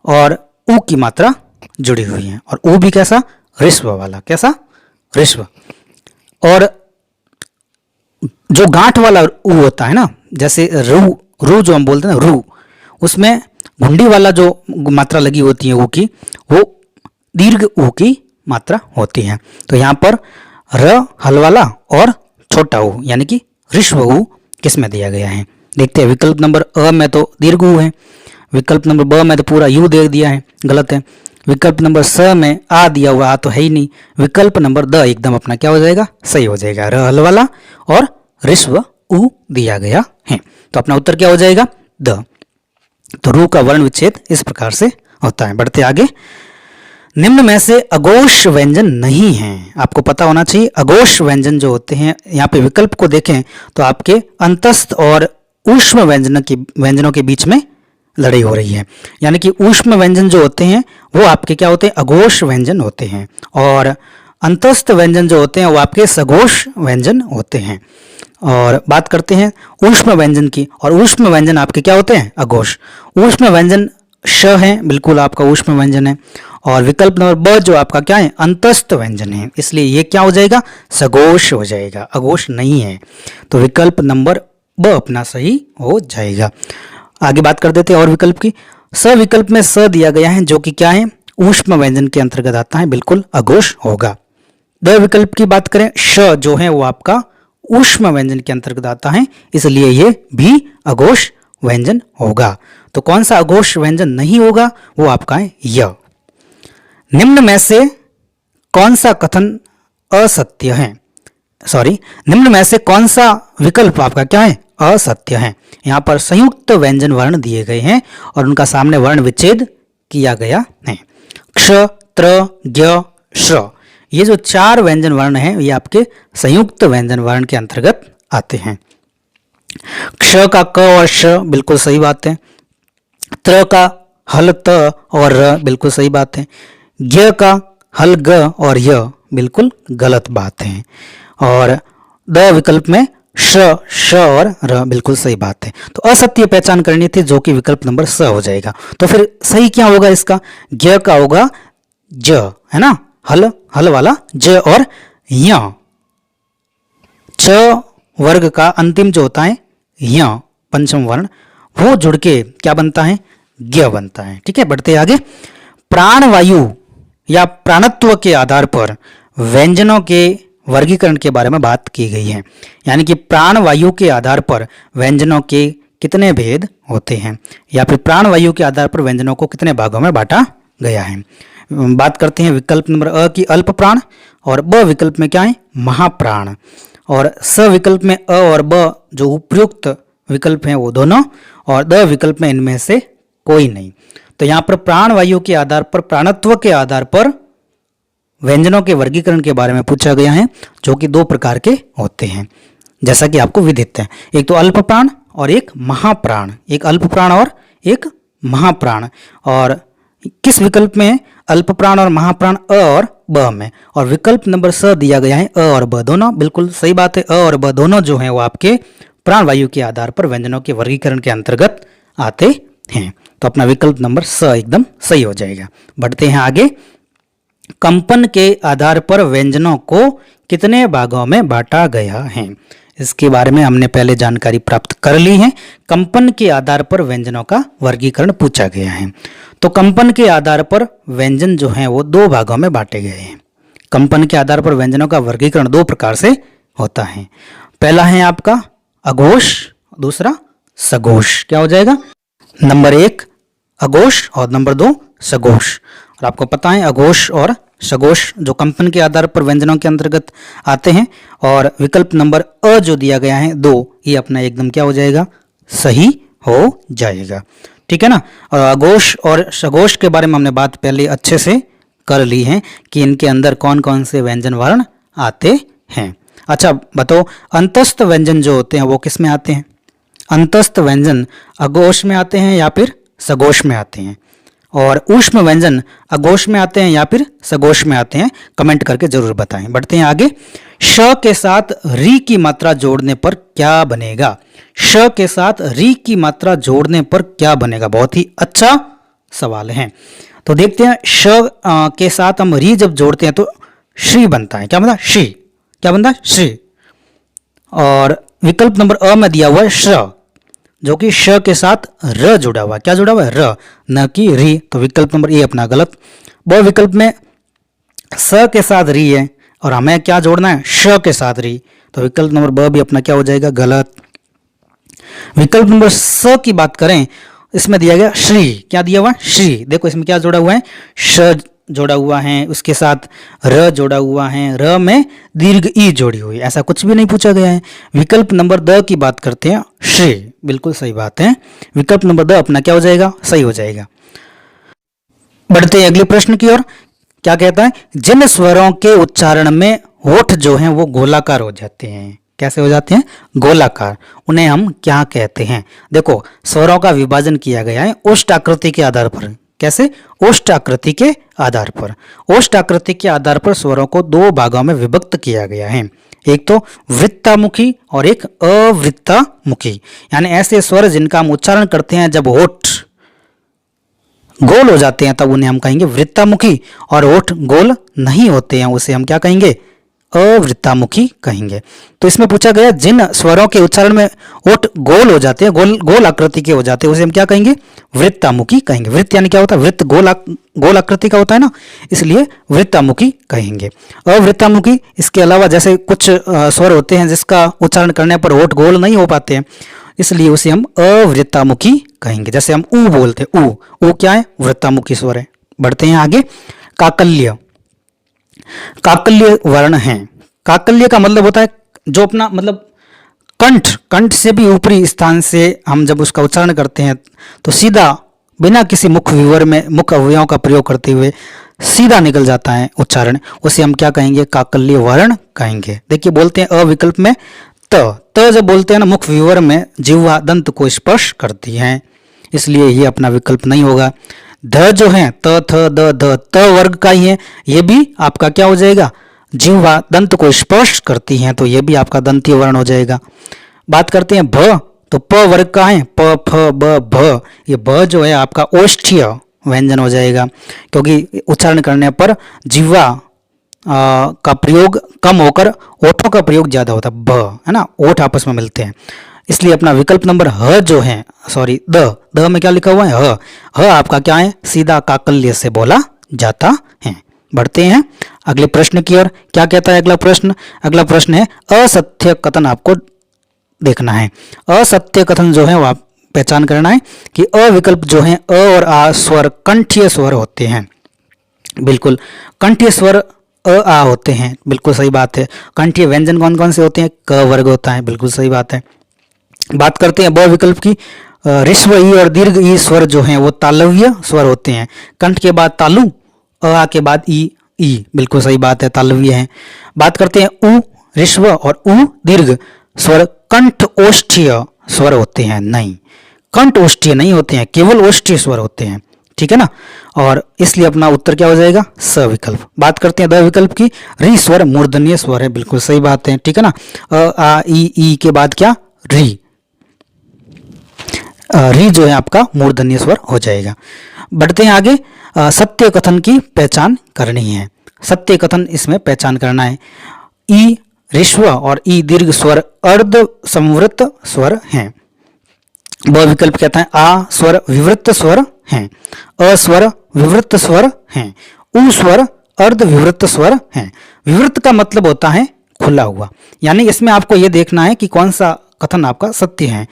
और उ की मात्रा जुड़ी हुई है, और उ भी कैसा? ऋस्व वाला। कैसा? ऋस्व। और जो गांठ वाला उ होता है ना, जैसे रू जो हम बोलते हैं ना, रू, उसमें घुंडी वाला जो मात्रा लगी होती है उ की, वो दीर्घ उ की मात्रा होती है। तो यहाँ पर र हल वाला और छोटा उ यानी कि ऋस्व उ किस में दिया गया है? देखते हैं। विकल्प नंबर अ में तो दीर्घ उ है, विकल्प नंबर ब में तो पूरा यू दे दिया है, गलत है। विकल्प नंबर स में आ दिया हुआ, आ तो है ही नहीं। विकल्प नंबर द एकदम अपना क्या हो जाएगा? सही हो जाएगा। र हल वाला और ऋस्व उ दिया गया है, तो अपना उत्तर क्या हो जाएगा? द। तो रू का वर्ण विच्छेद इस प्रकार से होता है। बढ़ते आगे। निम्न में से अघोष व्यंजन नहीं है। आपको पता होना चाहिए अघोष व्यंजन जो होते हैं, यहाँ पे विकल्प को देखें तो आपके अंतस्थ और ऊष्म व्यंजनों के बीच में लड़ाई हो रही है। यानी कि ऊष्म व्यंजन जो होते हैं वो आपके क्या होते हैं? अघोष व्यंजन होते हैं, और अंतस्थ व्यंजन जो होते हैं वो आपके सघोष व्यंजन होते हैं। और बात करते हैं ऊष्म व्यंजन की, और ऊष्म व्यंजन आपके क्या होते हैं? अघोष। ऊष्म व्यंजन श है, बिल्कुल आपका ऊष्म व्यंजन है, और विकल्प नंबर ब जो आपका क्या है? अंतस्थ व्यंजन है, इसलिए ये क्या हो जाएगा? सघोष हो जाएगा, अघोष नहीं है। तो विकल्प नंबर ब अपना सही हो जाएगा। आगे बात कर देते हैं और विकल्प की। स विकल्प में स दिया गया है, जो कि क्या है? ऊष्म व्यंजन के अंतर्गत आता है, बिल्कुल अघोष होगा। द विकल्प की बात करें, श जो है वो आपका ऊष्म व्यंजन के अंतर्गत आता है, इसलिए ये भी अघोष व्यंजन होगा। तो कौन सा अघोष व्यंजन नहीं होगा? वो आपका है य। निम्न में से कौन सा कथन असत्य है? सॉरी, निम्न में से कौन सा विकल्प आपका क्या है? असत्य है। यहाँ पर संयुक्त व्यंजन वर्ण दिए गए हैं और उनका सामने वर्ण विच्छेद किया गया है। क्ष, त्र, ज्ञ, श्र, ये जो चार व्यंजन वर्ण हैं ये आपके संयुक्त व्यंजन वर्ण के अंतर्गत आते हैं। क्ष का क और श बिल्कुल सही बात है। त्र का हल त और र बिल्कुल सही बात है। ज्ञ का हल ग और य बिल्कुल गलत बात है। और द विकल्प में श और र बिल्कुल सही बात है। तो असत्य पहचान करनी थी, जो कि विकल्प नंबर स हो जाएगा। तो फिर सही क्या होगा इसका? ज्ञ का होगा ज, है ना, हल वाला ज, और य। छ वर्ग का अंतिम जो होता है य पंचम वर्ण, वो जुड़ के क्या बनता है? ज्ञ बनता है। ठीक है, बढ़ते आगे। प्राणवायु या प्राणत्व के आधार पर व्यंजनों के वर्गीकरण के बारे में बात की गई है। यानी कि प्राणवायु के आधार पर व्यंजनों के कितने भेद होते हैं, या फिर प्राणवायु के आधार पर व्यंजनों को कितने भागों में बांटा गया है। बात करते हैं विकल्प नंबर अ की अल्प प्राण, और ब विकल्प में क्या है? महाप्राण, और स विकल्प में अ और ब जो उपयुक्त विकल्प हैं वो दोनों, और द विकल्प में इनमें से कोई नहीं। तो यहाँ पर प्राणवायु के आधार पर, प्राणत्व के आधार पर व्यंजनों के वर्गीकरण के बारे में पूछा गया है, जो कि दो प्रकार के होते हैं, जैसा कि आपको विदित है। एक तो अल्प प्राण और एक महाप्राण, एक अल्प प्राण और एक महाप्राण। और किस विकल्प में? अल्प प्राण और महाप्राण अ और ब में, और विकल्प नंबर स दिया गया है अ और ब दोनों, बिल्कुल सही बात है। अ और ब दोनों जो हैं वो आपके प्राणवायु के आधार पर व्यंजनों के वर्गीकरण के अंतर्गत आते हैं। तो अपना विकल्प नंबर स एकदम सही हो जाएगा। बढ़ते हैं आगे। कंपन के आधार पर व्यंजनों को कितने भागों में बांटा गया है? इसके बारे में हमने पहले जानकारी प्राप्त कर ली है। कंपन के आधार पर व्यंजनों का वर्गीकरण पूछा गया है। तो कंपन के आधार पर व्यंजन जो हैं वो दो भागों में बांटे गए हैं। कंपन के आधार पर व्यंजनों का वर्गीकरण दो प्रकार से होता है। पहला है आपका अघोष, दूसरा सघोष। क्या हो जाएगा? नंबर 1 अघोष और नंबर 2 सघोष। और आपको पता है अघोष और सघोष जो कंपन के आधार पर व्यंजनों के अंतर्गत आते हैं। और विकल्प नंबर अ जो दिया गया है 2, ये अपना एकदम क्या हो जाएगा? सही हो जाएगा। ठीक है ना। और अघोष और सघोष के बारे में हमने बात पहले अच्छे से कर ली है कि इनके अंदर कौन कौन से व्यंजन वर्ण आते हैं। अच्छा बताओ, अंतस्थ व्यंजन जो होते हैं वो किस में आते हैं? अंतस्थ व्यंजन अघोष में आते हैं या फिर सघोष में आते हैं? और ऊष्म व्यंजन अघोष में आते हैं या फिर सघोष में आते हैं? कमेंट करके जरूर बताएं। बढ़ते हैं आगे। श के साथ री की मात्रा जोड़ने पर क्या बनेगा? श के साथ री की मात्रा जोड़ने पर क्या बनेगा? बहुत ही अच्छा सवाल है। तो देखते हैं, श के साथ हम री जब जोड़ते हैं तो श्री बनता है। क्या बनता है? श्री। क्या बनता है? श्री। और विकल्प नंबर अ में दिया हुआ है श्र, जो कि श के साथ र जुड़ा हुआ है। क्या जुड़ा हुआ है? र, न कि री। तो विकल्प नंबर ए अपना गलत। ब विकल्प में स के साथ री है और हमें क्या जोड़ना है? श के साथ री। तो विकल्प नंबर ब भी अपना क्या हो जाएगा? गलत। विकल्प नंबर स की बात करें, इसमें दिया गया श्री। क्या दिया हुआ है? श्री। देखो इसमें क्या जोड़ा हुआ है? श जोड़ा हुआ है, उसके साथ र जोड़ा हुआ है, र में दीर्घ ई जोड़ी हुई। ऐसा कुछ भी नहीं पूछा गया है। विकल्प नंबर द की बात करते हैं, श्री। बिल्कुल सही बात है। विकल्प नंबर द अपना क्या हो जाएगा? सही हो जाएगा। बढ़ते हैं अगले प्रश्न की ओर। क्या कहता है? जिन स्वरों के उच्चारण में होठ जो हैं वो गोलाकार हो जाते हैं। कैसे हो जाते हैं? गोलाकार। उन्हें हम क्या कहते हैं? देखो स्वरों का विभाजन किया गया है ओष्ठ आकृति के आधार पर। कैसे? ओष्ठ आकृति के आधार पर। ओष्ठ आकृति के आधार पर स्वरों को दो भागों में विभक्त किया गया है। एक तो वृत्तामुखी और एक अवृत्तामुखी। यानी ऐसे स्वर जिनका हम उच्चारण करते हैं जब होठ गोल हो जाते हैं तब उन्हें हम कहेंगे वृत्तामुखी, और होठ गोल नहीं होते हैं उसे हम क्या कहेंगे? अवृत्तामुखी कहेंगे। तो इसमें पूछा गया जिन स्वरों के उच्चारण में ओठ गोल हो जाते हैं, गोल आकृति के हो जाते हैं, उसे हम क्या कहेंगे? वृत्तामुखी कहेंगे। वृत्त यानी क्या होता है? वृत्त गोल आकृति का होता है ना, इसलिए वृत्तामुखी कहेंगे। अवृत्तामुखी, इसके अलावा जैसे कुछ स्वर होते हैं जिसका उच्चारण करने पर ओठ गोल नहीं हो पाते हैं, इसलिए उसे हम अवृत्तामुखी कहेंगे। जैसे हम ऊ बोलते हैं, ऊ क्या है? वृत्तामुखी स्वर है। बढ़ते हैं आगे। काकल्य। काकल्य वर्ण है। काकल्य का मतलब होता है जो अपना मतलब कंठ से भी ऊपरी स्थान से हम जब उसका उच्चारण करते हैं तो सीधा बिना किसी मुख विवर में मुख अवयवों का प्रयोग करते हुए सीधा निकल जाता है उच्चारण, उसे हम क्या कहेंगे? काकल्य वर्ण कहेंगे। देखिए बोलते हैं अ विकल्प में त जब बोलते हैं ना मुख विवर में जिह्वा दंत को स्पर्श करती है, इसलिए ये अपना विकल्प नहीं होगा। ध जो है त थ द ध त वर्ग का ही है, ये भी आपका क्या हो जाएगा? जिह्वा दंत को स्पर्श करती हैं, तो ये भी आपका दंतीय वर्ण हो जाएगा। बात करते हैं भ, तो प वर्ग का है, प फ ब भ। ये भ जो है आपका ओष्ठीय व्यंजन हो जाएगा, क्योंकि उच्चारण करने पर जिह्वा का प्रयोग कम होकर ओठों का प्रयोग ज्यादा होता है, भ है ना, ओठ आपस में मिलते हैं, इसलिए अपना विकल्प नंबर ह जो है सॉरी द में क्या लिखा हुआ है? ह आपका क्या है? सीधा काकल्य से बोला जाता है। बढ़ते हैं अगले प्रश्न की ओर। क्या कहता है अगला प्रश्न? अगला प्रश्न है असत्य कथन आपको देखना है। असत्य कथन जो है वो आप पहचान करना है कि अ विकल्प जो है अ और आ स्वर कंठीय स्वर होते हैं। बिल्कुल कंठीय स्वर अ आ होते हैं, बिल्कुल सही बात है। कंठीय व्यंजन कौन कौन से होते हैं? क वर्ग होता है, बिल्कुल सही बात है। बात करते हैं ब विकल्प की। ऋस्व ई और दीर्घ ई स्वर जो हैं वो तालव्य स्वर होते हैं। कंठ के बाद तालु, अ के बाद ई, बिल्कुल सही बात है, तालव्य है। बात करते हैं उ ऋस्व और उ दीर्घ स्वर कंठ ओष्ठीय स्वर होते हैं। नहीं, कंठ ओष्ठीय नहीं होते हैं, केवल ओष्ठीय स्वर होते हैं। ठीक है ना, और इसलिए अपना उत्तर क्या हो जाएगा? स विकल्प। बात करते हैं द विकल्प की। री स्वर मूर्धन्य स्वर है, बिल्कुल सही बात है। ठीक है ना, अ आ ई के बाद क्या? री जो है आपका मूर्धन्य स्वर हो जाएगा। बढ़ते हैं आगे। सत्य कथन की पहचान करनी है। सत्य कथन इसमें पहचान करना है। ई ऋस्व और ई दीर्घ स्वर अर्ध संवृत स्वर हैं। ब विकल्प कहता है आ स्वर विवृत स्वर हैं, अ स्वर विवृत स्वर हैं, उ स्वर अर्ध विवृत स्वर हैं। विवृत का मतलब होता है खुला हुआ, यानी इसमें आपको यह देखना है कि कौन सा कथन आपका सत्य है।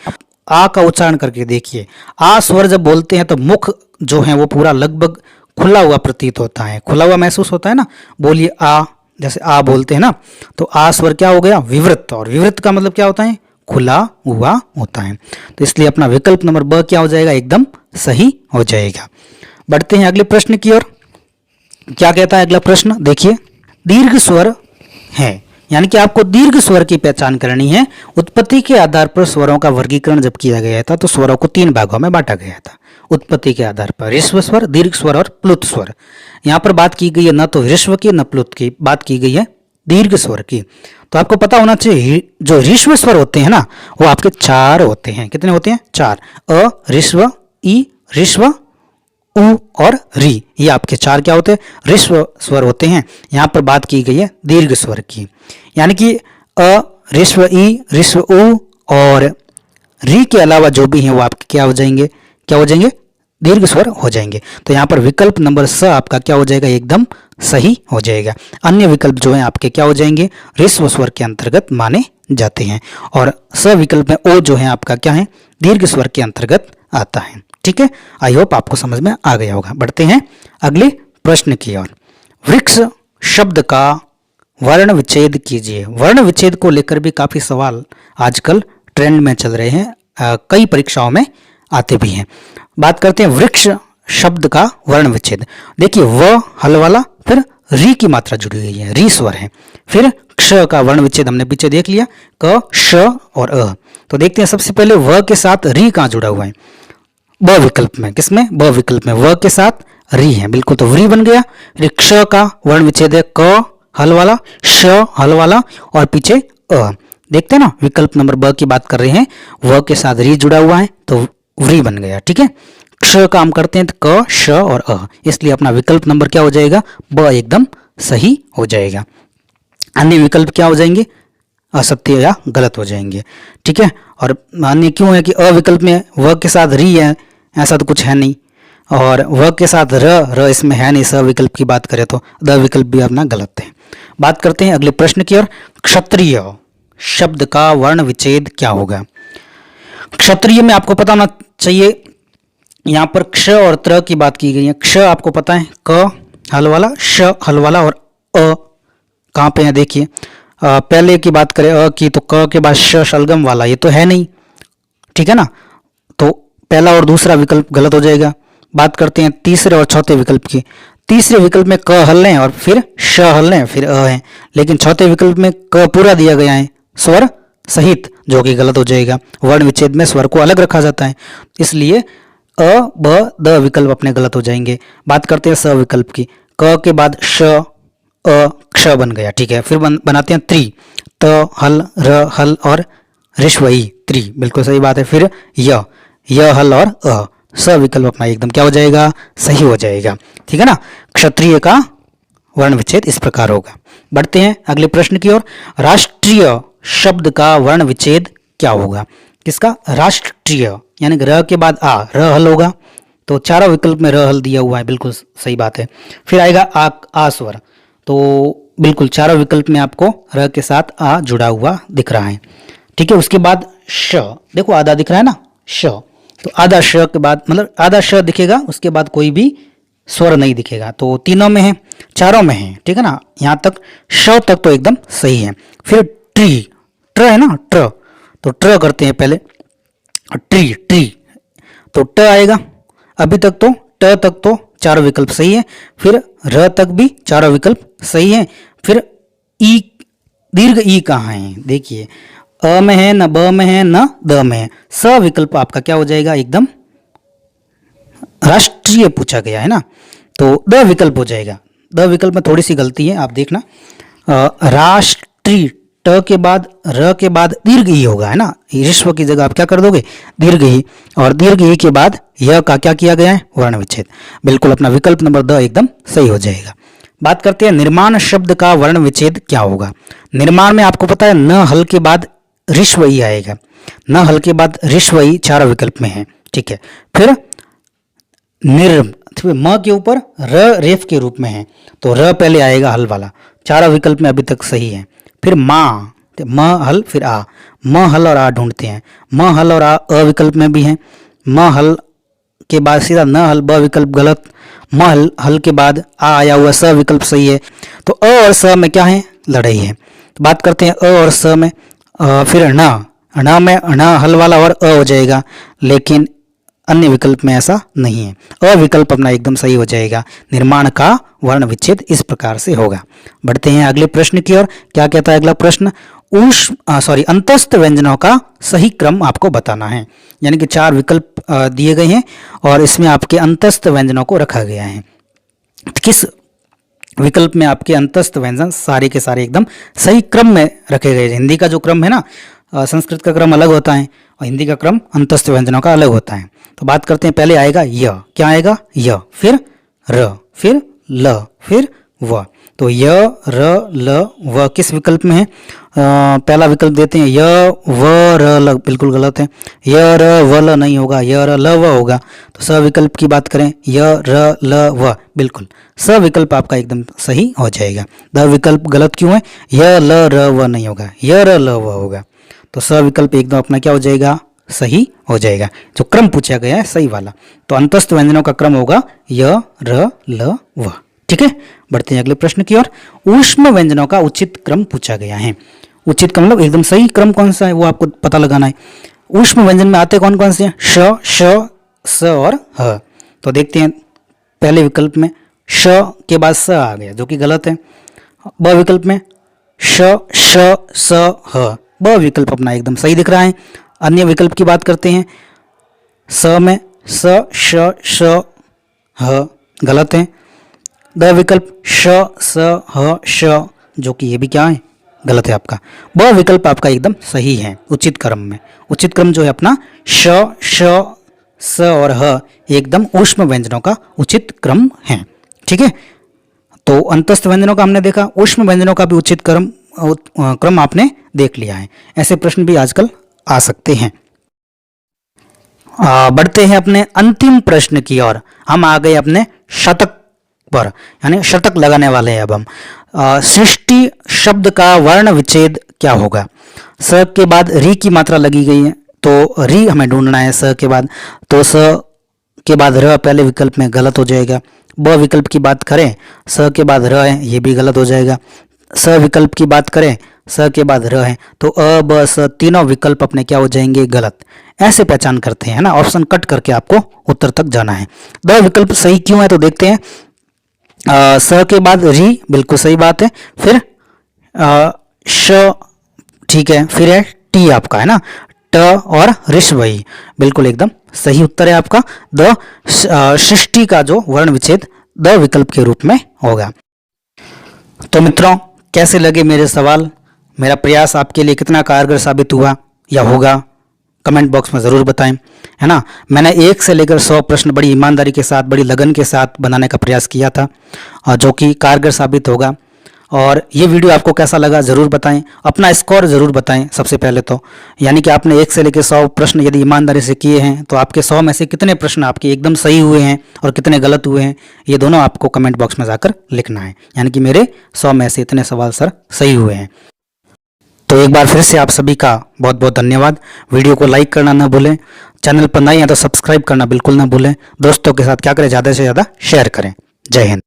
आ का उच्चारण करके देखिए, आ स्वर जब बोलते हैं तो मुख जो है वो पूरा लगभग खुला हुआ प्रतीत होता है, खुला हुआ महसूस होता है ना। बोलिए आ, जैसे आ बोलते हैं ना, तो आ स्वर क्या हो गया, विवृत, और विवृत का मतलब क्या होता है, खुला हुआ होता है। तो इसलिए अपना विकल्प नंबर ब क्या हो जाएगा, एकदम सही हो जाएगा। बढ़ते हैं अगले प्रश्न की ओर। क्या कहता है अगला प्रश्न, देखिए, दीर्घ स्वर है, यानी कि आपको दीर्घ स्वर की पहचान करनी है। उत्पत्ति के आधार पर स्वरों का वर्गीकरण जब किया गया था तो स्वरों को 3 भागों में बांटा गया था। उत्पत्ति के आधार पर ऋस्व स्वर, दीर्घ स्वर और प्लुत स्वर। यहाँ पर बात की गई है न तो ऋस्व की न प्लुत की, बात की गई है दीर्घ स्वर की। तो आपको पता होना चाहिए जो ऋस्व स्वर होते हैं ना वो आपके 4 होते हैं। कितने होते हैं, 4। अ ऋस्व, ई ऋस्व, उ और री, ये आपके 4 क्या होते हैं, ऋस्व स्वर होते हैं। यहाँ पर बात की गई है दीर्घ स्वर की, यानी कि अ ऋस्व ई ऋस्व उ और री के अलावा जो भी हैं वो आपके क्या हो जाएंगे, क्या हो जाएंगे, दीर्घ स्वर हो जाएंगे। तो यहाँ पर विकल्प नंबर स आपका क्या हो जाएगा, एकदम सही हो जाएगा। अन्य विकल्प जो हैं आपके क्या हो जाएंगे, ऋस्व स्वर के अंतर्गत माने जाते हैं, और स विकल्प में ओ जो है आपका क्या है, दीर्घ स्वर के अंतर्गत आता है। ठीक है, आई होप आपको समझ में आ गया होगा। बढ़ते हैं अगले प्रश्न की ओर। वृक्ष शब्द का वर्ण विच्छेद कीजिए। वर्ण विच्छेद को लेकर भी काफी सवाल आजकल ट्रेंड में चल रहे हैं, कई परीक्षाओं में आते भी हैं। बात करते हैं वृक्ष शब्द का वर्ण विच्छेद। देखिए, व हल वाला, फिर री की मात्रा जुड़ी हुई है, री स्वर है, फिर क्ष का वर्ण विच्छेद हमने पीछे देख लिया, क श और अ। तो देखते हैं सबसे पहले व के साथ री कहाँ जुड़ा हुआ है, ब विकल्प में। किसमें, ब विकल्प में व के साथ री है, बिल्कुल, तो व्री बन गया। फिर क्ष का वर्ण विच्छेद है, क हल वाला, श हल वाला और पीछे अ। देखते हैं ना, विकल्प नंबर ब की बात कर रहे हैं, व के साथ री जुड़ा हुआ है तो व्री बन गया। ठीक है, क्ष का हम करते हैं तो क श और अ, इसलिए अपना विकल्प नंबर क्या हो जाएगा, ब एकदम सही हो जाएगा। अन्य विकल्प क्या हो जाएंगे, असत्य या गलत हो जाएंगे। ठीक है, और अन्य क्यों है कि अ विकल्प में व के साथ री है, ऐसा तो कुछ है नहीं, और व के साथ र इसमें है नहीं। स विकल्प की बात करें तो द विकल्प भी अपना गलत है। बात करते हैं अगले प्रश्न की ओर। क्षत्रिय शब्द का वर्ण विच्छेद क्या होगा। क्षत्रिय में आपको पता होना चाहिए, यहाँ पर क्ष और त्र की बात की गई है। क्ष आपको पता है, क हल वाला, श हल वाला और अ कहाँ पे है, देखिए पहले की बात करें अ की तो क के बाद श शलगम वाला, ये तो है नहीं। ठीक है ना, तो पहला और दूसरा विकल्प गलत हो जाएगा। बात करते हैं तीसरे और चौथे विकल्प की। तीसरे विकल्प में क हल लें और फिर श हल लें फिर अ है, लेकिन चौथे विकल्प में क पूरा दिया गया है स्वर सहित, जो कि गलत हो जाएगा। वर्ण विच्छेद में स्वर को अलग रखा जाता है, इसलिए अ ब द विकल्प अपने गलत हो जाएंगे। बात करते हैं स विकल्प की। क के बाद श अ क्ष बन गया। ठीक है, फिर बनाते हैं त्रि, त हल र हल और ऋष्वई, त्रि, बिल्कुल सही बात है। फिर य हल और अ, स विकल्प अपना एकदम क्या हो जाएगा, सही हो जाएगा। ठीक है ना, क्षत्रिय का वर्ण विच्छेद इस प्रकार होगा। बढ़ते हैं अगले प्रश्न की ओर। राष्ट्रीय शब्द का वर्ण विच्छेद क्या होगा। किसका, राष्ट्रीय, यानी र के बाद आ, र हल होगा, तो चारों विकल्प में र हल दिया हुआ है, बिल्कुल सही बात है। फिर आएगा आ स्वर, तो बिल्कुल चारों विकल्प में आपको र के साथ आ जुड़ा हुआ दिख रहा है। ठीक है, उसके बाद श, देखो आधा दिख रहा है ना, श, तो आधा श के बाद मतलब आधा श दिखेगा, उसके बाद कोई भी स्वर नहीं दिखेगा। तो तीनों में है, चारों में है। ठीक है ना, यहाँ तक श तक तो एकदम सही है। फिर ट्री, ट्र है ना, ट्र, तो ट्र करते हैं पहले, ट्री ट्री, तो ट आएगा। अभी तक तो ट तक तो चारों विकल्प सही है, फिर र तक भी चारों विकल्प सही है। फिर ई, दीर्घ ई कहाँ है, देखिए अ में है, न ब में है, न द में है। स विकल्प आपका क्या हो जाएगा, एकदम राष्ट्रीय पूछा गया है ना, तो द विकल्प हो जाएगा। द विकल्प में थोड़ी सी गलती है, आप देखना, राष्ट्रीय, ट के बाद र के बाद दीर्घ ई होगा, है ना, ऋस्व की जगह आप क्या कर दोगे, दीर्घ ई, और दीर्घ ई के बाद य का क्या किया गया है, वर्ण विच्छेद। बिल्कुल अपना विकल्प नंबर द एकदम सही हो जाएगा। बात करते हैं निर्माण शब्द का वर्ण विच्छेद क्या होगा। निर्माण में आपको पता है न हल के बाद ऋस्वई आएगा, न हल के बाद ऋस्वई चारों विकल्प में है, ठीक है। फिर म के ऊपर र रेफ के रूप में है, तो र पहले आएगा हल वाला, चारों विकल्प में अभी तक सही है। फिर माँ, म हल फिर आ, म हल और आ ढूंढते हैं, म हल और आ विकल्प में भी है, म हल के बाद सीधा न हल ब विकल्प गलत, म हल के बाद आ आया हुआ स विकल्प सही है। तो अ और स में क्या है, लड़ाई है। तो बात करते हैं अ और स में, फिर ण में ण हल वाला और अ हो जाएगा, लेकिन अन्य विकल्प में ऐसा नहीं है, अ विकल्प अपना एकदम सही हो जाएगा। निर्माण का वर्ण विच्छेद इस प्रकार से होगा। बढ़ते हैं अगले प्रश्न की ओर। क्या कहता है अगला प्रश्न, अंतस्थ व्यंजनों का सही क्रम आपको बताना है। यानी कि 4 विकल्प दिए गए हैं और इसमें आपके अंतस्थ व्यंजनों को रखा गया है। किस विकल्प में आपके अंतस्थ व्यंजन सारे के सारे एकदम सही क्रम में रखे गए। हिंदी का जो क्रम है ना, संस्कृत का क्रम अलग होता है और हिंदी का क्रम अंतस्थ व्यंजनों का अलग होता है। तो बात करते हैं, पहले आएगा य, क्या आएगा य, फिर र, फिर ल, फिर व। तो य र ल व किस विकल्प में है, पहला विकल्प देते हैं य व र ल, बिल्कुल गलत है। य र व ल नहीं होगा, य र ल व होगा। तो स विकल्प की बात करें, य र ल व, बिल्कुल स विकल्प आपका एकदम सही हो जाएगा। द विकल्प गलत क्यों है, य ल र व नहीं होगा, य र ल व होगा। तो स विकल्प एकदम अपना क्या हो जाएगा, सही हो जाएगा, जो क्रम पूछा गया है सही वाला। तो अंतस्थ व्यंजनों का क्रम होगा य र ल व, ठीक है। बढ़ते हैं अगले प्रश्न की ओर। ऊष्म व्यंजनों का उचित क्रम पूछा गया है। उचित क्रम मतलब एकदम सही क्रम कौन सा है वो आपको पता लगाना है। ऊष्म व्यंजन में आते कौन कौन से हैं, श, श, स और ह। तो देखते हैं, पहले विकल्प में श के बाद स आ गया, जो कि गलत है। ब विकल्प में श, श, स, ह, ब विकल्प अपना एकदम सही दिख रहा है। अन्य विकल्प की बात करते हैं, स में स, श, श, ह गलत है। द विकल्प श, स, ह, श, जो कि ये भी क्या है, गलत है आपका। ब विकल्प आपका एकदम सही है उचित क्रम में। उचित क्रम जो है अपना श, श, स और ह एकदम ऊष्म व्यंजनों का उचित क्रम है, ठीक है। तो अंतस्थ व्यंजनों का हमने देखा, ऊष्म व्यंजनों का भी उचित क्रम आपने देख लिया है। ऐसे प्रश्न भी आजकल आ सकते हैं। बढ़ते हैं अपने अंतिम प्रश्न की ओर। हम आ गए अपने शतक पर, यानी शतक लगाने वाले हैं अब हम। सृष्टि शब्द का वर्ण विच्छेद क्या होगा। स के बाद री की मात्रा लगी गई है, तो री हमें ढूंढना है स के बाद। तो स के बाद र पहले विकल्प में गलत हो जाएगा। ब विकल्प की बात करें, स के बाद र है, ये भी गलत हो जाएगा। स विकल्प की बात करें, स के बाद र है, तो अ ब स तीनों विकल्प अपने क्या हो जाएंगे, गलत। ऐसे पहचान करते हैं ना, ऑप्शन कट करके आपको उत्तर तक जाना है। द विकल्प सही क्यों है, तो देखते हैं। स के बाद री, बिल्कुल सही बात है। फिर श, ठीक है। फिर है टी आपका, है ना, ट और ऋषवई, बिल्कुल एकदम सही उत्तर है आपका। द सृष्टि का जो वर्ण विच्छेद द विकल्प के रूप में होगा। तो मित्रों, कैसे लगे मेरे सवाल, मेरा प्रयास आपके लिए कितना कारगर साबित हुआ या होगा, कमेंट बॉक्स में ज़रूर बताएं, है ना। मैंने 1 से लेकर 100 प्रश्न बड़ी ईमानदारी के साथ, बड़ी लगन के साथ बनाने का प्रयास किया था, और जो कि कारगर साबित होगा। और ये वीडियो आपको कैसा लगा ज़रूर बताएं, अपना स्कोर ज़रूर बताएं सबसे पहले तो। यानी कि आपने 1 से लेकर 100 प्रश्न यदि ईमानदारी से किए हैं, तो आपके 100 में से कितने प्रश्न आपके एकदम सही हुए हैं और कितने गलत हुए हैं, ये दोनों आपको कमेंट बॉक्स में जाकर लिखना है। यानी कि मेरे 100 में से इतने सवाल सर सही हुए हैं। तो एक बार फिर से आप सभी का बहुत बहुत धन्यवाद। वीडियो को लाइक करना ना भूलें, चैनल पर नए हैं तो सब्सक्राइब करना बिल्कुल ना भूलें। दोस्तों के साथ क्या करें, ज़्यादा से ज़्यादा शेयर करें। जय हिंद।